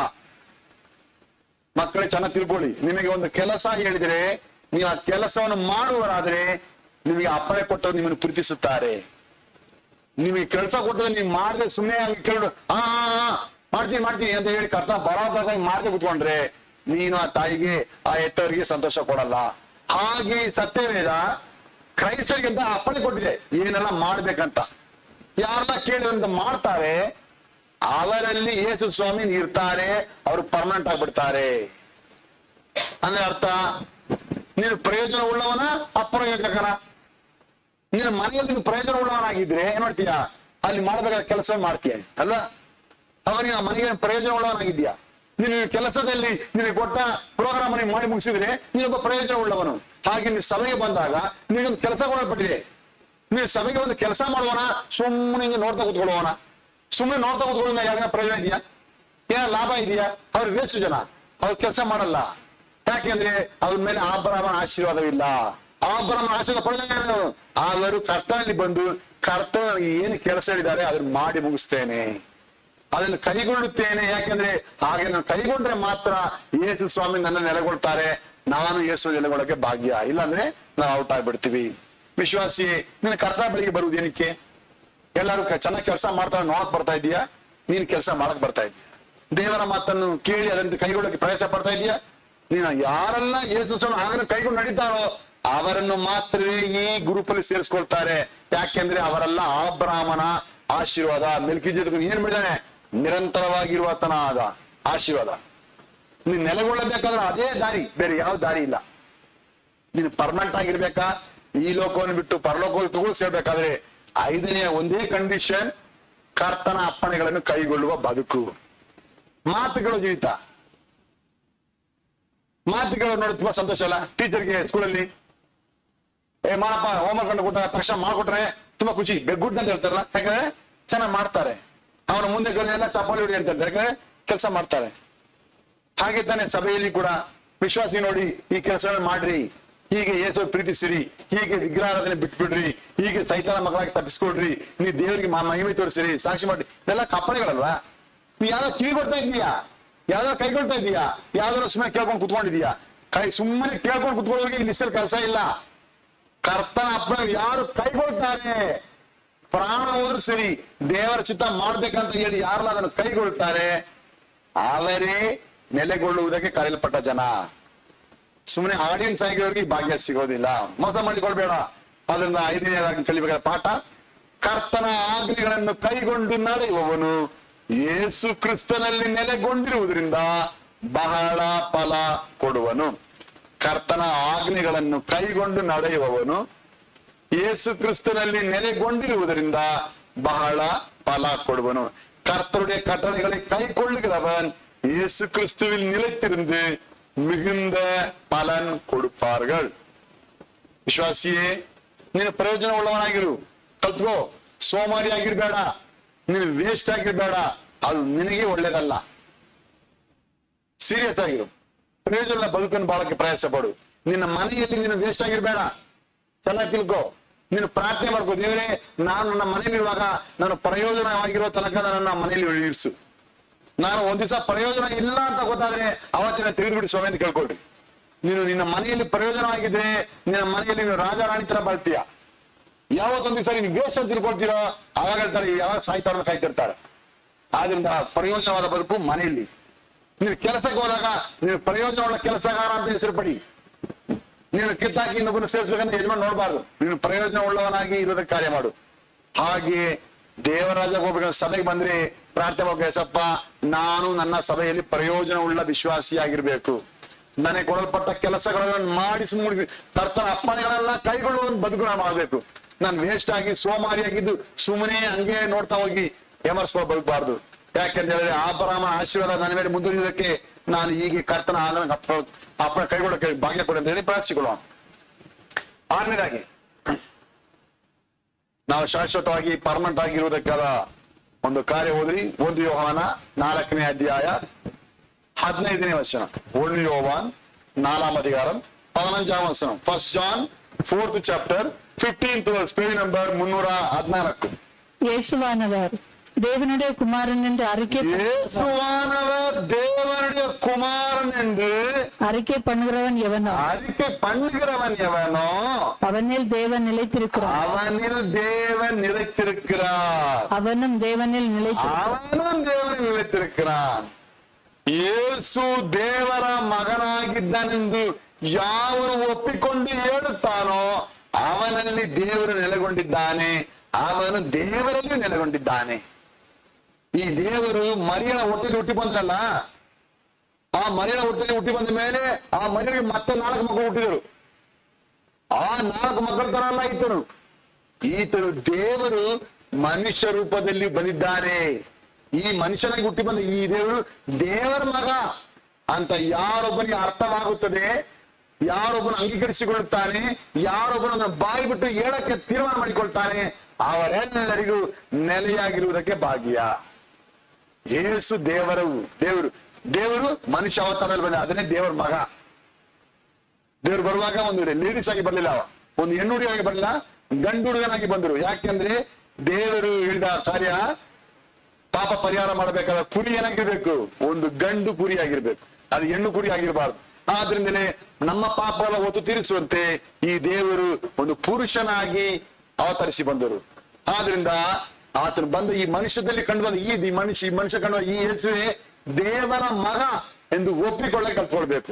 Speaker 1: ಮಕ್ಕಳೇ ಚೆನ್ನಾಗಿ ತಿಳ್ಕೊಳ್ಳಿ, ನಿಮಗೆ ಒಂದು ಕೆಲಸ ಹೇಳಿದ್ರೆ ನೀವು ಆ ಕೆಲಸವನ್ನು ಮಾಡುವರಾದ್ರೆ ನಿಮಗೆ ಅಪ್ಪಣೆ ಕೊಟ್ಟವ್ರು ನಿಮ್ಮನ್ನು ಪ್ರೀತಿಸುತ್ತಾರೆ. ನಿಮಗೆ ಕೆಲಸ ಕೊಟ್ಟರೆ ನೀವು ಮಾಡದೆ ಸುಮ್ಮನೆ ಹಂಗೆ ಕೇಳು ಮಾಡ್ತೀನಿ ಅಂತ ಹೇಳಿ ಕರ್ತ ಬರೋದಾಗ ಮಾಡದೆ ಕುತ್ಕೊಂಡ್ರೆ ನೀನು ಆ ತಾಯಿಗೆ ಆ ಹೆತ್ತವರಿಗೆ ಸಂತೋಷ ಕೊಡಲ್ಲ. ಹಾಗೆ ಸತ್ಯವೇದ ಕ್ರೈಸ್ತರಿಗಿಂತ ಅಪ್ಪಣೆ ಕೊಟ್ಟಿದೆ ಏನೆಲ್ಲ ಮಾಡ್ಬೇಕಂತ. ಯಾರೆಲ್ಲ ಕೇಳಿದಂತ ಮಾಡ್ತಾರೆ ಅವರಲ್ಲಿ ಯೇಸು ಸ್ವಾಮಿ ಇರ್ತಾರೆ, ಅವರು ಪರ್ಮನೆಂಟ್ ಆಗ್ಬಿಡ್ತಾರೆ. ಅಂದ್ರೆ ಅರ್ಥ, ನೀನು ಪ್ರಯೋಜನ ಉಳ್ಳವನ ಅಪ್ರಯೋಜಕನ. ನೀನು ಮನೆಯಲ್ಲಿ ನೀನು ಪ್ರಯೋಜನ ಉಳ್ಳವನಾಗಿದ್ರೆ ಏನ್ ಮಾಡ್ತೀಯ, ಅಲ್ಲಿ ಮಾಡಬೇಕಾದ ಕೆಲಸ ಮಾಡ್ತೀಯ ಅಲ್ಲ. ಅವನಿಗೆ ಆ ಮನೆಗೆ ಪ್ರಯೋಜನ ಉಳ್ಳವನಾಗಿದ್ಯಾ. ನೀನು ಕೆಲಸದಲ್ಲಿ ನಿನಗೆ ಕೊಟ್ಟ ಪ್ರೋಗ್ರಾಮ್ ಅನ್ನು ಮಾಡಿ ಮುಗಿಸಿದ್ರೆ ನೀನೊಬ್ಬ ಪ್ರಯೋಜನ ಉಳ್ಳವನು. ಹಾಗೆ ನೀವು ಸಭೆಗೆ ಬಂದಾಗ ನಿನಗೊಂದು ಕೆಲಸ ಕೊಡಲ್ಪಟ್ಟಿದೆ, ನೀವು ಸಭೆಗೆ ಒಂದು ಕೆಲಸ ಮಾಡುವನ, ಸುಮ್ಮನೆ ಹಿಂಗೆ ನೋಡ್ತಾ ಕೂತ್ಕೊಳ್ಳುವನ. ಸುಮ್ಮನೆ ನೋಡ್ತಾ ಕೂತ್ಕೊಳ್ಳೋಣ ಯಾರಿಗ ಪ್ರಯೋಜನ ಇದೆಯಾ, ಏನ ಲಾಭ ಇದೆಯಾ? ಅವ್ರಿಗೆ ವೇಸ್ಟ್ ಜನ, ಅವ್ರು ಕೆಲಸ ಮಾಡಲ್ಲ. ಯಾಕೆಂದ್ರೆ ಅವ್ರ ಮೇಲೆ ಆಭರಣ ಆಶೀರ್ವಾದವಿಲ್ಲ. ಆಭರಣ ಆಶೀರ್ವಾದ ಪಡೆದ ಅವರು ಕರ್ತನಲ್ಲಿ ಬಂದು ಕರ್ತನ ಏನು ಕೆಲಸ ಹೇಳಿದ್ದಾರೆ ಅದನ್ನ ಮಾಡಿ ಮುಗಿಸ್ತೇನೆ, ಅದನ್ನು ಕೈಗೊಳ್ಳುತ್ತೇನೆ. ಯಾಕೆಂದ್ರೆ ಹಾಗೆ ನಾನು ಕೈಗೊಂಡ್ರೆ ಮಾತ್ರ ಯೇಸು ಸ್ವಾಮಿ ನನ್ನ ನೆಲೆಗೊಳ್ತಾರೆ, ನಾನು ಯೇಸು ನೆಲೆಗೊಳ್ಳಕ್ಕೆ ಭಾಗ್ಯ. ಇಲ್ಲಾಂದ್ರೆ ನಾವು ಔಟ್ ಆಗ್ಬಿಡ್ತೀವಿ. ವಿಶ್ವಾಸಿ, ನಿನ್ನ ಕರ್ತನ ಬಳಿಗೆ ಬರುವುದು ಏನಕ್ಕೆ? ಎಲ್ಲರೂ ಚೆನ್ನಾಗಿ ಕೆಲಸ ಮಾಡ್ತಾ ನೋಡಕ್ ಬರ್ತಾ ಇದೀಯಾ? ನೀನ್ ಕೆಲಸ ಮಾಡಕ್ ಬರ್ತಾ ಇದೀಯ? ದೇವರ ಮಾತನ್ನು ಕೇಳಿ ಅದರಿಂದ ಕೈಗೊಳ್ಳಕ್ಕೆ ಪ್ರಯಾಸ ಪಡ್ತಾ ಇದೀಯಾ? ನೀನು ಯಾರೆಲ್ಲ ಯೇಸು ಸ್ವಾಮಿ ಆಗನ್ನು ಕೈಗೊಂಡು ನಡೀತಾರೋ ಅವರನ್ನು ಮಾತ್ರವೇ ಈ ಗ್ರೂಪಲ್ಲಿ ಸೇರಿಸ್ಕೊಳ್ತಾರೆ. ಯಾಕೆಂದ್ರೆ ಅವರೆಲ್ಲ ಅಬ್ರಹಾಮನ ಆಶೀರ್ವಾದ, ಮೆಲ್ಕಿಜೆದೇಕನು ಏನ್ ಮಾಡಿದಾನೆ, ನಿರಂತರವಾಗಿರುವತನಾದ ಆಶೀರ್ವಾದ. ನೀನ್ ನೆಲೆಗೊಳ್ಳಬೇಕಾದ್ರೆ ಅದೇ ದಾರಿ, ಬೇರೆ ಯಾವ ದಾರಿ ಇಲ್ಲ. ನೀನು ಪರ್ಮನೆಂಟ್ ಆಗಿರ್ಬೇಕಾ, ಈ ಲೋಕವನ್ನು ಬಿಟ್ಟು ಪರಲೋಕವನ್ನು ಸೇರ್ಬೇಕಾದ್ರೆ 5ನೇ ಒಂದೇ ಕಂಡೀಷನ್, ಕರ್ತನ ಅಪ್ಪಣೆಗಳನ್ನು ಕೈಗೊಳ್ಳುವ ಬದುಕು. ಮಾತುಗಳು ಜೀವಿತ. ಮಾತುಗಳು ನೋಡಿ ತುಂಬಾ ಸಂತೋಷ ಅಲ್ಲ. ಟೀಚರ್ಗೆ ಸ್ಕೂಲಲ್ಲಿ ಮಾಡಪ್ಪ ಹೋಮ್ವರ್ಕ್ ಕಂಡು ಕೊಟ್ಟ ತಕ್ಷಣ ಮಾಡ್ಕೊಟ್ರೆ ತುಂಬಾ ಖುಷಿ, ಗುಡ್ ಅಂತ ಹೇಳ್ತಾರಲ್ಲ. ಯಾಕಂದ್ರೆ ಚೆನ್ನಾಗಿ ಮಾಡ್ತಾರೆ. ಅವನ ಮುಂದೆ ಎಲ್ಲ ಚಪ್ಪಾಳಿ ಹೊಡಿ ಅಂತ ಹೇಳ್ತಾರೆ, ಯಾಕಂದ್ರೆ ಕೆಲಸ ಮಾಡ್ತಾರೆ. ಹಾಗೆ ತಾನೆ ಸಭೆಯಲ್ಲಿ ಕೂಡ ವಿಶ್ವಾಸಿ ನೋಡಿ ಈ ಕೆಲಸ ಮಾಡ್ರಿ, ಹೀಗೆ ಯೇಸು ಪ್ರೀತಿಸಿರಿ, ಹೀಗೆ ವಿಗ್ರಹಾರಾಧನೆ ಬಿಟ್ಬಿಡ್ರಿ, ಹೀಗೆ ಸೈತಾನ ಮಕ್ಕಳಾಗಿ ತಪ್ಪಿಸ್ಕೊಡ್ರಿ, ನೀವು ದೇವರಿಗೆ ಮಹಿಮೆ ತೋರಿಸಿರಿ, ಸಾಕ್ಷಿ ಮಾಡ್ರಿ. ಇದೆಲ್ಲ ಕಪ್ಪಣೆಗಳಲ್ವಾ? ನೀ ಯಾರೋ ಕಿವಿ ಕೊಡ್ತಾ ಇದೀಯಾ, ಯಾವ್ದಾರ ಕೈಗೊಳ್ತಾ ಇದೀಯಾ, ಯಾವ್ದಾರ ಸುಮ್ಮನೆ ಕೇಳ್ಕೊಂಡು ಕುತ್ಕೊಂಡಿದೀಯಾ? ಸುಮ್ಮನೆ ಕೇಳ್ಕೊಂಡು ಕುತ್ಕೊಳ್ಳೋರಿಗೆ ಇಲ್ಲಿ ಕೆಲಸ ಇಲ್ಲ. ಕರ್ತನ ಅಪ್ಪಣೆ ಯಾರು ಕೈಗೊಳ್ತಾರೆ, ಪ್ರಾಣ ಹೋದ್ರು ಸರಿ, ದೇವರ ಚಿತ್ತ ಮಾಡ್ಬೇಕಂತ ಹೇಳಿ ಯಾರಲ್ಲ ಅದನ್ನು ಕೈಗೊಳ್ತಾರೆ ಅವರೇ ನೆಲೆಗೊಳ್ಳುವುದಕ್ಕೆ ಕರೆಯಲ್ಪಟ್ಟ ಜನ. ಸುಮ್ಮನೆ ಆಡಿಯನ್ಸ್ ಆಗಿರೋರಿಗೆ ಭಾಗ್ಯ ಸಿಗೋದಿಲ್ಲ. ಮೋಸ ಮಾಡಿಕೊಳ್ಬೇಡ. ಅದರಿಂದ 5ನೇದಾಗಿ ಕಲಿಬೇಕಾದ ಪಾಠ, ಕರ್ತನ ಆಜ್ಞೆಗಳನ್ನು ಕೈಗೊಂಡು ನಡೆಯುವವನು ಯೇಸು ಕ್ರಿಸ್ತನಲ್ಲಿ ನೆಲೆಗೊಂಡಿರುವುದರಿಂದ ಬಹಳ ಫಲ ಕೊಡುವನು. ಕರ್ತನ ಆಜ್ಞೆಗಳನ್ನು ಕೈಗೊಂಡು ನಡೆಯುವವನು ಯೇಸು ಕ್ರಿಸ್ತನಲ್ಲಿ ನೆಲೆಗೊಂಡಿರುವುದರಿಂದ ಬಹಳ ಫಲ ಕೊಡುವನು. கர்த்தருடைய கட்டளைகளை கை கொள்ளுகிறவன் இயேசு கிறிஸ்துவில் நிலைத்திருந்து மிகுந்த பலன் கொடுப்பார்கள். ವಿಶ್ವಾಸಿಯೇ, ನೀನು ಪ್ರಯೋಜನ ಉಳ್ಳವನಾಗಿರು, ಕಲ್ತ್ಕೋ. ಸೋಮಾರಿ ಆಗಿರ್ಬೇಡ, ನೀನು ವೇಸ್ಟ್ ಆಗಿರ್ಬೇಡ, ಅದು ನಿನಗೆ ಒಳ್ಳೇದಲ್ಲ. ಸೀರಿಯಸ್ ಆಗಿರು, ಪ್ರಯೋಜನ ಬದುಕನ್ನು ಬಾಳಕ್ಕೆ ಪ್ರಯಾಸ ಪಡು. ನಿನ್ನ ಮನೆಯಲ್ಲಿ ನೀನು ವೇಸ್ಟ್ ಆಗಿರ್ಬೇಡ, ಚೆನ್ನಾಗಿ ತಿಳ್ಕೋ. ನೀನು ಪ್ರಾರ್ಥನೆ ಮಾಡ್ಕೋ, ದೇವರೇ ನಾನು ನನ್ನ ಮನೆಯಲ್ಲಿರುವಾಗ ನಾನು ಪ್ರಯೋಜನವಾಗಿರೋ ತನಕ ನನ್ನ ಮನೆಯಲ್ಲಿ ಇರಿಸು. ನಾನು ಒಂದ್ ದಿವಸ ಪ್ರಯೋಜನ ಇಲ್ಲ ಅಂತ ಗೊತ್ತಾದ್ರೆ ಅವತ್ತಿನ ತೆಗೆದುಬಿಡಿ ಸ್ವಾಮಿ ಅಂತ ಕೇಳ್ಕೊಳ್ರಿ. ನೀನು ನಿನ್ನ ಮನೆಯಲ್ಲಿ ಪ್ರಯೋಜನವಾಗಿದ್ರೆ ನಿನ್ನ ಮನೆಯಲ್ಲಿ ನೀನು ರಾಜ ರಾಣಿ ತರ ಬಾಳ್ತೀಯ. ಯಾವತ್ತೊಂದ್ ದಿವಸ ನೀನು ವೇಸ್ಟ್ ಅಂತ ತಿಳ್ಕೊಳ್ತೀರೋ ಅವಾಗ ಹೇಳ್ತಾರೆ ಯಾವಾಗ ಸಾಯ್ತಾರ ಕಾಯ್ತಿರ್ತಾರೆ. ಆದ್ರಿಂದ ಪ್ರಯೋಜನವಾದ ಬದುಕು ಮನೆಯಲ್ಲಿ. ನೀನು ಕೆಲಸಕ್ಕೆ ಹೋದಾಗ ನೀನು ಪ್ರಯೋಜನವುಳ್ಳ ಕೆಲಸಗಾರ ಅಂತ ಹೆಸರು ಪಡಿ. ನೀನು ಕಿತ್ತಾಕಿ ಇನ್ನೊಬ್ಬನು ಸೇರಿಸ್ಬೇಕಂತ ಯಜಮಾನ್ ನೋಡ್ಬಾರ್ದು. ನೀನು ಪ್ರಯೋಜನ ಉಳ್ಳವನಾಗಿ ಇರೋದಕ್ಕೆ ಕಾರ್ಯ ಮಾಡು. ಹಾಗೆ ದೇವರಾಜ ಹೋಗ್ಬೇಕು, ಸಭೆಗೆ ಬಂದ್ರೆ ಪ್ರಾರ್ಥನೆ ಮಾಡ್ಬೇಕು, ಯೇಸಪ್ಪ ನಾನು ನನ್ನ ಸಭೆಯಲ್ಲಿ ಪ್ರಯೋಜನ ಉಳ್ಳ ವಿಶ್ವಾಸಿಯಾಗಿರ್ಬೇಕು. ನನಗೆ ಕೊಡಲ್ಪಟ್ಟ ಕೆಲಸಗಳನ್ನು ಮಾಡಿಸಿ ಮುಗಿಸಿ ಕರ್ತನ ಅಪ್ಪಣೆಗಳೆಲ್ಲ ಕೈಗೊಳ್ಳುವ ಬದುಕು ಮಾಡ್ಬೇಕು. ನಾನು ವೇಸ್ಟ್ ಆಗಿ ಸೋಮಾರಿಯಾಗಿದ್ದು ಸುಮ್ಮನೆ ಹಂಗೆ ನೋಡ್ತಾ ಹೋಗಿ ಎಮರ್ಸ್ಕೊಂಡು ಬದುಕಬಾರ್ದು. ಯಾಕೆಂತ ಹೇಳಿದ್ರೆ ಆಪರಾಮ ಆಶೀರ್ವಾದ ನನ್ನ ಮೇಲೆ ಮುಂದುವರಿಯುವುದಕ್ಕೆ ನಾನು ಹೀಗೆ ಕರ್ತನ ಅಪ್ಪನ ಕೈಗೊಳ್ಳಕ್ಕೆ ಭಾಗ್ಯ ಕೊಡಿ ಅಂತ ಹೇಳಿ ಪ್ರಾರ್ಥಿಸಿಕೊಳ್ಳುವ. 6ನೇದಾಗಿ ನಾವು ಶಾಶ್ವತವಾಗಿ ಪರ್ಮನೆಂಟ್ ಆಗಿರುವುದಕ್ಕಾದ ಒಂದು ಕಾರ್ಯ ಓದ್ರಿ. 1 ಯೋಹಾನ 4ನೇ ಅಧ್ಯಾಯ 15ನೇ ವಚನ. 1 ಯೋಹಾನ್ 4ಾம் அதிகாரம் 15ாம் வசனம். 1 John 4th chapter 15th verse, page number 314.
Speaker 2: இயேசுவானவர் தேவனுடைய குமாரன் என்று
Speaker 1: இயேசுவானவர் தேவனுடைய குமாரன் என்று
Speaker 2: அறிக்கை பண்ணுகிறவன் எவனோ அவனில் தேவன் நிலைத்திருக்கிறார். அவனும் தேவனில்
Speaker 1: நிலைத்திருக்கிறான். ಯೇಸು ದೇವರ ಮಗನಾಗಿದ್ದಾನೆಂದು ಯಾವನು ಒಪ್ಪಿಕೊಂಡು ಹೇಳುತ್ತಾನೋ ಅವನಲ್ಲಿ ದೇವರು ನೆಲೆಗೊಂಡಿದ್ದಾನೆ, ಅವನು ದೇವರಲ್ಲಿ ನೆಲೆಗೊಂಡಿದ್ದಾನೆ. ಈ ದೇವರು ಮರಿಯನ ಹೊಟ್ಟೆಲಿ ಹುಟ್ಟಿ ಬಂದ್ರಲ್ಲ, ಆ ಮರಿಯನ ಹೊಟ್ಟೆಲಿ ಹುಟ್ಟಿ ಬಂದ ಮೇಲೆ ಆ ಮರಿಯನಿಗೆ ಮತ್ತೆ 4 ಮಕ್ಕಳು ಹುಟ್ಟಿದರು. ಆ 4 ಮಕ್ಕಳ ತರ ಅಲ್ಲ ಈತನು ದೇವರು ಮನುಷ್ಯ ರೂಪದಲ್ಲಿ ಬಂದಿದ್ದಾನೆ. ಈ ಮನುಷ್ಯನಾಗಿ ಹುಟ್ಟಿ ಬಂದ ಈ ದೇವರು ದೇವರ ಮಗ ಅಂತ ಯಾರೊಬ್ಬನಿಗೆ ಅರ್ಥವಾಗುತ್ತದೆ, ಯಾರೊಬ್ಬನ ಅಂಗೀಕರಿಸಿಕೊಳ್ಳುತ್ತಾನೆ, ಯಾರೊಬ್ಬನ ಬಾಯಿ ಬಿಟ್ಟು ಹೇಳಕ್ಕೆ ತೀರ್ಮಾನ ಮಾಡಿಕೊಳ್ತಾನೆ, ಅವರೆಲ್ಲರಿಗೂ ನೆಲೆಯಾಗಿರುವುದಕ್ಕೆ ಭಾಗ್ಯ. ಯೇಸು ದೇವರು ಮನುಷ್ಯ ಅವತಾರದಲ್ಲಿ ಬಂದ, ಅದನ್ನೇ ದೇವರ ಮಗ. ದೇವರು ಬರುವಾಗ ಒಂದು ಲೇಡೀಸ್ ಆಗಿ ಬರ್ಲಿಲ್ಲ, ಒಂದು ಹೆಣ್ಣು ಹುಡುಗಿಯಾಗಿ ಬರಲಿಲ್ಲ, ಗಂಡು ಹುಡುಗನಾಗಿ ಬಂದರು. ಯಾಕೆಂದ್ರೆ ದೇವರು ಹೇಳಿದ ಕಾರ್ಯ ಪಾಪ ಪರಿಹಾರ ಮಾಡಬೇಕಾದ ಕುರಿ ಏನಾಗಿರ್ಬೇಕು, ಒಂದು ಗಂಡು ಕುರಿ ಆಗಿರ್ಬೇಕು, ಅದು ಹೆಣ್ಣು ಕುರಿ ಆಗಿರಬಾರ್ದು. ಆದ್ರಿಂದಲೇ ನಮ್ಮ ಪಾಪಗಳ ಹೊತ್ತು ತೀರಿಸುವಂತೆ ಈ ದೇವರು ಒಂದು ಪುರುಷನಾಗಿ ಅವತರಿಸಿ ಬಂದರು. ಆದ್ರಿಂದ ಆತನು ಬಂದ ಈ ಮನುಷ್ಯದಲ್ಲಿ ಕಂಡು ಬಂದ ಈ ಮನುಷ್ಯ ಕಂಡು ಈ ಯೇಸುವೆ ದೇವರ ಮಗ ಎಂದು ಒಪ್ಪಿಕೊಳ್ಳಕ್ಕೆ ಕಲ್ತ್ಕೊಳ್ಬೇಕು.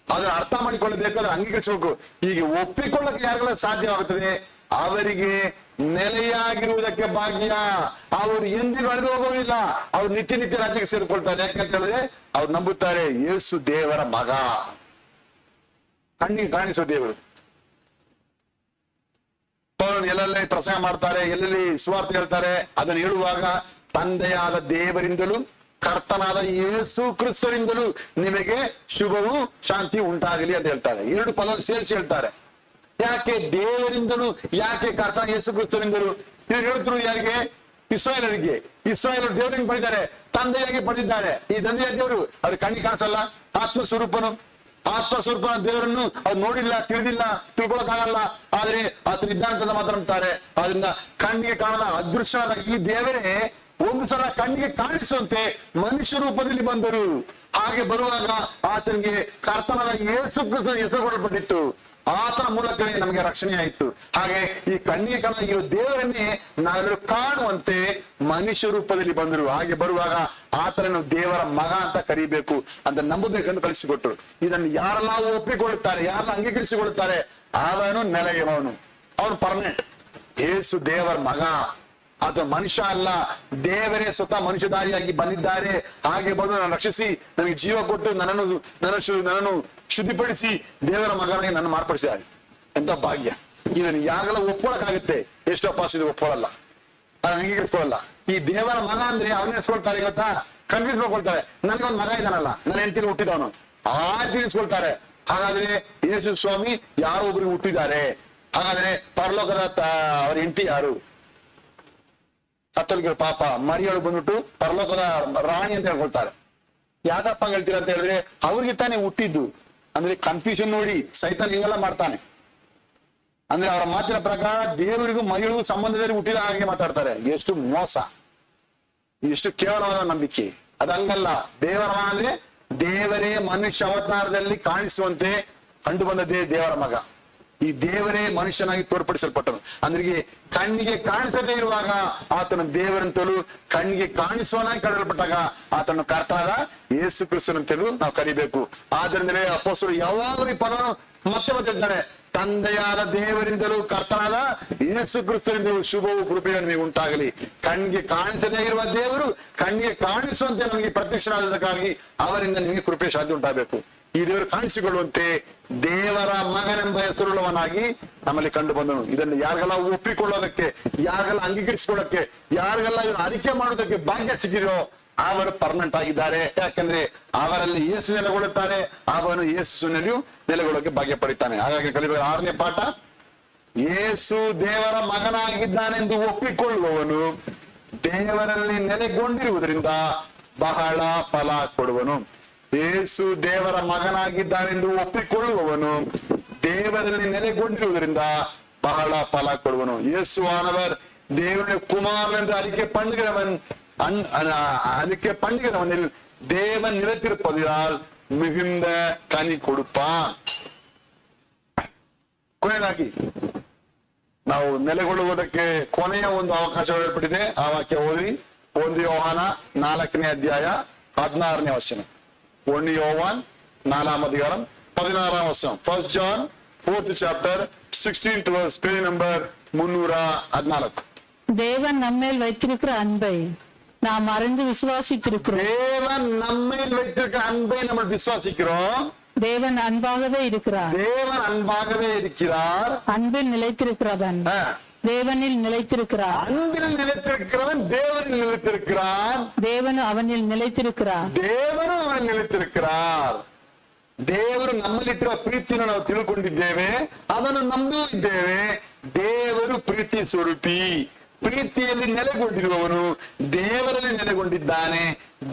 Speaker 1: ಅದನ್ನ ಅರ್ಥ ಮಾಡಿಕೊಳ್ಳಬೇಕು, ಅದನ್ನ ಅಂಗೀಕರಿಸಬೇಕು. ಹೀಗೆ ಒಪ್ಪಿಕೊಳ್ಳಕ್ಕೆ ಯಾರಿಗೆಲ್ಲ ಸಾಧ್ಯವಾಗುತ್ತದೆ ಅವರಿಗೆ ನೆಲೆಯಾಗಿರುವುದಕ್ಕೆ ಭಾಗ್ಯ. ಅವರು ಎಂದಿಗೂ ಅಳೆದು ಹೋಗೋದಿಲ್ಲ, ಅವ್ರು ನಿತ್ಯ ರಾಜ್ಯಕ್ಕೆ ಸೇರಿಕೊಳ್ತಾರೆ. ಯಾಕಂತ ಹೇಳಿದ್ರೆ ಅವ್ರು ನಂಬುತ್ತಾರೆ ಯೇಸು ದೇವರ ಮಗ, ಕಣ್ಣಿಗೆ ಕಾಣಿಸೋ ದೇವರು. ಎಲ್ಲೆಲ್ಲಿ ಪ್ರಸಂಗ ಮಾಡ್ತಾರೆ, ಎಲ್ಲೆಲ್ಲಿ ಸುವಾರ್ತೆ ಹೇಳ್ತಾರೆ, ಅದನ್ನು ಹೇಳುವಾಗ ತಂದೆಯಾದ ದೇವರಿಂದಲೂ ಕರ್ತನಾದ ಯೇಸು ಕ್ರಿಸ್ತರಿಂದಲೂ ನಿಮಗೆ ಶುಭವು ಶಾಂತಿ ಉಂಟಾಗಲಿ ಅಂತ ಹೇಳ್ತಾರೆ. 2 ಪದ ಸೇರಿಸಿ ಹೇಳ್ತಾರೆ. ಯಾಕೆ ದೇವರಿಂದಲೂ, ಯಾಕೆ ಕರ್ತನ ಯೇಸು ಕ್ರಿಸ್ತರಿಂದಲೂ? ಇವ್ರು ಹೇಳ್ತಿರು ಯಾರಿಗೆ? ಇಸ್ರಾಯೇಲರಿಗೆ. ಇಸ್ರಾಯೇಲರು ದೇವರಿಗೆ ಪಡೆದಿದ್ದಾರೆ, ತಂದೆಯಾಗಿ ಪಡೆದಿದ್ದಾರೆ. ಈ ತಂದೆಯ ದೇವರು ಅವ್ರಿಗೆ ಕಣ್ಣಿಗೆ ಕಾಣಿಸಲ್ಲ. ಆತ್ಮಸ್ವರೂಪನ ದೇವರನ್ನು ಅವ್ರು ನೋಡಿಲ್ಲ, ತಿಳಿದಿಲ್ಲ, ತಿಳ್ಕೊಳಕ್ಕಾಗಲ್ಲ. ಆದ್ರೆ ಆತನ ಇದ್ದಾಂತ ಮಾತಾಡ್ತಾರೆ. ಆದ್ರಿಂದ ಕಣ್ಣಿಗೆ ಕಾಣದ ಅದೃಶ್ಯವಾದ ಈ ದೇವರೇ ಒಂದು ಸಲ ಕಣ್ಣಿಗೆ ಕಾಣಿಸುವಂತೆ ಮನುಷ್ಯ ರೂಪದಲ್ಲಿ ಬಂದರು. ಹಾಗೆ ಬರುವಾಗ ಆತನಿಗೆ ಕರ್ತನಾದ ಯೇಸು ಕ್ರಿಸ್ತನ ಹೆಸರು ಕೊಡಲ್ಪಟ್ಟಿತ್ತು. ಆತನ ಮೂಲಕವೇ ನಮಗೆ ರಕ್ಷಣೆ ಆಯಿತು. ಹಾಗೆ ಈ ಕಣ್ಣಿಗೆ ಕಾಣದ ಈ ದೇವರನ್ನೇ ನಾವೆಲ್ಲರೂ ಕಾಣುವಂತೆ ಮನುಷ್ಯ ರೂಪದಲ್ಲಿ ಬಂದರು. ಹಾಗೆ ಬರುವಾಗ ಆತನನ್ನು ದೇವರ ಮಗ ಅಂತ ಕರೀಬೇಕು ಅಂತ ನಂಬಬೇಕೆಂದು ಕಲಿಸಿಕೊಟ್ರು. ಇದನ್ನು ಯಾರೆಲ್ಲ ಒಪ್ಪಿಕೊಳ್ಳುತ್ತಾರೆ, ಯಾರೆಲ್ಲ ಅಂಗೀಕರಿಸಿಕೊಳ್ಳುತ್ತಾರೆ ಅವನು ನೆಲೆಯವನು. ಅವನು ಪರ್ಮನೆಂಟ್. ಯೇಸು ದೇವರ ಮಗ, ಅದು ಮನುಷ್ಯ ಅಲ್ಲ, ದೇವರೇ ಸ್ವತಃ ಮನುಷ್ಯಧಾರಿಯಾಗಿ ಬಂದಿದ್ದಾರೆ. ಹಾಗೆ ಬಂದು ನಾನು ರಕ್ಷಿಸಿ ನನಗೆ ಜೀವ ಕೊಟ್ಟು ನನ್ನನ್ನು ಶುದ್ಧಿಪಡಿಸಿ ದೇವರ ಮಗನಾಗಿ ನನ್ನ ಮಾರ್ಪಡಿಸಿದ್ದಾರೆ. ಎಂತ ಭಾಗ್ಯ! ಇದನ್ನು ಯಾರೆಲ್ಲ ಒಪ್ಕೊಳಕ್ಕಾಗುತ್ತೆ? ಎಷ್ಟು ಅಪಾಸ ಇದು ಒಪ್ಕೊಳ್ಳಲ್ಲ, ಅಂಗೀಕರಿಸ್ಕೊಳ್ಳಲ್ಲ. ಈ ದೇವರ ಮಗ ಅಂದ್ರೆ ಅವನೇ ನೆನೆಸ್ಕೊಳ್ತಾರೆ, ಗೊತ್ತಾ? ಕನ್ಫ್ಯೂಸ್ ಮಾಡ್ಕೊಳ್ತಾರೆ. ನನಗೊಂದು ಮಗ ಇದ್ದಾನಲ್ಲ, ನನ್ನ ಹೆಂಡತಿಗೆ ಹುಟ್ಟಿದವನು, ಆ ನೆನೆಸ್ಕೊಳ್ತಾರೆ. ಹಾಗಾದ್ರೆ ಯೇಸು ಸ್ವಾಮಿ ಯಾರೋ ಒಬ್ರಿಗೆ ಹುಟ್ಟಿದ್ದಾರೆ, ಹಾಗಾದ್ರೆ ಪರಲೋಕದ ಅವ್ರ ಹೆಂಡತಿ ಯಾರು? ಕತ್ತಲಿಗೆ ಪಾಪ ಮರಿಯಳು ಬಂದ್ಬಿಟ್ಟು ಪರಲೋಕದ ರಾಣಿ ಅಂತ ಹೇಳ್ಕೊಳ್ತಾರೆ. ಯಾಕಪ್ಪ ಹೇಳ್ತೀರ ಅಂತ ಹೇಳಿದ್ರೆ ಅವ್ರಿಗೆ ತಾನೇ ಹುಟ್ಟಿದ್ದು. ಅಂದ್ರೆ ಕನ್ಫ್ಯೂಷನ್ ನೋಡಿ ಸೈತಾನ್ ಹಿಂಗೆಲ್ಲ ಮಾಡ್ತಾನೆ. ಅಂದ್ರೆ ಅವರ ಮಾತಿನ ಪ್ರಕಾರ ದೇವರಿಗೂ ಮರಿಗಳಿಗೂ ಸಂಬಂಧದಲ್ಲಿ ಹುಟ್ಟಿದ ಹಾಗೆ ಮಾತಾಡ್ತಾರೆ. ಎಷ್ಟು ಮೋಸ, ಎಷ್ಟು ಕೇವಲವಾದ ನಂಬಿಕೆ. ಅದಂಗಲ್ಲ. ದೇವರ ಮಗ ಅಂದ್ರೆ ದೇವರೇ ಮನುಷ್ಯ ಅವತಾರದಲ್ಲಿ ಕಾಣಿಸುವಂತೆ ಕಂಡು ಬಂದದ್ದೇ ದೇವರ ಮಗ. ಈ ದೇವರೇ ಮನುಷ್ಯನಾಗಿ ತೋರ್ಪಡಿಸಲ್ಪಟ್ಟನು. ಅಂದ್ರೆ ಕಣ್ಣಿಗೆ ಕಾಣಿಸದೇ ಇರುವಾಗ ಆತನ ದೇವರಂತಲೂ, ಕಣ್ಣಿಗೆ ಕಾಣಿಸುವನಾಗಿ ಕರೆಯಲ್ಪಟ್ಟಾಗ ಆತನ ಕರ್ತನಾದ ಯೇಸು ಕ್ರಿಸ್ತನಂತಲೂ ನಾವು ಕರಿಬೇಕು. ಆದ್ರಿಂದಲೇ ಅಪೊಸ್ತಲರು ಯಾವಾಗಲೂ ಈ ಪದವನ್ನು ಮತ್ತೆ ಮತ್ತೆ ಹೇಳ್ತಾರೆ, ತಂದೆಯಾದ ದೇವರಿಂದಲೂ ಕರ್ತನಾದ ಯೇಸು ಕ್ರಿಸ್ತರಿಂದಲೂ ಶುಭವು ಕೃಪೆಯನ್ನು ನಿಮಗೆ ಉಂಟಾಗಲಿ. ಕಣ್ಣಿಗೆ ಕಾಣಿಸದೇ ಇರುವ ದೇವರು ಕಣ್ಣಿಗೆ ಕಾಣಿಸುವಂತೆ ನಮಗೆ ಪ್ರತ್ಯಕ್ಷನಾದಕ್ಕಾಗಿ ಅವರಿಂದ ನಿಮಗೆ ಕೃಪೆ ಸಾಧ್ಯ ಉಂಟಾಗಬೇಕು. ಈ ದೇವರು ಕಾಣಿಸಿಕೊಳ್ಳುವಂತೆ ದೇವರ ಮಗನೆಂಬ ಹೆಸರುಳ್ಳವನಾಗಿ ನಮ್ಮಲ್ಲಿ ಕಂಡು ಬಂದನು. ಇದನ್ನು ಯಾರಿಗೆಲ್ಲ ಒಪ್ಪಿಕೊಳ್ಳೋದಕ್ಕೆ, ಯಾರಿಗೆಲ್ಲ ಅಂಗೀಕರಿಸಿಕೊಳ್ಳಕ್ಕೆ, ಯಾರಿಗೆಲ್ಲ ಇದನ್ನು ಅರಿಕೆ ಮಾಡೋದಕ್ಕೆ ಭಾಗ್ಯ ಸಿಕ್ಕಿದೋ ಅವರು ಪರ್ಮನೆಂಟ್ ಆಗಿದ್ದಾರೆ. ಯಾಕಂದ್ರೆ ಅವರಲ್ಲಿ ಯೇಸು ನೆಲೆಗೊಳ್ಳುತ್ತಾರೆ, ಅವನು ಯೇಸುವಿನಲ್ಲಿಯೂ ನೆಲೆಗೊಳ್ಳೋಕೆ ಭಾಗ್ಯ ಪಡಿತಾನೆ. ಹಾಗಾಗಿ ಕಲಿಯುವ 6ನೇ ಪಾಠ, ಯೇಸು ದೇವರ ಮಗನಾಗಿದ್ದಾನೆಂದು ಒಪ್ಪಿಕೊಳ್ಳುವವನು ದೇವರಲ್ಲಿ ನೆಲೆಗೊಂಡಿರುವುದರಿಂದ ಬಹಳ ಫಲ ಕೊಡುವನು. ಯೇಸು ದೇವರ ಮಗನಾಗಿದ್ದಾನೆಂದು ಒಪ್ಪಿಕೊಳ್ಳುವವನು ದೇವರಲ್ಲಿ ನೆಲೆಗೊಂಡಿರುವುದರಿಂದ ಬಹಳ ಫಲ ಕೊಡುವನು. இயேசுவானவர் தேவனுடைய குமாரன் என்று அறிக்கை பண்ணுகிறவனில் தேவன் நிலைத்திருப்பதால் மிகுந்த கனி கொடுப்பான். ಕೊನೆಯದಾಗಿ ನಾವು ನೆಲೆಗೊಳ್ಳುವುದಕ್ಕೆ ಕೊನೆಯ ಒಂದು ಅವಕಾಶ ಏರ್ಪಟ್ಟಿದೆ. ಆ ವಾಕ್ಯ ಓದಿ. 1 ಯೋಹಾನ 4ನೇ ಅಧ್ಯಾಯ 16ನೇ ವಚನ. 1 யோவான் 4ஆம் அதிகாரம் 16ஆம் வசனம். 1 John 4th chapter 16th verse, page number 314.
Speaker 2: தேவன் நம்மேல் வைத்திருக்கிற அன்பை நாம் அறிந்து விசுவாசித்திருக்கிறோம்.
Speaker 1: தேவன் நம்மேல் வைத்திருக்கிற அன்பை நம்ம விசுவாசிக்கிறோம்.
Speaker 2: தேவன் அன்பாகவே இருக்கிறார்.
Speaker 1: தேவன் அன்பாகவே இருக்கிறார்.
Speaker 2: அன்பில் நிலைத்திருக்கிறவன் தேவனில் நிலைத்திருக்கிறார்.
Speaker 1: அன்பில் நிலைத்திருக்கிறவன் தேவனில் நிலைத்திருக்கிறான்.
Speaker 2: தேவனும் அவனில் நிலைத்திருக்கிறார்.
Speaker 1: ದೇವನು ಅವನಲ್ಲಿ ನಿಲ್ಲಿಸಿರುತ್ತಾರ್. ದೇವರು ನಮ್ಮಲ್ಲಿಟ್ಟಿರುವ ಪ್ರೀತಿಯನ್ನು ನಾವು ತಿಳ್ಕೊಂಡಿದ್ದೇವೆ, ಅದನ್ನು ನಂಬಿದ್ದೇವೆ. ದೇವರು ಪ್ರೀತಿ ಸ್ವರೂಪಿ. ಪ್ರೀತಿಯಲ್ಲಿ ನೆಲೆಗೊಂಡಿರುವವನು ದೇವರಲ್ಲಿ ನೆಲೆಗೊಂಡಿದ್ದಾನೆ,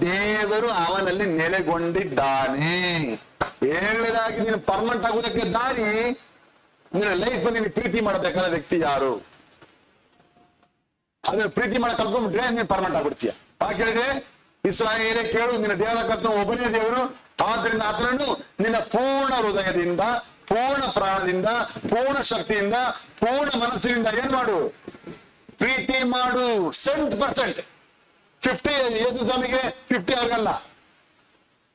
Speaker 1: ದೇವರು ಅವನಲ್ಲಿ ನೆಲೆಗೊಂಡಿದ್ದಾನೆ. ಏಳನೇದಾಗಿ ನೀನು ಪರ್ಮನೆಂಟ್ ಆಗುವುದಕ್ಕೆ ದಾರಿ, ನಿನ್ನ ಲೈಫ್ ನೀನು ಪ್ರೀತಿ ಮಾಡಬೇಕಾದ ವ್ಯಕ್ತಿ ಯಾರು? ಅದನ್ನ ಪ್ರೀತಿ ಮಾಡಿ ಕಲ್ಕೊಂಡ್ಬಿಟ್ರೆ ನೀನು ಪರ್ಮನೆಂಟ್ ಆಗ್ಬಿಡ್ತೀಯ. ಕೇಳಿದೆ, ಇಸ್ರಾಯೇಲೇ ಕೇಳು, ನಿನ್ನ ದೇವರ ಕರ್ತನು ಒಬ್ಬನೇ ದೇವರು, ಆದ್ರಿಂದ ಆತನನ್ನು ನಿನ್ನ ಪೂರ್ಣ ಹೃದಯದಿಂದ, ಪೂರ್ಣ ಪ್ರಾಣದಿಂದ, ಪೂರ್ಣ ಶಕ್ತಿಯಿಂದ, ಪೂರ್ಣ ಮನಸ್ಸಿನಿಂದ ಏನ್ ಮಾಡು? ಪ್ರೀತಿ ಮಾಡು. 100%. 50 ಯೇಸು ಸ್ವಾಮಿಗೆ 50 ಅವ್ರಿಗಲ್ಲ,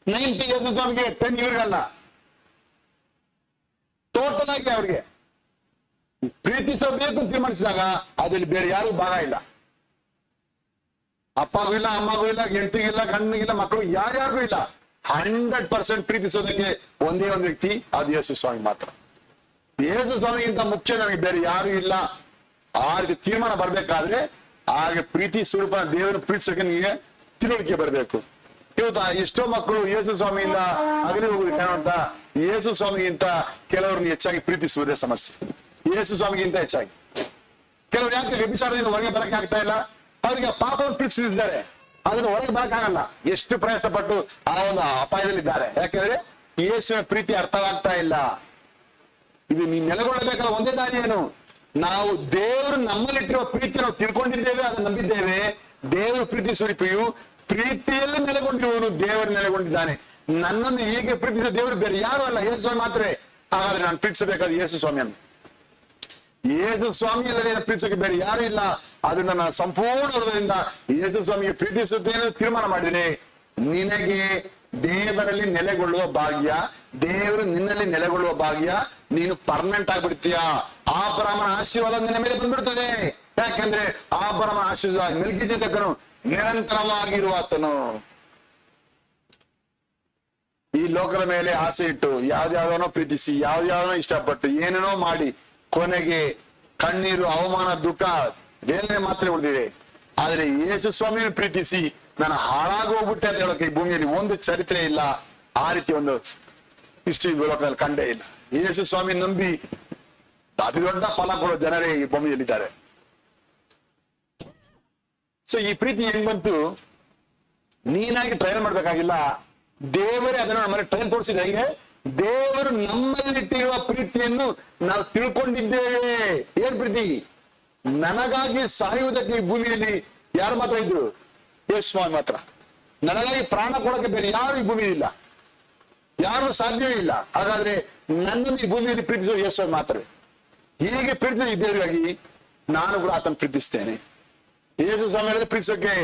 Speaker 1: 90 ಯೇಸು ಸ್ವಾಮಿಗೆ 10 ಇವ್ರಿಗಲ್ಲ, ಟೋಟಲ್ ಆಗಿ ಅವ್ರಿಗೆ ಪ್ರೀತಿಸಬೇಕು ತೀರ್ಮಾನಿಸಿದಾಗ ಅದ್ರಲ್ಲಿ ಬೇರೆ ಯಾರು ಭಾಗ ಇಲ್ಲ. ಅಪ್ಪಗೂ ಇಲ್ಲ, ಅಮ್ಮಗೂ ಇಲ್ಲ, ಹೆಂಡತಿಗಿಲ್ಲ, ಗಂಡನಿಗಿಲ್ಲ, ಮಕ್ಕಳು ಯಾರ್ಯಾರಿಗೂ ಇಲ್ಲ. 100% ಪ್ರೀತಿಸೋದಕ್ಕೆ ಒಂದೇ ಒಂದು ವ್ಯಕ್ತಿ, ಅದು ಯೇಸು ಸ್ವಾಮಿ ಮಾತ್ರ. ಯೇಸು ಸ್ವಾಮಿಗಿಂತ ಮುಖ್ಯ ನನಗೆ ಬೇರೆ ಯಾರು ಇಲ್ಲ. ಆ ರೀತಿ ತೀರ್ಮಾನ ಬರ್ಬೇಕಾದ್ರೆ ಹಾಗೆ ಪ್ರೀತಿ ಸ್ವರೂಪ ದೇವರು ಪ್ರೀತಿಸೋಕೆ ನಿಮಗೆ ತಿಳುವಳಿಕೆ ಬರಬೇಕು. ಇವತ್ತು ಎಷ್ಟೋ ಮಕ್ಕಳು ಯೇಸು ಸ್ವಾಮಿಯಿಂದ ಅಗಲಿ ಹೋಗುದು ಕಾರಣ ಅಂತ ಯೇಸು ಸ್ವಾಮಿಗಿಂತ ಕೆಲವ್ರನ್ನ ಹೆಚ್ಚಾಗಿ ಪ್ರೀತಿಸುವುದೇ ಸಮಸ್ಯೆ. ಯೇಸು ಸ್ವಾಮಿಗಿಂತ ಹೆಚ್ಚಾಗಿ ಕೆಲವರು ಯಾಕೆ ವ್ಯಭಿಚಾರದಿಂದ ಹೊರಗೆ ಬರಕ್ಕೆ ಆಗ್ತಾ ಇಲ್ಲ? ಅವರಿಗೆ ಪಾಪವನ್ನು ಪ್ರೀತಿಸಿದ್ದಾರೆ, ಅದನ್ನು ಹೊರಗೆ ಬರಕ್ಕಾಗಲ್ಲ. ಎಷ್ಟು ಪ್ರಯತ್ನ ಪಟ್ಟು ಆ ಒಂದು ಅಪಾಯದಲ್ಲಿದ್ದಾರೆ. ಯಾಕಂದ್ರೆ ಯೇಸುವಿನ ಪ್ರೀತಿ ಅರ್ಥವಾಗ್ತಾ ಇಲ್ಲ. ಇದು ನೀವು ನೆಲೆಗೊಳ್ಳಬೇಕಾದ ಒಂದೇ ದಾರಿ ಏನು? ನಾವು ದೇವರು ನಮ್ಮಲ್ಲಿಟ್ಟಿರುವ ಪ್ರೀತಿ ನಾವು ತಿಳ್ಕೊಂಡಿದ್ದೇವೆ, ಅದನ್ನು ನಂಬಿದ್ದೇವೆ. ದೇವರು ಪ್ರೀತಿ ಸ್ವರೂಪಿಯು, ಪ್ರೀತಿಯಲ್ಲಿ ನೆಲೆಗೊಂಡಿರುವವನು ದೇವರು ನೆಲೆಗೊಂಡಿದ್ದಾನೆ. ನನ್ನನ್ನು ಹೇಗೆ ಪ್ರೀತಿಸಿದ ದೇವರು ಬೇರೆ ಯಾರು ಅಲ್ಲ, ಯೇಸು ಸ್ವಾಮಿ ಮಾತ್ರ. ಹಾಗಾದ್ರೆ ನಾನು ಪ್ರೀತಿಸಬೇಕಾದ ಯೇಸು ಸ್ವಾಮಿಯನ್ನು. ಯೇಸು ಸ್ವಾಮಿ ಅಲ್ಲದೆ ಪ್ರೀತಿಸಕ್ಕೆ ಬೇರೆ ಯಾರು ಇಲ್ಲ. ಅದನ್ನ ನಾನು ಸಂಪೂರ್ಣ ಹೃದಯದಿಂದ ಯೇಸು ಸ್ವಾಮಿಗೆ ಪ್ರೀತಿಸುತ್ತೇನೆ ತೀರ್ಮಾನ ಮಾಡಿದರೆ ನಿನಗೆ ದೇವರಲ್ಲಿ ನೆಲೆಗೊಳ್ಳುವ ಭಾಗ್ಯ, ದೇವರು ನಿನ್ನಲ್ಲಿ ನೆಲೆಗೊಳ್ಳುವ ಭಾಗ್ಯ ನೀನು ಪರ್ಮನೆಂಟ್ ಆಗ್ಬಿಡ್ತೀಯ. ಅಬ್ರಹಾಮನ ಆಶೀರ್ವಾದ ನಿನ್ನ ಮೇಲೆ ಬಂದ್ಬಿಡ್ತದೆ. ಯಾಕಂದ್ರೆ ಅಬ್ರಹಾಮನ ಆಶೀರ್ವಾದ ಮೆಲ್ಕಿಜೆದೇಕನು ನಿರಂತರವಾಗಿರುವ ಆತನು. ಈ ಲೋಕದ ಮೇಲೆ ಆಸೆ ಇಟ್ಟು ಯಾವ್ದಾವ್ದನೋ ಪ್ರೀತಿಸಿ ಯಾವ್ದಾವ್ದನೋ ಇಷ್ಟಪಟ್ಟು ಏನೇನೋ ಮಾಡಿ ಕೊನೆಗೆ ಕಣ್ಣೀರು, ಅವಮಾನ, ದುಃಖ, ಬೇರೆ ಮಾತ್ರ ಉಳಿದಿದೆ. ಆದ್ರೆ ಯೇಸು ಸ್ವಾಮಿಯನ್ನು ಪ್ರೀತಿಸಿ ನಾನು ಹಾಳಾಗಿ ಹೋಗ್ಬಿಟ್ಟೆ ಅಂತ ಹೇಳೋಕೆ ಈ ಭೂಮಿಯಲ್ಲಿ ಒಂದು ಚರಿತ್ರೆ ಇಲ್ಲ. ಆ ರೀತಿ ಒಂದು ಹಿಸ್ಟ್ರಿ ಲೋಕದಲ್ಲಿ ಕಂಡೇ ಇಲ್ಲ. ಯೇಸು ಸ್ವಾಮಿ ನಂಬಿ ಅತಿ ದೊಡ್ಡ ಫಲ ಕೊಡೋ ಜನರೇ ಈ ಭೂಮಿಯಲ್ಲಿದ್ದಾರೆ. ಸೊ ಈ ಪ್ರೀತಿ ಹೆಂಗ್ ಬಂತು? ನೀನಾಗಿ ಟ್ರಯಲ್ ಮಾಡ್ಬೇಕಾಗಿಲ್ಲ, ದೇವರೇ ಅದನ್ನ ನಮ್ಮಲ್ಲಿ ಟ್ರಯಲ್ ತೋರಿಸಿದೆ. ಹೇಗೆ? ದೇವರು ನಮ್ಮಲ್ಲಿಟ್ಟಿರುವ ಪ್ರೀತಿಯನ್ನು ನಾವು ತಿಳ್ಕೊಂಡಿದ್ದೇವೆ. ಏನ್ ಪ್ರೀತಿ? ನನಗಾಗಿ ಸಾಯುವುದಕ್ಕೆ ಈ ಭೂಮಿಯಲ್ಲಿ ಯಾರು ಮಾತ್ರ ಇದ್ರು? ಯೇಸು ಸ್ವಾಮಿ ಮಾತ್ರ. ನನಗಾಗಿ ಪ್ರಾಣ ಕೊಡೋಕೆ ಬೇರೆ ಯಾರು ಈ ಭೂಮಿ ಇಲ್ಲ, ಯಾರು ಸಾಧ್ಯವೇ ಇಲ್ಲ. ಹಾಗಾದ್ರೆ ನನ್ನನ್ನು ಈ ಭೂಮಿಯಲ್ಲಿ ಪ್ರೀತಿಸುವ ಯೇಸು ಸ್ವಾಮಿ ಮಾತ್ರವೇ. ಹೀಗೆ ಪ್ರೀತಿ ಇದ್ದೇಗಾಗಿ ನಾನು ಕೂಡ ಆತನ ಪ್ರೀತಿಸ್ತೇನೆ. ಯೇಸು ಸ್ವಾಮಿ ಹೇಳಿದ್ರೆ ಪ್ರೀತಿಸೋಕೆ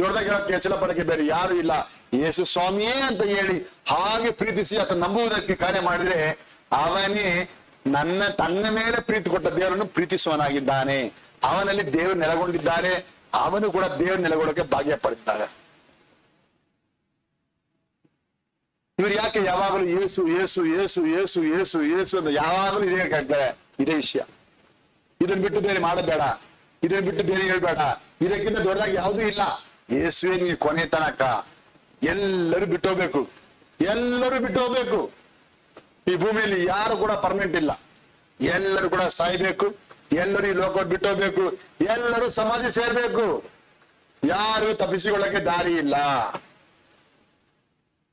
Speaker 1: ದೊಡ್ಡದಾಗಿ ಹೇಳೋಕೆ ಹೆಚ್ಚಳ ಪಡಕ್ಕೆ ಬೇರೆ ಯಾರು ಇಲ್ಲ. ಯೇಸು ಸ್ವಾಮಿಯೇ ಅಂತ ಹೇಳಿ ಹಾಗೆ ಪ್ರೀತಿಸಿ ಆತ ನಂಬುವುದಕ್ಕೆ ಕಾರ್ಯ ಮಾಡಿದ್ರೆ ಅವನೇ ತನ್ನ ಮೇಲೆ ಪ್ರೀತಿ ಕೊಟ್ಟ ದೇವರನ್ನು ಪ್ರೀತಿಸುವನಾಗಿದ್ದಾನೆ. ಅವನಲ್ಲಿ ದೇವರು ನೆಲೆಗೊಂಡಿದ್ದಾರೆ, ಅವನು ಕೂಡ ದೇವರು ನೆಲೆಗೊಳ್ಳೋಕೆ ಭಾಗ್ಯ ಪಡಿದ್ದಾರೆ. ಇವ್ರು ಯಾಕೆ ಯಾವಾಗಲೂ ಏಸು ಏಸು ಏಸು ಏಸು ಏಸು ಏಸು ಅಂತ ಯಾವಾಗಲೂ ಇದೇ ಹೇಳ್ತಾರೆ? ಇದೇ ವಿಷಯ. ಇದನ್ನ ಬಿಟ್ಟು ಬೇರೆ ಮಾಡಬೇಡ, ಇದನ್ನ ಬಿಟ್ಟು ಬೇರೆ ಹೇಳ್ಬೇಡ, ಇದಕ್ಕಿಂತ ದೊಡ್ಡದಾಗಿ ಯಾವುದೂ ಇಲ್ಲ. ಯೇಸುವೇ ನಿಮಗೆ ಕೊನೆ ತನಕ. ಎಲ್ಲರೂ ಬಿಟ್ಟು ಹೋಗ್ಬೇಕು, ಎಲ್ಲರೂ ಬಿಟ್ಟು ಹೋಗ್ಬೇಕು. ಈ ಭೂಮಿಯಲ್ಲಿ ಯಾರು ಕೂಡ ಪರ್ಮನೆಂಟ್ ಇಲ್ಲ. ಎಲ್ಲರೂ ಕೂಡ ಸಾಯ್ಬೇಕು, ಎಲ್ಲರೂ ಈ ಲೋಕ ಬಿಟ್ಟು ಹೋಗ್ಬೇಕು, ಎಲ್ಲರೂ ಸಮಾಧಿ ಸೇರ್ಬೇಕು. ಯಾರು ತಪ್ಪಿಸಿಕೊಳ್ಳಕ್ಕೆ ದಾರಿ ಇಲ್ಲ,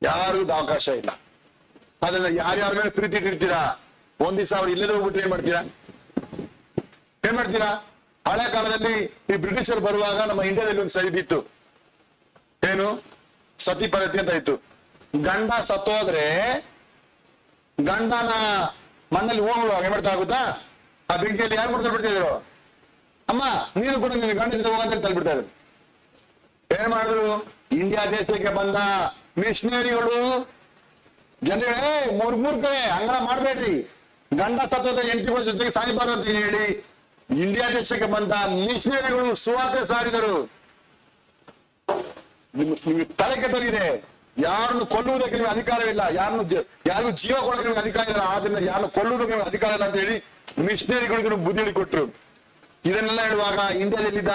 Speaker 1: ಯಾರಿಗೂ ಅವಕಾಶ ಇಲ್ಲ. ಅದನ್ನ ಯಾರ್ಯಾರ ಮೇಲೆ ಪ್ರೀತಿ ಇಟ್ಟಿರ್ತೀರಾ, ಒಂದ್ ದಿವಸ ಅವ್ರು ಇಲ್ಲದೆ ಹೋಗ್ಬಿಟ್ಟು ಏನ್ ಮಾಡ್ತೀರಾ? ಹಳೆ ಕಾಲದಲ್ಲಿ ಈ ಬ್ರಿಟಿಷರು ಬರುವಾಗ ನಮ್ಮ ಇಂಡಿಯಾದಲ್ಲಿ ಒಂದು ಸೈದಿತ್ತು. ಏನು? ಸತಿ ಪದ್ಧತಿ ಅಂತ ಇತ್ತು. ಗಂಡ ಸತ್ತೋದ್ರೆ ಗಂಡನ ಮಣ್ಣಲ್ಲಿ ಹೋಗುವಾಗ ಏನ್ ಮಾಡ್ತಾ ಆಗುತ್ತಾ? ಆ ಬೆಂಕಿಯಲ್ಲಿ ಯಾರು ಮಾಡ್ತಾ ಬಿಡ್ತಿದ್ರು? ಅಮ್ಮ ನೀನು ಕೂಡ ನಿನ್ನ ಗಂಡ ಹೋಗಂತ ತಲ್ಬಿಡ್ತಾ ಇದ್ರು. ಏನ್ ಮಾಡಿದ್ರು? ಇಂಡಿಯಾ ದೇಶಕ್ಕೆ ಬಂದ ಮಿಷನರಿಗಳು ಜನರೇ ಮೂರ್ಖೆ ಹಂಗ ಮಾಡ್ಬೇಡ್ರಿ, ಗಂಡ ಸತ್ತೋದ ಹೆಂಡತಿಗಳ ಜೊತೆಗೆ ಸಾಯಬಾರ್ದು ಅಂತ ಹೇಳಿ ಇಂಡಿಯಾ ದೇಶಕ್ಕೆ ಬಂದ ಮಿಷನರಿಗಳು ಸುವಾರ್ತೆ ಸಾರಿದರು. ನಿಮ್ಗೆ ತಲೆ ಕೆಟ್ಟೋಗಿದೆ. ಯಾರನ್ನು ಕೊಲ್ಲುವುದಕ್ಕೆ ನಿಮ್ಗೆ ಅಧಿಕಾರವಿಲ್ಲ, ಯಾರಿಗೂ ಜೀವ ಕೊಡೋಕೆ ನಿಮ್ಗೆ ಅಧಿಕಾರ ಇಲ್ಲ, ಆದ್ರಿಂದ ಯಾರನ್ನು ಕೊಲ್ಲುವುದಕ್ಕೆ ನಿಮ್ಗೆ ಅಧಿಕಾರ ಇಲ್ಲ ಅಂತ ಹೇಳಿ ಮಿಷನರಿಗಳಿಗೆ ಬುದ್ಧಿ ಹೇಳಿ ಕೊಟ್ರು. ಇದನ್ನೆಲ್ಲ ಹೇಳುವಾಗ ಇಂಡಿಯಾದಲ್ಲಿದ್ದ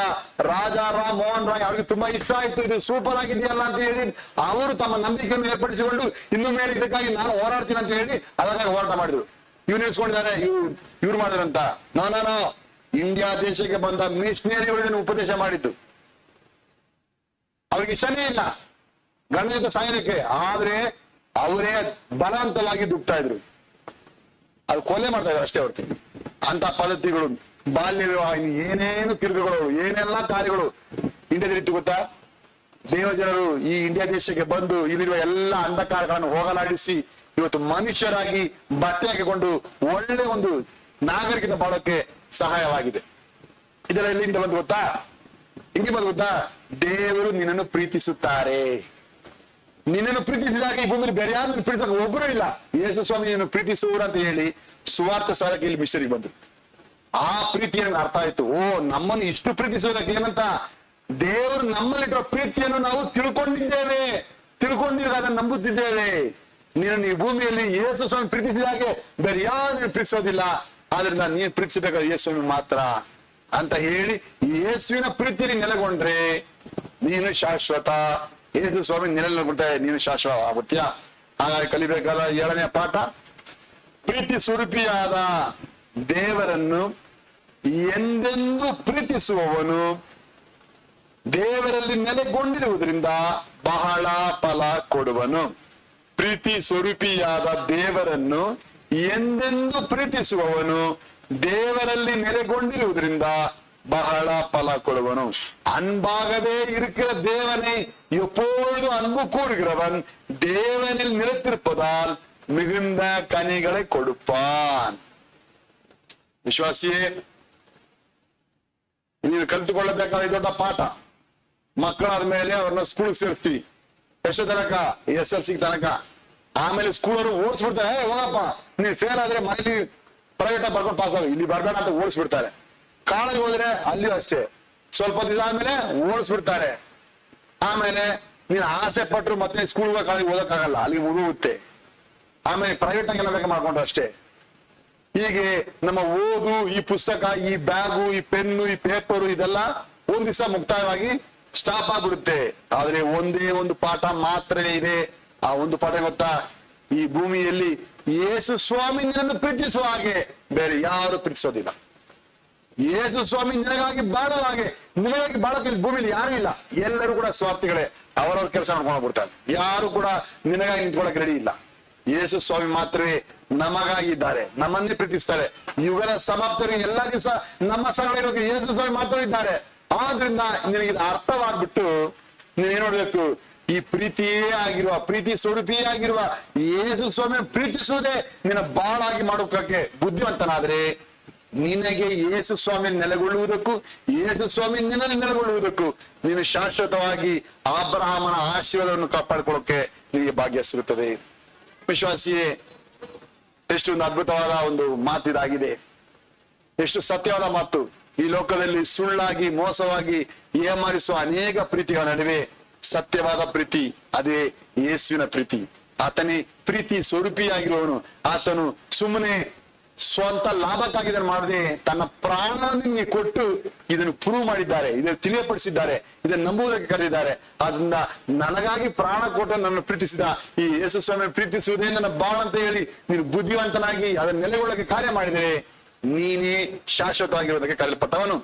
Speaker 1: ರಾಜಾ ರಾಮ್ ಮೋಹನ್ ರಾಯ್ ಅವ್ರಿಗೆ ತುಂಬಾ ಇಷ್ಟ ಆಯ್ತು. ಇದು ಸೂಪರ್ ಆಗಿದೆಯಲ್ಲ ಅಂತ ಹೇಳಿ ಅವರು ತಮ್ಮ ನಂಬಿಕೆಯನ್ನು ಏರ್ಪಡಿಸಿಕೊಂಡು ಇನ್ನು ಮೇಲೆ ಇದಕ್ಕಾಗಿ ನಾನು ಹೋರಾಡ್ತೀನಿ ಅಂತ ಹೇಳಿ ಅದಕ್ಕಾಗಿ ಹೋರಾಟ ಮಾಡಿದ್ರು. ಇವ್ರು ನಿಲ್ಸ್ಕೊಂಡಿದ್ದಾರೆ, ಇವ್ರು ಮಾಡಿದ್ರಂತ. ನಾನು ಇಂಡಿಯಾ ದೇಶಕ್ಕೆ ಬಂದ ಮಿಷನರಿಗಳಿಗೆ ಉಪದೇಶ ಮಾಡಿದ್ದು. ಅವ್ರಿಗೆ ಇಷ್ಟನೇ ಇಲ್ಲ ಗಂಡ ಜೊತೆ ಸಾಯೋದಕ್ಕೆ, ಆದ್ರೆ ಅವರೇ ಬಲವಂತವಾಗಿ ದುಡ್ತಾ ಇದ್ರು. ಅದು ಕೊಲೆ ಮಾಡ್ತಾ ಇದ್ರು ಅಷ್ಟೇ ಹೊರತು. ಅಂತ ಪದ್ಧತಿಗಳು, ಬಾಲ್ಯ ವಿವಾಹ, ಏನೇನು ತಿರುಗುಗಳು, ಏನೆಲ್ಲಾ ಕಾರ್ಯಗಳು ಇಂಡಿಯಾದಲ್ಲಿ ಇತ್ತು ಗೊತ್ತಾ? ದೇವಜನರು ಈ ಇಂಡಿಯಾ ದೇಶಕ್ಕೆ ಬಂದು ಇಲ್ಲಿರುವ ಎಲ್ಲ ಅಂಧಕಾರಗಳನ್ನು ಹೋಗಲಾಡಿಸಿ ಇವತ್ತು ಮನುಷ್ಯರಾಗಿ ಬಟ್ಟೆ ಹಾಕಿಕೊಂಡು ಒಳ್ಳೆ ಒಂದು ನಾಗರಿಕತೆ ಬಾಳೋಕೆ ಸಹಾಯವಾಗಿದೆ. ಇದೆಲ್ಲ ಎಲ್ಲಿಂದ ಬಂದು ಗೊತ್ತಾ? ಹಿಂಗೆ ಬಂದು ಗೊತ್ತಾ? ದೇವರು ನಿನ್ನನ್ನು ಪ್ರೀತಿಸುತ್ತಾರೆ. ನಿನ್ನನ್ನು ಪ್ರೀತಿಸಿದಾಗ ಈ ಭೂಮಿಯಲ್ಲಿ ಬೇರೆ ಯಾರು ಪ್ರೀತಿಸಕ್ಕೆ ಒಬ್ಬರು ಇಲ್ಲ. ಯೇಸು ಸ್ವಾಮಿ ನಿನ್ನನ್ನು ಪ್ರೀತಿಸುವರು ಅಂತ ಹೇಳಿ ಸುವಾರ್ಥ ಸಾರಕ್ಕೆ ಇಲ್ಲಿ ಮಿಷನರಿಗೆ ಬಂದ್ರು. ಆ ಪ್ರೀತಿಯನ್ನು ಅರ್ಥ ಆಯ್ತು. ಓ, ನಮ್ಮನ್ನು ಇಷ್ಟು ಪ್ರೀತಿಸುವುದಕ್ಕೆ ಏನಂತ? ದೇವರು ನಮ್ಮಲ್ಲಿರುವ ಪ್ರೀತಿಯನ್ನು ನಾವು ತಿಳ್ಕೊಂಡಿದ್ದೇವೆ, ಅದನ್ನು ನಂಬುತ್ತಿದ್ದೇವೆ. ನೀನು ಈ ಭೂಮಿಯಲ್ಲಿ ಯೇಸು ಸ್ವಾಮಿ ಪ್ರೀತಿಸಿದಾಗೆ ಬೇರೆ ಯಾರು ಪ್ರೀತಿಸೋದಿಲ್ಲ. ಆದ್ರಿಂದ ನೀನು ಪ್ರೀತಿಸಬೇಕಾದ ಯೇಸು ಸ್ವಾಮಿ ಮಾತ್ರ ಅಂತ ಹೇಳಿ ಯೇಸುವಿನ ಪ್ರೀತಿಯಲ್ಲಿ ನೆಲೆಗೊಂಡ್ರೆ ನೀನು ಶಾಶ್ವತ. ಯೇಸು ಸ್ವಾಮಿ ನೆಲೆಗೊಂಡ್ರೆ ನೀನು ಶಾಶ್ವತ ಆಗುತ್ತೀಯಾ? ಹಾಗಾಗಿ ಕಲಿಬೇಕಾದ 7ನೇ ಪಾಠ, ಪ್ರೀತಿ ಸ್ವರೂಪಿಯಾದ ದೇವರನ್ನು ಎಂದೆಂದೂ ಪ್ರೀತಿಸುವವನು ದೇವರಲ್ಲಿ ನೆಲೆಗೊಂಡಿರುವುದರಿಂದ ಬಹಳ ಫಲ ಕೊಡುವನು. ಪ್ರೀತಿ ಸ್ವರೂಪಿಯಾದ ದೇವರನ್ನು ಎಂದೆಂದೂ ಪ್ರೀತಿಸುವವನು ದೇವರಲ್ಲಿ ನೆಲೆಗೊಂಡಿರುವುದರಿಂದ ಬಹಳ பல கொடுவனும். அன்பாகவே இருக்கிற தேவனை எப்பொழுது அன்பு கூறுகிறவன் தேவனில் நிலைத்திருப்பதால் மிகுந்த கனிகளை கொடுப்பான். ವಿಶ್ವಾಸಿಯೇ, ನೀವು ಕಲಿತುಕೊಳ್ಳಬೇಕಾದ ದೊಡ್ಡ ಪಾಠ. ಮಕ್ಕಳಾದ ಮೇಲೆ ಅವ್ರನ್ನ ಸ್ಕೂಲ್ ಸೇರಿಸ್ತೀವಿ, ಎಷ್ಟು ತನಕ? SLC ತನಕ. ಆಮೇಲೆ ಸ್ಕೂಲ್ ಅವರು ಓಡಿಸ್ಬಿಡ್ತಾರೆ, ಹೋಗಪ್ಪ ನೀನ್ ಫೇಲ್ ಆದ್ರೆ ಮನೇಲಿ ಪ್ರೈವೇಟ್ ಬರ್ಕೊಂಡು ಪಾಸ್ ಆಗಿ ಇಲ್ಲಿ ಬರ್ಬೇಡ ಅಂತ ಓಡಿಸ್ಬಿಡ್ತಾರೆ. ಕಾಲೇಜ್ ಹೋದ್ರೆ ಅಲ್ಲಿಯೂ ಅಷ್ಟೇ, ಸ್ವಲ್ಪ ದಿನ ಆದ್ಮೇಲೆ ಓಡಿಸ್ಬಿಡ್ತಾರೆ. ಆಮೇಲೆ ನೀನ್ ಆಸೆ ಪಟ್ರು ಮತ್ತೆ ಸ್ಕೂಲ್ ಕಾಲೇಜ್ ಓದಕ್ಕಾಗಲ್ಲ, ಅಲ್ಲಿ ಮುಗಿಯುತ್ತೆ. ಆಮೇಲೆ ಪ್ರೈವೇಟ್ ಆಗಿ ಎಲ್ಲ ಬೇಕಾ ಮಾಡ್ಕೊಂಡ್ರು ಅಷ್ಟೇ. ಹೀಗೆ ನಮ್ಮ ಓದು, ಈ ಪುಸ್ತಕ, ಈ ಬ್ಯಾಗು, ಈ ಪೆನ್ನು, ಈ ಪೇಪರು ಇದೆಲ್ಲ ಒಂದ್ ದಿವಸ ಮುಕ್ತಾಯವಾಗಿ ಸ್ಟಾಪ್ ಆಗ್ಬಿಡುತ್ತೆ. ಆದ್ರೆ ಒಂದೇ ಒಂದು ಪಾಠ ಮಾತ್ರ ಇದೆ. ಆ ಒಂದು ಪಾಠ ಗೊತ್ತಾ? ಈ ಭೂಮಿಯಲ್ಲಿ ಯೇಸು ಸ್ವಾಮಿ ನಿನ್ನನ್ನು ಪ್ರೀತಿಸುವ ಹಾಗೆ ಬೇರೆ ಯಾರು ಪ್ರೀತಿಸೋದಿಲ್ಲ. ಯೇಸು ಸ್ವಾಮಿ ನಿನಗಾಗಿ ಬಾಳೋ ಹಾಗೆ, ನಿನಗಾಗಿ ಬಾಳಕ್ಕೆ ಭೂಮಿಲಿ ಯಾರು ಇಲ್ಲ. ಎಲ್ಲರೂ ಕೂಡ ಸ್ವಾರ್ಥಿಗಳೇ, ಅವರವ್ರ ಕೆಲಸ ಮಾಡ್ಕೊಂಡು ಹೋಗ್ಬಿಡ್ತಾರೆ. ಯಾರು ಕೂಡ ನಿನಗಾಗಿ ನಿಂತ್ಕೊಳಕ್ ರೆಡಿ ಇಲ್ಲ. ಯೇಸು ಸ್ವಾಮಿ ಮಾತ್ರವೇ ನಮಗಾಗಿ ಇದ್ದಾರೆ, ನಮ್ಮನ್ನೇ ಪ್ರೀತಿಸ್ತಾರೆ. ಯುಗದ ಸಮಾಪ್ತರಿಗೆ ಎಲ್ಲಾ ದಿವಸ ನಮ್ಮ ಸಂಗಡ ಇರೋಕೆ ಯೇಸು ಸ್ವಾಮಿ ಮಾತ್ರ ಇದ್ದಾರೆ. ಆದ್ರಿಂದ ನಿನಗೆ ಇದು ಅರ್ಥವಾಗ್ಬಿಟ್ಟು ನೀವೇನ್ ನೋಡ್ಬೇಕು, ಈ ಪ್ರೀತಿಯೇ ಆಗಿರುವ, ಪ್ರೀತಿ ಸ್ವರೂಪಿಯೇ ಆಗಿರುವ ಯೇಸು ಸ್ವಾಮಿ ಪ್ರೀತಿಸುವುದೇ ನಿನ್ನ ಬಾಳಾಗಿ ಮಾಡೋಕೆ ಬುದ್ಧಿವಂತನಾದ್ರೆ ನಿನಗೆ ಯೇಸು ಸ್ವಾಮಿ ನೆಲೆಗೊಳ್ಳುವುದಕ್ಕೂ, ಯೇಸು ಸ್ವಾಮಿ ನಿನ್ನಲ್ಲಿ ನೆಲೆಗೊಳ್ಳುವುದಕ್ಕೂ ನೀನು ಶಾಶ್ವತವಾಗಿ ಅಬ್ರಹಾಮನ ಆಶೀರ್ವಾದವನ್ನು ಕಾಪಾಡಿಕೊಳ್ಳೋಕೆ ನಿನಗೆ ಭಾಗ್ಯ ಸಿಗುತ್ತದೆ. ವಿಶ್ವಾಸಿಯೇ, ಎಷ್ಟು ಒಂದು ಅದ್ಭುತವಾದ ಒಂದು ಮಾತಿದಾಗಿದೆ, ಎಷ್ಟು ಸತ್ಯವಾದ ಮಾತು. ಈ ಲೋಕದಲ್ಲಿ ಸುಳ್ಳಾಗಿ, ಮೋಸವಾಗಿ ಏಮಾರಿಸುವ ಅನೇಕ ಪ್ರೀತಿಗಳ ನಡುವೆ ಸತ್ಯವಾದ ಪ್ರೀತಿ, ಅದೇ ಯೇಸುವಿನ ಪ್ರೀತಿ. ಆತನೇ ಪ್ರೀತಿ ಸ್ವರೂಪಿಯಾಗಿರುವವನು. ಆತನು ಸುಮ್ಮನೆ ಸ್ವಂತ ಲಾಭಕ್ಕಾಗಿ ಇದನ್ನು ಮಾಡದೆ ತನ್ನ ಪ್ರಾಣವನ್ನು ಕೊಟ್ಟು ಇದನ್ನು ಪ್ರೂವ್ ಮಾಡಿದ್ದಾರೆ, ಇದನ್ನು ತಿಳಿಯಪಡಿಸಿದ್ದಾರೆ, ಇದನ್ನು ನಂಬುವುದಕ್ಕೆ ಕರೆದಿದ್ದಾರೆ. ಆದ್ರಿಂದ ನನಗಾಗಿ ಪ್ರಾಣ ಕೊಟ್ಟು ನನ್ನ ಪ್ರೀತಿಸಿದ ಈ ಯೇಸು ಸ್ವಾಮಿ ಪ್ರೀತಿಸುವುದೇ ನನ್ನ ಬಾಳ ಅಂತ ಹೇಳಿ ನೀನು ಬುದ್ಧಿವಂತನಾಗಿ ಅದನ್ನ ನೆಲೆಗೊಳ್ಳಕ್ಕೆ ಕಾರ್ಯ ಮಾಡಿದರೆ ನೀನೇ ಶಾಶ್ವತವಾಗಿರೋದಕ್ಕೆ ಕರೆಯಲ್ಪಟ್ಟವನು.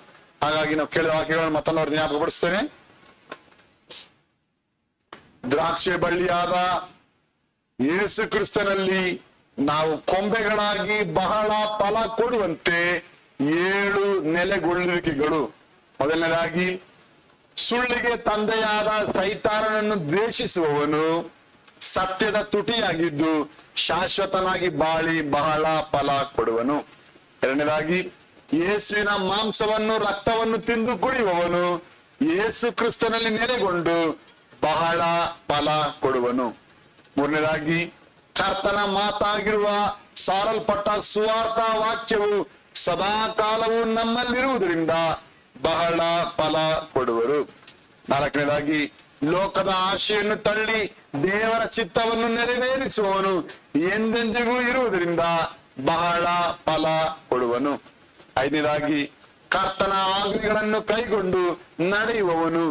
Speaker 1: ಹಾಗಾಗಿ ನಾವು ಕೇಳಿದ ವಾಕ್ಯಗಳನ್ನು ಮತ್ತೊಂದು ಅವ್ರ ಜ್ಞಾಪಕಪಡಿಸ್ತೇನೆ. ದ್ರಾಕ್ಷೆ ಬಳ್ಳಿಯಾದ ಯೇಸು ಕ್ರಿಸ್ತನಲ್ಲಿ ನಾವು ಕೊಂಬೆಗಳಾಗಿ ಬಹಳ ಫಲ ಕೊಡುವಂತೆ 7 ನೆಲೆಗೊಳ್ಳುವಿಕೆಗಳು. ಮೊದಲನೇದಾಗಿ, ಸುಳ್ಳಿಗೆ ತಂದೆಯಾದ ಸೈತಾನನನ್ನು ದ್ವೇಷಿಸುವವನು ಸತ್ಯದ ತುಟಿಯಾಗಿದ್ದು ಶಾಶ್ವತನಾಗಿ ಬಾಳಿ ಬಹಳ ಫಲ ಕೊಡುವನು. ಎರಡನೇದಾಗಿ, ಯೇಸುವಿನ ಮಾಂಸವನ್ನು ರಕ್ತವನ್ನು ತಿಂದು ಕುಡಿಯುವವನು ಯೇಸು ಕ್ರಿಸ್ತನಲ್ಲಿ ನೆಲೆಗೊಂಡು ಬಹಳ ಫಲ ಕೊಡುವನು. ಮೂರನೇದಾಗಿ, ಕರ್ತನ ಮಾತಾಗಿರುವ ಸಾರಲ್ಪಟ್ಟ ಸುವಾರ್ಥ ವಾಕ್ಯವು ಸದಾ ಕಾಲವು ನಮ್ಮಲ್ಲಿರುವುದರಿಂದ ಬಹಳ ಫಲ ಕೊಡುವರು. ನಾಲ್ಕನೇದಾಗಿ, ಲೋಕದ ಆಶೆಯನ್ನು ತಳ್ಳಿ ದೇವರ ಚಿತ್ತವನ್ನು ನೆರವೇರಿಸುವವನು ಎಂದೆಂದಿಗೂ ಇರುವುದರಿಂದ ಬಹಳ ಫಲ ಕೊಡುವನು. ಐದನೇದಾಗಿ, ಕರ್ತನ ಆಜ್ಞೆಗಳನ್ನು ಕೈಗೊಂಡು ನಡೆಯುವವನು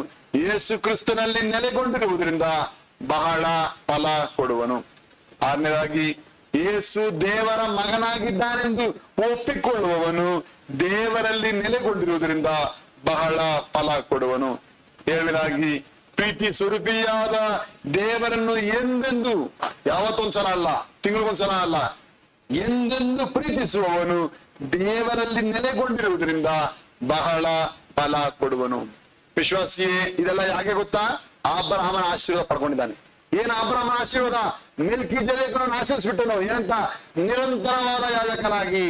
Speaker 1: ಯೇಸು ಕ್ರಿಸ್ತನಲ್ಲಿ ನೆಲೆಗೊಂಡಿರುವುದರಿಂದ ಬಹಳ ಫಲ ಕೊಡುವನು. ಆರನೇದಾಗಿ, ಯೇಸು ದೇವರ ಮಗನಾಗಿದ್ದಾನೆಂದು ಒಪ್ಪಿಕೊಳ್ಳುವವನು ದೇವರಲ್ಲಿ ನೆಲೆಗೊಂಡಿರುವುದರಿಂದ ಬಹಳ ಫಲ ಕೊಡುವನು. ಏಳನೇದಾಗಿ, ಪ್ರೀತಿ ಸ್ವರೂಪಿಯಾದ ದೇವರನ್ನು ಎಂದೆಂದು, ಯಾವತ್ತೊಂದ್ಸಲ ಅಲ್ಲ, ತಿಂಗಳಿಗೊಂದ್ಸಲ ಅಲ್ಲ, ಎಂದೆಂದು ಪ್ರೀತಿಸುವವನು ದೇವರಲ್ಲಿ ನೆಲೆಗೊಂಡಿರುವುದರಿಂದ ಬಹಳ ಫಲ ಕೊಡುವನು. ವಿಶ್ವಾಸಿಯೇ, ಇದೆಲ್ಲ ಯಾಕೆ ಗೊತ್ತಾ? ಅಬ್ರಹಾಮನ ಆಶೀರ್ವಾದ ಪಡ್ಕೊಂಡಿದ್ದಾನೆ. ಏನ್ ಅಬ್ರಹಾಮನ ಆಶೀರ್ವಾದ? ಮೆಲ್ಕಿಜೆದೇಕನನ್ನು ಆಶೀರ್ವಿಸ್ಬಿಟ್ಟು ನಾವು ಏನಂತ? ನಿರಂತರವಾದ ಯಾಜಕನಾಗಿ,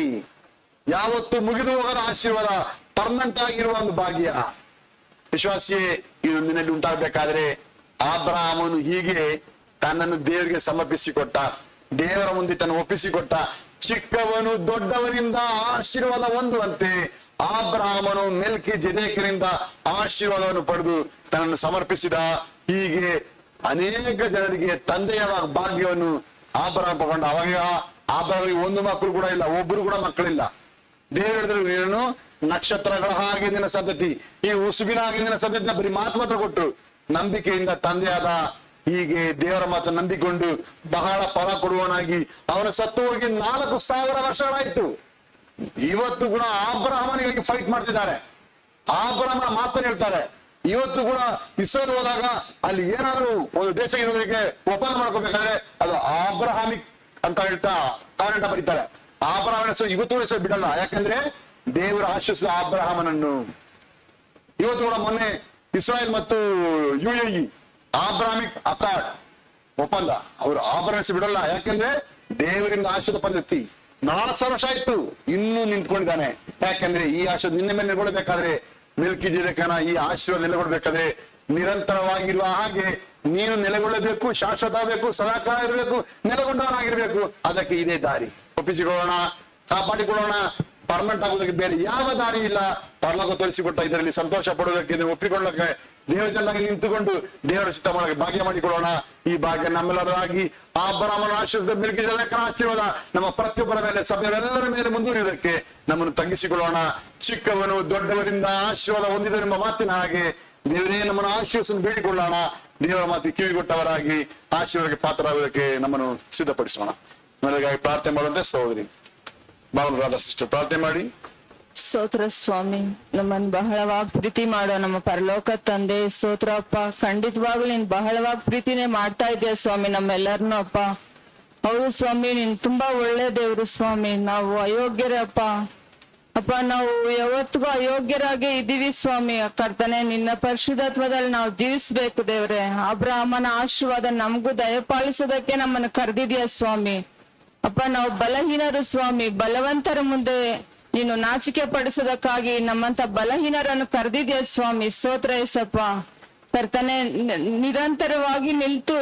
Speaker 1: ಯಾವತ್ತು ಮುಗಿದು ಹೋಗದ ಆಶೀರ್ವಾದ, ಪರ್ಮನೆಂಟ್ ಆಗಿರುವ ಒಂದು ಭಾಗ್ಯ. ವಿಶ್ವಾಸಿಯೇ, ಇದು ನಿನ್ನಲ್ಲಿ ಉಂಟಾಗಬೇಕಾದ್ರೆ ಅಬ್ರಹಾಮನು ಹೀಗೆ ತನ್ನನ್ನು ದೇವರಿಗೆ ಸಮರ್ಪಿಸಿಕೊಟ್ಟ, ದೇವರ ಮುಂದೆ ತನ್ನ ಒಪ್ಪಿಸಿಕೊಟ್ಟ. ಚಿಕ್ಕವನು ದೊಡ್ಡವನಿಂದ ಆಶೀರ್ವಾದ ಹೊಂದುವಂತೆ ಅಬ್ರಹಾಮನು ಮೆಲ್ಕಿಜೆದೇಕನಿಂದ ಆಶೀರ್ವಾದವನ್ನು ಪಡೆದು ತನ್ನನ್ನು ಸಮರ್ಪಿಸಿದ. ಹೀಗೆ ಅನೇಕ ಜನರಿಗೆ ತಂದೆಯ ಭಾಗ್ಯವನ್ನು ಅಬ್ರಹಾಮ ಪಡ್ಕೊಂಡ. ಅವಾಗ ಅಬ್ರಹಾಮಿಗೆ ಒಂದು ಮಕ್ಕಳು ಕೂಡ ಇಲ್ಲ, ಒಬ್ರು ಕೂಡ ಮಕ್ಕಳಿಲ್ಲ. ದೇವರು ಹೇಳಿದ್ರು, ನೀನು ನಕ್ಷತ್ರಗಳ ಹಾಗೆ ನಿನ್ನ ಸಂತತಿ, ಈ ಉಸುಬಿನ ಹಾಗೆ ನಿನ್ನ ಸಂತತಿ ಬರೀ ಮಾತ್ರ ಕೊಟ್ಟು ನಂಬಿಕೆಯಿಂದ ತಂದೆಯಾದ ಹೀಗೆ ದೇವರ ಮಾತು ನಂಬಿಕೊಂಡು ಬಹಳ ಫಲ ಕೊಡುವನಾಗಿ ಅವನ ಸತ್ತು ಹೋಗಿ 4,000 ವರ್ಷಗಳಾಯ್ತು. ಇವತ್ತು ಕೂಡ ಅಬ್ರಹಾಮನಿಗಾಗಿ ಫೈಟ್ ಮಾಡ್ತಿದ್ದಾರೆ, ಅಬ್ರಹಾಮನ ಮಾತನ್ನು ಹೇಳ್ತಾರೆ. ಇವತ್ತು ಕೂಡ ಇಸ್ರೇಲ್ ಹೋದಾಗ ಅಲ್ಲಿ ಏನಾದ್ರು ಒಂದು ದೇಶ ಇರೋದಕ್ಕೆ ಒಪ್ಪಂದ ಮಾಡ್ಕೋಬೇಕಾದ್ರೆ ಅದು ಅಬ್ರಹಾಮಿಕ್ ಅಂತ ಹೇಳ್ತಾ ಕಾರಣ ಬರೀತಾರೆ. ಅಬ್ರಹಾಮನ ಹೆಸರು ಇವತ್ತು ಹೆಸರು ಬಿಡಲ್ಲ, ಯಾಕಂದ್ರೆ ದೇವರ ಆಶೀರ್ವಾದ ಅಬ್ರಹಾಮನನ್ನು. ಇವತ್ತು ಕೂಡ ಮೊನ್ನೆ ಇಸ್ರಾಯೇಲ್ ಮತ್ತು UAE ಅಬ್ರಾಹ್ಮಿಕ್ ಅಕಾರ್ಡ್ ಒಪ್ಪಂದ, ಅವರು ಅಬ್ರಹಾಮ ಬಿಡಲ್ಲ, ಯಾಕಂದ್ರೆ ದೇವರಿಂದ ಆಶೀರ್ವಾದ ಪದ್ಧತಿ 4,000 ವರ್ಷ ಆಯ್ತು, ಇನ್ನೂ ನಿಂತ್ಕೊಂಡಿದ್ದಾನೆ. ಯಾಕಂದ್ರೆ ಈ ಆಶೀರ್ವಾದ ನಿನ್ನ ಮೇಲೆ ನೆಲೆಗೊಳ್ಳಬೇಕಾದ್ರೆ, ಮೆಲ್ಕಿಜೆದೇಕನ ಈ ಆಶೀರ್ವಾದ ನೆಲೆಗೊಳ್ಳಬೇಕಾದ್ರೆ ನಿರಂತರವಾಗಿರುವ ಹಾಗೆ ನೀನು ನೆಲೆಗೊಳ್ಳಬೇಕು, ಶಾಶ್ವತ ಆಗಬೇಕು, ಸದಾಕಾಲ ಇರಬೇಕು, ನೆಲೆಗೊಂಡವನಾಗಿರ್ಬೇಕು. ಅದಕ್ಕೆ ಇದೇ ದಾರಿ. ಒಪ್ಪಿಸಿಕೊಳ್ಳೋಣ. ಕಾಪಾಡಿಕೊಳ್ಳೋಣ. ಪರ್ಮನೆಂಟ್ ಆಗೋದಕ್ಕೆ ಬೇರೆ ಯಾವ ದಾರಿ ಇಲ್ಲ. ಪರಲೋಕ ತೋರಿಸಿಕೊಟ್ಟ ಇದರಲ್ಲಿ ಸಂತೋಷ ಪಡುವುದಕ್ಕೆ, ನೀವು ಒಪ್ಪಿಕೊಳ್ಳಕ್ಕೆ, ದೇವರ ಚೆನ್ನಾಗಿ ನಿಂತುಕೊಂಡು ದೇವರ ಚಿತ್ತ ಮಾಡಕ್ಕೆ ಭಾಗ್ಯ ಮಾಡಿಕೊಳ್ಳೋಣ. ಈ ಭಾಗ್ಯ ನಮ್ಮೆಲ್ಲರಾಗಿ ಆ ಅಬ್ರಹಾಮನ ಆಶೀರ್ವಾದ ಮೆಲ್ಕಿಸೆದೇಕನ ಆಶೀರ್ವಾದ ನಮ್ಮ ಪ್ರತಿಯೊಬ್ಬರ ಮೇಲೆ, ಸಭೆಯವರೆಲ್ಲರ ಮೇಲೆ ಮುಂದುವರಿಯುವುದಕ್ಕೆ ನಮ್ಮನ್ನು ತಗ್ಗಿಸಿಕೊಳ್ಳೋಣ. ಚಿಕ್ಕವನು ದೊಡ್ಡವರಿಂದ ಆಶೀರ್ವಾದ ಹೊಂದಿದರೆಂಬ ಮಾತಿನ ಹಾಗೆ ದೇವರೇ ನಮ್ಮನ್ನು ಆಶೀರ್ವಸನ್ನು ಬೇಡಿಕೊಳ್ಳೋಣ. ದೇವರ ಮಾತು ಕಿವಿಗೊಟ್ಟವರಾಗಿ ಆಶೀರ್ವಾದಕ್ಕೆ ಪಾತ್ರರಾಗುವುದಕ್ಕೆ ನಮ್ಮನ್ನು ಸಿದ್ಧಪಡಿಸೋಣ. ನಮಗಾಗಿ ಪ್ರಾರ್ಥನೆ ಮಾಡುವಂತೆ ಸಹೋದರಿ ಬಾಲರಾಧ ಸಿಸ್ಟರ್ ಪ್ರಾರ್ಥನೆ ಮಾಡಿ.
Speaker 3: ಸ್ತೋತ್ರ ಸ್ವಾಮಿ, ನಮ್ಮನ್ನು ಬಹಳವಾಗಿ ಪ್ರೀತಿ ಮಾಡೋ ನಮ್ಮ ಪರಲೋಕ ತಂದೆ, ಸ್ತೋತ್ರ ಅಪ್ಪ. ಖಂಡಿತವಾಗ್ಲೂ ನೀನ್ ಬಹಳವಾಗಿ ಪ್ರೀತಿನೇ ಮಾಡ್ತಾ ಇದೆಯಾ ಸ್ವಾಮಿ ನಮ್ಮೆಲ್ಲರನ್ನು ಅಪ್ಪ. ಹೌದು ಸ್ವಾಮಿ, ನೀನ್ ತುಂಬಾ ಒಳ್ಳೆ ದೇವ್ರು ಸ್ವಾಮಿ. ನಾವು ಅಯೋಗ್ಯರೇ ಅಪ್ಪ. ನಾವು ಯಾವತ್ತಿಗೂ ಅಯೋಗ್ಯರಾಗಿ ಇದೀವಿ ಸ್ವಾಮಿ. ಕರ್ತನೆ, ನಿನ್ನ ಪರಿಶುದ್ಧತ್ವದಲ್ಲಿ ನಾವು ಜೀವಿಸ್ಬೇಕು ದೇವ್ರೆ. ಅಬ್ರಹಾಮನ ಆಶೀರ್ವಾದ ನಮಗೂ ದಯಪಾಲಿಸೋದಕ್ಕೆ ನಮ್ಮನ್ನು ಕರೆದಿದ್ಯಾ ಸ್ವಾಮಿ. ನಾವು ಬಲಹೀನರು ಸ್ವಾಮಿ. ಬಲವಂತರ ಮುಂದೆ ನೀನು ನಾಚಿಕೆ ಪಡಿಸೋದಕ್ಕಾಗಿ ನಮ್ಮಂತ ಬಲಹೀನರನ್ನು ಕರೆದಿದ್ಯಾ ಸ್ವಾಮಿ. ಸ್ತೋತ್ರ ಏಸಪ್ಪ. ಕರ್ತನೆ, ನಿರಂತರವಾಗಿ ನಿಲ್ತು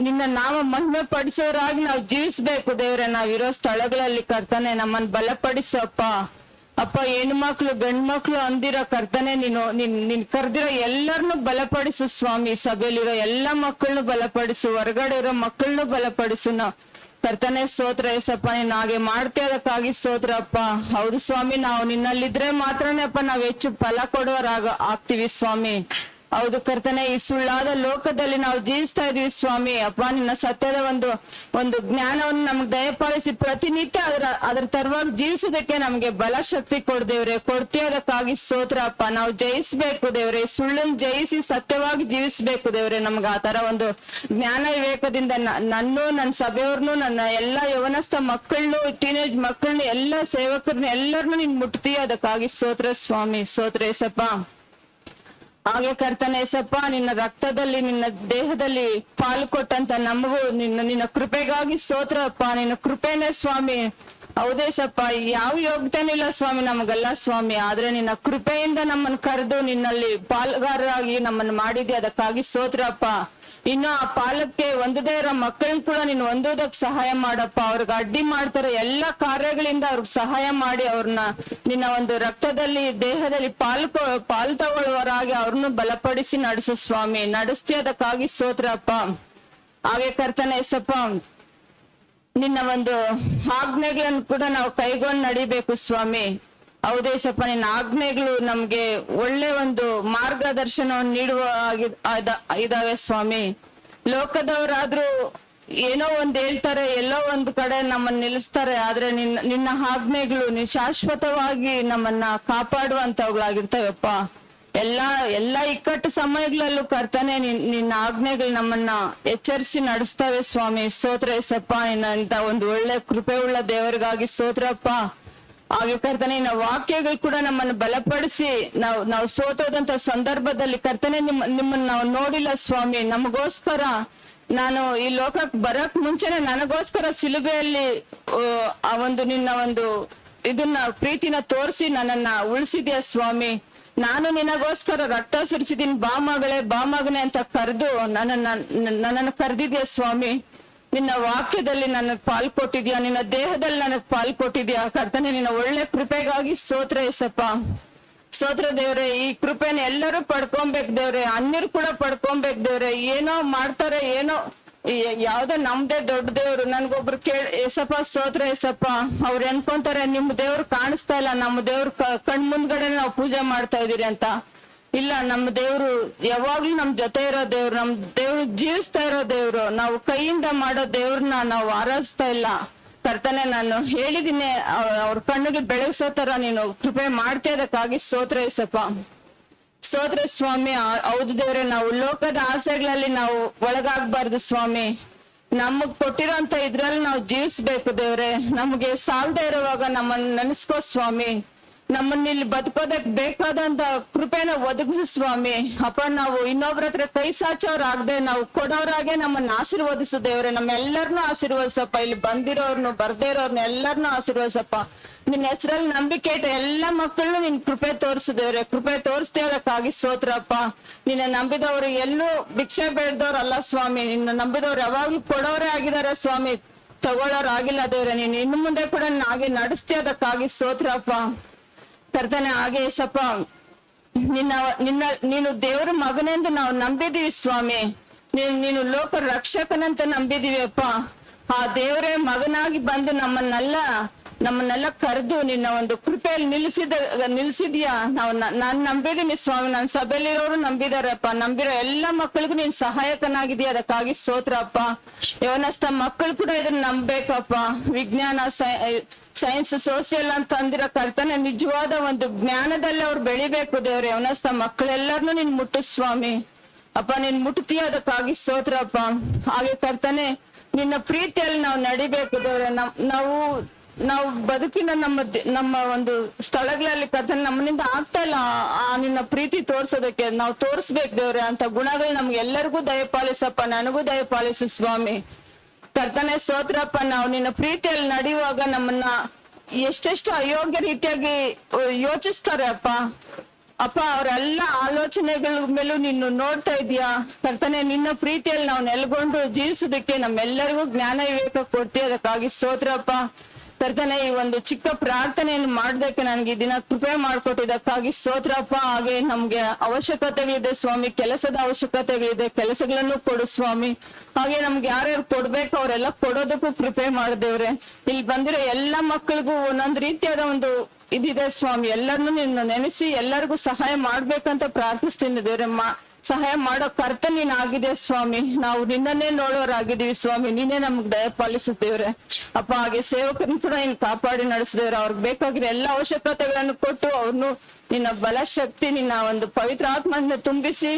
Speaker 3: ನಿನ್ನ ನಾಮ ಮಹಿಮೆ ಪಡಿಸೋರಾಗಿ ನಾವು ಜೀವಿಸ್ಬೇಕು ದೇವ್ರೆ. ನಾವಿರೋ ಸ್ಥಳಗಳಲ್ಲಿ ಕರ್ತನೆ ನಮ್ಮನ್ನು ಬಲಪಡಿಸಪ್ಪ. ಹೆಣ್ಮಕ್ಳು ಗಂಡ್ ಮಕ್ಳು ಅಂದಿರೋ ಕರ್ತನೆ, ನೀನ್ ಕರ್ದಿರೋ ಎಲ್ಲರನ್ನು ಬಲಪಡಿಸು ಸ್ವಾಮಿ. ಸಭೆಯಲ್ಲಿರೋ ಎಲ್ಲಾ ಮಕ್ಕಳನ್ನು ಬಲಪಡಿಸು, ಹೊರಗಡೆ ಇರೋ ಮಕ್ಕಳನ್ನು ಬಲಪಡಿಸು ಕರ್ತನೆ. ಸ್ತೋತ್ರ ಏಸಪ್ಪ. ನೀನ್ ಹಾಗೆ ಮಾಡ್ತೇ ಅದಕ್ಕಾಗಿ ಸ್ತೋತ್ರ ಅಪ್ಪ. ಹೌದು ಸ್ವಾಮಿ, ನಾವು ನಿನ್ನಲ್ಲಿದ್ರೆ ಮಾತ್ರನೇ ಅಪ್ಪ ನಾವು ಹೆಚ್ಚು ಫಲ ಆಗ್ತೀವಿ ಸ್ವಾಮಿ. ಹೌದು ಕರ್ತನೆ, ಈ ಸುಳ್ಳಾದ ಲೋಕದಲ್ಲಿ ನಾವು ಜೀವಿಸ್ತಾ ಇದೀವಿ ಸ್ವಾಮಿ. ನಿನ್ನ ಸತ್ಯದ ಒಂದು ಜ್ಞಾನವನ್ನು ನಮ್ಗೆ ದಯಪಾಲಿಸಿ ಪ್ರತಿನಿತ್ಯ ಅದ್ರ ತರವಾಗಿ ಜೀವಿಸೋದಕ್ಕೆ ನಮ್ಗೆ ಬಲ ಶಕ್ತಿ ಕೊಡ್ದೇವ್ರೆ. ಕೊಡ್ತೀವಿ ಅದಕ್ಕಾಗಿ ಸ್ತೋತ್ರ ಅಪ್ಪ. ನಾವು ಜಯಿಸ್ಬೇಕು ದೇವ್ರೆ. ಸುಳ್ಳನ್ನು ಜಯಿಸಿ ಸತ್ಯವಾಗಿ ಜೀವಿಸ್ಬೇಕು ದೇವ್ರೆ. ನಮ್ಗೆ ಆ ತರ ಒಂದು ಜ್ಞಾನ ವಿವೇಕದಿಂದ ನನ್ನ ಸಭೆಯವ್ರನ್ನು, ನನ್ನ ಎಲ್ಲಾ ಯವನಸ್ಥ ಮಕ್ಕಳನ್ನು, ಟೀನೇಜ್ ಮಕ್ಕಳನ್ನು, ಎಲ್ಲಾ ಸೇವಕರನ್ನ ಎಲ್ಲರನ್ನು ನೀನ್ ಮುಟ್ತೀಯ. ಅದಕ್ಕಾಗಿ ಸ್ತೋತ್ರ ಸ್ವಾಮಿ. ಸ್ತೋತ್ರ ಏಸಪ್ಪ. ಹಾಗೆ ಕರ್ತನೆ ಏಸಪ್ಪ, ನಿನ್ನ ರಕ್ತದಲ್ಲಿ ನಿನ್ನ ದೇಹದಲ್ಲಿ ಪಾಲು ಕೊಟ್ಟಂತ ನಮಗೂ ನಿನ್ನ ಕೃಪೆಗಾಗಿ ಸ್ತೋತ್ರ ಅಪ್ಪ. ನಿನ್ನ ಕೃಪೆನೇ ಸ್ವಾಮಿ. ಹೌದೇಸಪ್ಪ, ಯಾವ ಯೋಗ್ಯತೆನೂ ಇಲ್ಲ ಸ್ವಾಮಿ ನಮಗೆಲ್ಲ ಸ್ವಾಮಿ. ಆದ್ರೆ ನಿನ್ನ ಕೃಪೆಯಿಂದ ನಮ್ಮನ್ನು ಕರೆದು ನಿನ್ನಲ್ಲಿ ಪಾಲುಗಾರರಾಗಿ ನಮ್ಮನ್ನು ಮಾಡಿದ್ಯಾ. ಅದಕ್ಕಾಗಿ ಸ್ತೋತ್ರ ಅಪ್ಪ. ಇನ್ನು ಆ ಪಾಲಕ್ಕೆ ಹೊಂದದೇ ಇರೋ ಮಕ್ಕಳನ್ನ ಕೂಡ ನೀನು ಹೊಂದೋದಕ್ ಸಹಾಯ ಮಾಡಪ್ಪ. ಅವ್ರಿಗೆ ಅಡ್ಡಿ ಮಾಡ್ತಾರೋ ಎಲ್ಲಾ ಕಾರ್ಯಗಳಿಂದ ಅವ್ರಿಗೆ ಸಹಾಯ ಮಾಡಿ ಅವ್ರನ್ನ ನಿನ್ನ ಒಂದು ರಕ್ತದಲ್ಲಿ ದೇಹದಲ್ಲಿ ಪಾಲು ತಗೊಳ್ಳುವವರಾಗಿ ಅವ್ರನ್ನು ಬಲಪಡಿಸಿ ನಡೆಸು ಸ್ವಾಮಿ. ನಡೆಸ್ತಿ ಅದಕ್ಕಾಗಿ ಸ್ತೋತ್ರ ಅಪ್ಪ. ಹಾಗೆ ಕರ್ತನೆ ಏಸಪ್ಪ, ನಿನ್ನ ಒಂದು ಆಜ್ಞೆಗಳನ್ನು ಕೂಡ ನಾವು ಕೈಗೊಂಡು ನಡಿಬೇಕು ಸ್ವಾಮಿ. ಹೌದೇಸಪ್ಪ, ನಿನ್ನ ಆಜ್ಞೆಗಳು ನಮ್ಗೆ ಒಳ್ಳೆ ಒಂದು ಮಾರ್ಗದರ್ಶನವನ್ನು ನೀಡುವ ಇದಾವೆ ಸ್ವಾಮಿ. ಲೋಕದವರಾದ್ರೂ ಏನೋ ಒಂದ್ ಹೇಳ್ತಾರೆ, ಎಲ್ಲೋ ಒಂದ್ ಕಡೆ ನಮ್ಮನ್ನ ನಿಲ್ಲಿಸ್ತಾರೆ. ಆದ್ರೆ ನಿನ್ನ ಆಜ್ಞೆಗಳು ಶಾಶ್ವತವಾಗಿ ನಮ್ಮನ್ನ ಕಾಪಾಡುವಂತವುಗಳಾಗಿರ್ತವೆಪ್ಪ. ಎಲ್ಲಾ ಇಕ್ಕಟ್ಟು ಸಮಯಗಳಲ್ಲೂ ಕರ್ತನೆ ನಿನ್ನ ಆಜ್ಞೆಗಳು ನಮ್ಮನ್ನ ಎಚ್ಚರಿಸಿ ನಡೆಸ್ತವೆ ಸ್ವಾಮಿ. ಸ್ತೋತ್ರ ಏಸಪ್ಪ. ನಿನ್ನಂತ ಒಂದು ಒಳ್ಳೆ ಕೃಪೆ ಉಳ್ಳ ದೇವರಿಗಾಗಿ ಸ್ತೋತ್ರಪ್ಪ. ಹಾಗೆ ಕರ್ತನೆ, ನಿನ್ನ ವಾಕ್ಯಗಳು ಕೂಡ ನಮ್ಮನ್ನು ಬಲಪಡಿಸಿ ನಾವು ಸೋತೋದಂತ ಸಂದರ್ಭದಲ್ಲಿ ಕರ್ತನೆ ನಿಮ್ಮನ್ನ ನಾವು ನೋಡಿಲ್ಲ ಸ್ವಾಮಿ. ನಮಗೋಸ್ಕರ ನಾನು ಈ ಲೋಕಕ್ಕೆ ಬರಕ್ ಮುಂಚೆನೆ ನನಗೋಸ್ಕರ ಸಿಲುಬೆಯಲ್ಲಿ ಆ ಒಂದು ನಿನ್ನ ಒಂದು ಇದನ್ನ ಪ್ರೀತಿನ ತೋರಿಸಿ ನನ್ನನ್ನ ಉಳಿಸಿದ್ಯಾ ಸ್ವಾಮಿ. ನಿನಗೋಸ್ಕರ ರಕ್ತ ಸುರಿಸಿದೀನಿ, ಬಾ ಮಗಳೇ ಬಾ ಮಗನೆ ಅಂತ ಕರೆದು ನನ್ನನ್ನು ಕರೆದಿದ್ಯಾ ಸ್ವಾಮಿ. ನಿನ್ನ ವಾಕ್ಯದಲ್ಲಿ ನನಗ್ ಪಾಲ್ ಕೊಟ್ಟಿದ್ಯಾ, ನಿನ್ನ ದೇಹದಲ್ಲಿ ನನಗ್ ಪಾಲ್ ಕೊಟ್ಟಿದ್ಯಾ ಕರ್ತನೆ. ನಿನ್ನ ಒಳ್ಳೆ ಕೃಪೆಗಾಗಿ ಸ್ತೋತ್ರ ಏಸಪ್ಪ. ಸ್ತೋತ್ರ ದೇವ್ರೆ. ಈ ಕೃಪೆನ ಎಲ್ಲರೂ ಪಡ್ಕೊಬೇಕು ದೇವ್ರೆ. ಅನ್ಯರು ಕೂಡ ಪಡ್ಕೊಬೇಕು ದೇವ್ರೆ. ಏನೋ ಮಾಡ್ತಾರೆ, ಏನೋ ಯಾವ್ದೋ ನಮ್ದೇ ದೊಡ್ಡ ದೇವ್ರು. ನನ್ಗೊಬ್ರು ಏಸಪ್ಪ ಸ್ತೋತ್ರ ಏಸಪ್ಪ. ಅವ್ರು ಅನ್ಕೊಂತಾರೆ ನಿಮ್ ದೇವ್ರು ಕಾಣಿಸ್ತಾ ಇಲ್ಲ, ನಮ್ಮ ದೇವ್ರು ಕಣ್ ಮುಂದ್ಗಡೆ ನಾವು ಪೂಜೆ ಮಾಡ್ತಾ ಇದೀರಿ ಅಂತ. ಇಲ್ಲ, ನಮ್ಮ ದೇವ್ರು ಯಾವಾಗ್ಲೂ ನಮ್ ಜೊತೆ ಇರೋ ದೇವ್ರು. ನಮ್ ದೇವ್ರು ಜೀವಿಸ್ತಾ ಇರೋ ದೇವ್ರು. ನಾವು ಕೈಯಿಂದ ಮಾಡೋ ದೇವ್ರನ್ನ ನಾವು ಆರಾಧಿಸ್ತಾ ಇಲ್ಲ ಕರ್ತನೆ. ನಾನು ಹೇಳಿದೀನಿ, ಅವ್ರ ಕಣ್ಣಿಗೆ ಬೆಳಗ್ಸೋ ತರ ನೀನು ಕೃಪೆ ಮಾಡ್ತಾ ಇದಕ್ಕಾಗಿ ಸ್ತೋತ್ರ ಏಸಪ್ಪ. ಸ್ತೋತ್ರ ಸ್ವಾಮಿ. ಹೌದು ದೇವ್ರೆ, ನಾವು ಲೋಕದ ಆಸೆಗಳಲ್ಲಿ ನಾವು ಒಳಗಾಗ್ಬಾರ್ದು ಸ್ವಾಮಿ. ನಮಗ್ ಕೊಟ್ಟಿರೋಂತ ಇದ್ರಲ್ಲಿ ನಾವು ಜೀವಿಸ್ಬೇಕು ದೇವ್ರೆ. ನಮ್ಗೆ ಸಾಲದೇ ಇರುವಾಗ ನಮ್ಮನ್ನ ನೆನೆಸ್ಕೋ ಸ್ವಾಮಿ. ನಮ್ಮನ್ನ ಇಲ್ಲಿ ಬದುಕೋದಕ್ ಬೇಕಾದಂತ ಕೃಪೆನ ಒದಗಿಸು ಸ್ವಾಮಿ. ನಾವು ಇನ್ನೊಬ್ರ ಹತ್ರ ಕೈ ಸಾಚೋರಾಗದೆ ನಾವು ಕೊಡೋರಾಗೆ ನಮ್ಮನ್ನ ಆಶೀರ್ವದಿಸು ದೇವ್ರೆ. ನಮ್ಮೆಲ್ಲರನ್ನೂ ಆಶೀರ್ವದಿಸಪ್ಪ. ಇಲ್ಲಿ ಬಂದಿರೋರ್ನು ಬರ್ದೇ ಇರೋರ್ನ ಎಲ್ಲರನ್ನೂ ಆಶೀರ್ವದಿಸಪ್ಪ. ನಿನ್ನ ಹೆಸರಲ್ಲಿ ನಂಬಿಕೆ ಇಟ್ಟು ಎಲ್ಲಾ ಮಕ್ಕಳನ್ನು ನಿನ್ ಕೃಪೆ ತೋರಿಸು ದೇವ್ರೆ. ಕೃಪೆ ತೋರಿಸ್ತೇ ಅದಕ್ಕಾಗಿ ಸ್ತೋತ್ರಪ್ಪ. ನಿನ್ನ ನಂಬಿದವರು ಎಲ್ಲೂ ಭಿಕ್ಷೆ ಬೇಡ್ದವ್ರಲ್ಲ ಸ್ವಾಮಿ. ನಿನ್ನ ನಂಬಿದವ್ರು ಯಾವಾಗ್ಲೂ ಕೊಡೋರೇ ಆಗಿದ್ದಾರೆ ಸ್ವಾಮಿ. ತಗೊಳ್ಳೋರಾಗಿಲ್ಲ ದೇವ್ರೆ. ನೀನು ಇನ್ನು ಮುಂದೆ ಕೂಡ ನನ್ನ ಹಾಗೆ ನಡೆಸ್ತೀಯ, ಅದಕ್ಕಾಗಿ ಸ್ತೋತ್ರಪ್ಪ. ಕರ್ತನೆ ಹಾಗೆ ಏಸಪ್ಪ, ನೀನು ದೇವರ ಮಗನೆಂದು ನಾವು ನಂಬಿದೀವಿ ಸ್ವಾಮಿ. ನೀನು ಲೋಕ ರಕ್ಷಕನಂತ ನಂಬಿದೀವಿ ಅಪ್ಪ. ಆ ದೇವರೇ ಮಗನಾಗಿ ಬಂದು ನಮ್ಮನ್ನೆಲ್ಲ ಕರೆದು ನಿನ್ನ ಒಂದು ಕೃಪೆಯಲ್ಲಿ ನಿಲ್ಸಿದ್ಯಾ. ನಾನ್ ನಂಬಿದೀನಿ ಸ್ವಾಮಿ, ನನ್ನ ಸಭೆಯಲ್ಲಿರೋರು ನಂಬಿದಾರಪ್ಪ. ನಂಬಿರೋ ಎಲ್ಲಾ ಮಕ್ಕಳಿಗೂ ನೀನ್ ಸಹಾಯಕನಾಗಿದೀಯ, ಅದಕ್ಕಾಗಿ ಸ್ತೋತ್ರ ಅಪ್ಪ. ಯವನಸ್ಥ ಮಕ್ಕಳು ಕೂಡ ಇದನ್ನ ನಂಬೇಕಪ್ಪ. ವಿಜ್ಞಾನ, ಸೈನ್ಸ್, ಸೋಷಿಯಲ್ ಅಂತ ಅಂದಿರೋ ಕರ್ತನೆ ನಿಜವಾದ ಒಂದು ಜ್ಞಾನದಲ್ಲಿ ಅವ್ರು ಬೆಳಿಬೇಕು ದೇವ್ರೆ. ಯವನಸ್ಥ ಮಕ್ಕಳೆಲ್ಲರನ್ನೂ ನೀನ್ ಮುಟ್ಟು ಸ್ವಾಮಿ ಅಪ್ಪ, ನೀನ್ ಮುಟ್ತೀಯ, ಅದಕ್ಕಾಗಿ ಸ್ತೋತ್ರ ಅಪ್ಪ. ಹಾಗೆ ಕರ್ತನೆ ನಿನ್ನ ಪ್ರೀತಿಯಲ್ಲಿ ನಾವು ನಡಿಬೇಕು ದೇವ್ರೆ. ನಾವು ಬದುಕಿನ ನಮ್ಮ ಒಂದು ಸ್ಥಳಗಳಲ್ಲಿ ಕರ್ತನೆ ನಮ್ಮನಿಂದ ಆಗ್ತಾ ಇಲ್ಲ ಆ ನಿನ್ನ ಪ್ರೀತಿ ತೋರ್ಸೋದಕ್ಕೆ. ನಾವು ತೋರ್ಸ್ಬೇಕು ದೇವ್ರೆ. ಅಂತ ಗುಣಗಳು ನಮ್ಗೆ ಎಲ್ಲರಿಗೂ ದಯಪಾಲಿಸಪ್ಪ, ನನಗೂ ದಯಪಾಲಿಸು ಸ್ವಾಮಿ. ಕರ್ತನೆ ಸ್ತೋತ್ರಪ್ಪ. ನಾವು ನಿನ್ನ ಪ್ರೀತಿಯಲ್ಲಿ ನಡೆಯುವಾಗ ನಮ್ಮನ್ನ ಎಷ್ಟೆಷ್ಟು ಅಯೋಗ್ಯ ರೀತಿಯಾಗಿ ಯೋಚಿಸ್ತಾರೆ ಅಪ್ಪ. ಅವರೆಲ್ಲ ಆಲೋಚನೆಗಳ ಮೇಲೂ ನೀನು ನೋಡ್ತಾ ಇದೀಯಾ ಕರ್ತನೆ. ನಿನ್ನ ಪ್ರೀತಿಯಲ್ಲಿ ನಾವು ನೆಲೆಗೊಂಡು ಜೀವಿಸೋದಕ್ಕೆ ನಮ್ಮೆಲ್ಲರಿಗೂ ಜ್ಞಾನ ವಿವೇಕ ಕೊಡ್ತೀಯ, ಅದಕ್ಕಾಗಿ ಸ್ತೋತ್ರಪ್ಪ. ಕರ್ತನೆ ಈ ಒಂದು ಚಿಕ್ಕ ಪ್ರಾರ್ಥನೆಯನ್ನು ಮಾಡೋದಕ್ಕೆ ನನಗೆ ಈ ದಿನ ಕೃಪೆ ಮಾಡ್ಕೊಟ್ಟಿದ್ದಕ್ಕಾಗಿ ಸ್ತೋತ್ರಪ್ಪ. ಹಾಗೆ ನಮ್ಗೆ ಅವಶ್ಯಕತೆಗಳಿದೆ ಸ್ವಾಮಿ, ಕೆಲಸದ ಅವಶ್ಯಕತೆಗಳಿದೆ, ಕೆಲಸಗಳನ್ನು ಕೊಡು ಸ್ವಾಮಿ. ಹಾಗೆ ನಮ್ಗೆ ಯಾರ್ಯಾರು ಕೊಡ್ಬೇಕು ಅವರೆಲ್ಲ ಕೊಡೋದಕ್ಕೂ ಕೃಪೆ ಮಾಡಿದೇವ್ರೆ. ಇಲ್ಲಿ ಬಂದಿರೋ ಎಲ್ಲಾ ಮಕ್ಕಳಿಗೂ ಒಂದೊಂದು ರೀತಿಯಾದ ಒಂದು ಇದಿದೆ ಸ್ವಾಮಿ. ಎಲ್ಲರನ್ನು ನಿನ್ನ ನೆನೆಸಿ ಎಲ್ಲರಿಗೂ ಸಹಾಯ ಮಾಡ್ಬೇಕಂತ ಪ್ರಾರ್ಥಿಸ್ತೀನಿ ದೇವ್ರೆ. ಸಹಾಯ ಮಾಡೋ ಕರ್ತ ನೀನ್ ಆಗಿದೆ ಸ್ವಾಮಿ. ನಾವು ನಿನ್ನನ್ನೇ ನೋಡೋರಾಗಿದ್ದೀವಿ ಸ್ವಾಮಿ. ನೀನೇ ನಮ್ಗ್ ದಯಪಾಲಿಸಿದ್ದೇವ್ರೆ ಅಪ್ಪ. ಹಾಗೆ ಸೇವಕರನ್ನು ಕೂಡ ನೀನ್ ಕಾಪಾಡಿ ನಡೆಸಿದೇವ್ರೆ. ಅವ್ರಿಗೆ ಬೇಕಾಗಿರೋ ಎಲ್ಲ ಅವಶ್ಯಕತೆಗಳನ್ನು ಕೊಟ್ಟು ಅವ್ರನ್ನು ನಿನ್ನ ಬಲ ಶಕ್ತಿ, ನಿನ್ನ ಒಂದು ಪವಿತ್ರ ಆತ್ಮದಿಂದ ತುಂಬಿಸಿ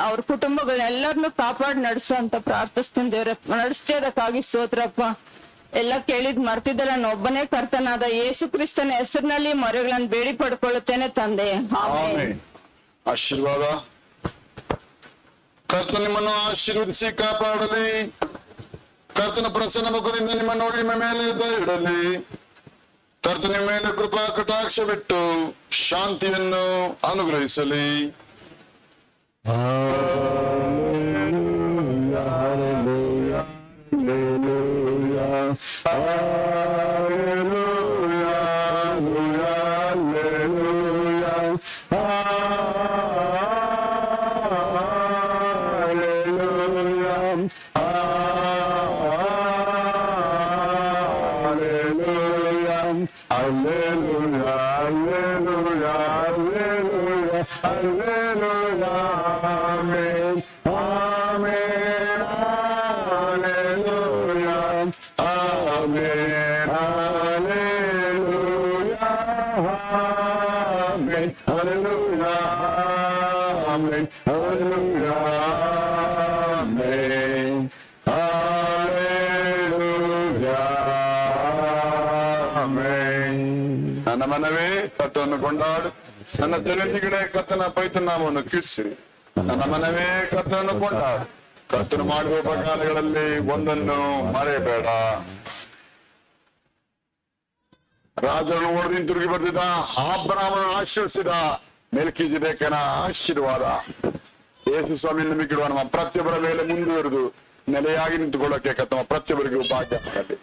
Speaker 3: ಅವ್ರ ಕುಟುಂಬಗಳನ್ನೆಲ್ಲರನ್ನು ಕಾಪಾಡಿ ನಡೆಸು ಅಂತ ಪ್ರಾರ್ಥಿಸ್ತೀನಿ ದೇವ್ರೆ. ನಡೆಸ್ತಿದ್ದಕ್ಕಾಗಿ ಸ್ತೋತ್ರಪ್ಪ. ಎಲ್ಲ ಕೇಳಿದ್ ಮರ್ತಿದ್ದಲ್ಲ, ಒಬ್ಬನೇ ಕರ್ತನಾದ ಯೇಸು ಕ್ರಿಸ್ತನ ಹೆಸರಿನಲ್ಲಿ ಮೊರೆಗಳನ್ನು ಬೇಡಿ ಪಡ್ಕೊಳ್ಳುತ್ತೇನೆ ತಂದೆ.
Speaker 1: ಆಮೆನ್. ಆಶೀರ್ವಾದ. ಕರ್ತ ನಿಮ್ಮನ್ನು ಆಶೀರ್ವದಿಸಿ ಕಾಪಾಡಲಿ. ಕರ್ತನ ಪ್ರಸನ್ನ ಮುಖದಿಂದ ನಿಮ್ಮ ನೋಡಿ ನಿಮ್ಮ ಮೇಲೆ ದಯ ಇಡಲಿ. ಕರ್ತ ನಿಮ್ಮ ಮೇಲೆ ಕೃಪಾ ಕಟಾಕ್ಷ ಬಿಟ್ಟು ಶಾಂತಿಯನ್ನು ಅನುಗ್ರಹಿಸಲಿ. ನನ್ನ ಮನವೇ ಕರ್ತನನ್ನು ಕೊಂಡಾಡು, ನನ್ನ ತಲೆದಿಗಳೇ ಕರ್ತನ ಪವಿತ್ರ ನಾಮವನ್ನು ಕೀರ್ತಿಸಿರಿ. ನನ್ನ ಮನವೇ ಕರ್ತನನ್ನು ಕೊಂಡಾಡು, ಕರ್ತನು ಮಾಡಿದ ಉಪಕಾರಗಳಲ್ಲಿ ಒಂದನ್ನು ಮರೆಯಬೇಡ. ರಾಜನು ಓಡದಿಂದ ತಿರುಗಿ ಬರ್ತಿದ್ದ, ಅಬ್ರಹಾಮನನ್ನು ಆಶೀರ್ವದಿಸಿದ ಮೆಲ್ಕಿಜೆದೇಕನ ಆಶೀರ್ವಾದ ಯೇಸು ಸ್ವಾಮಿ ನಂಬಿಕಿಡುವ ನಮ್ಮ ಪ್ರತಿಯೊಬ್ಬರ ಮೇಲೆ ಮುಂದುವರೆದು ನೆಲೆಯಾಗಿ ನಿಂತುಕೊಳ್ಳಕ್ಕೆ ಕರ್ತನ ಪ್ರತಿಯೊಬ್ಬರಿಗೂ ಭಾಗ್ಯ ಮಾಡಲಿ.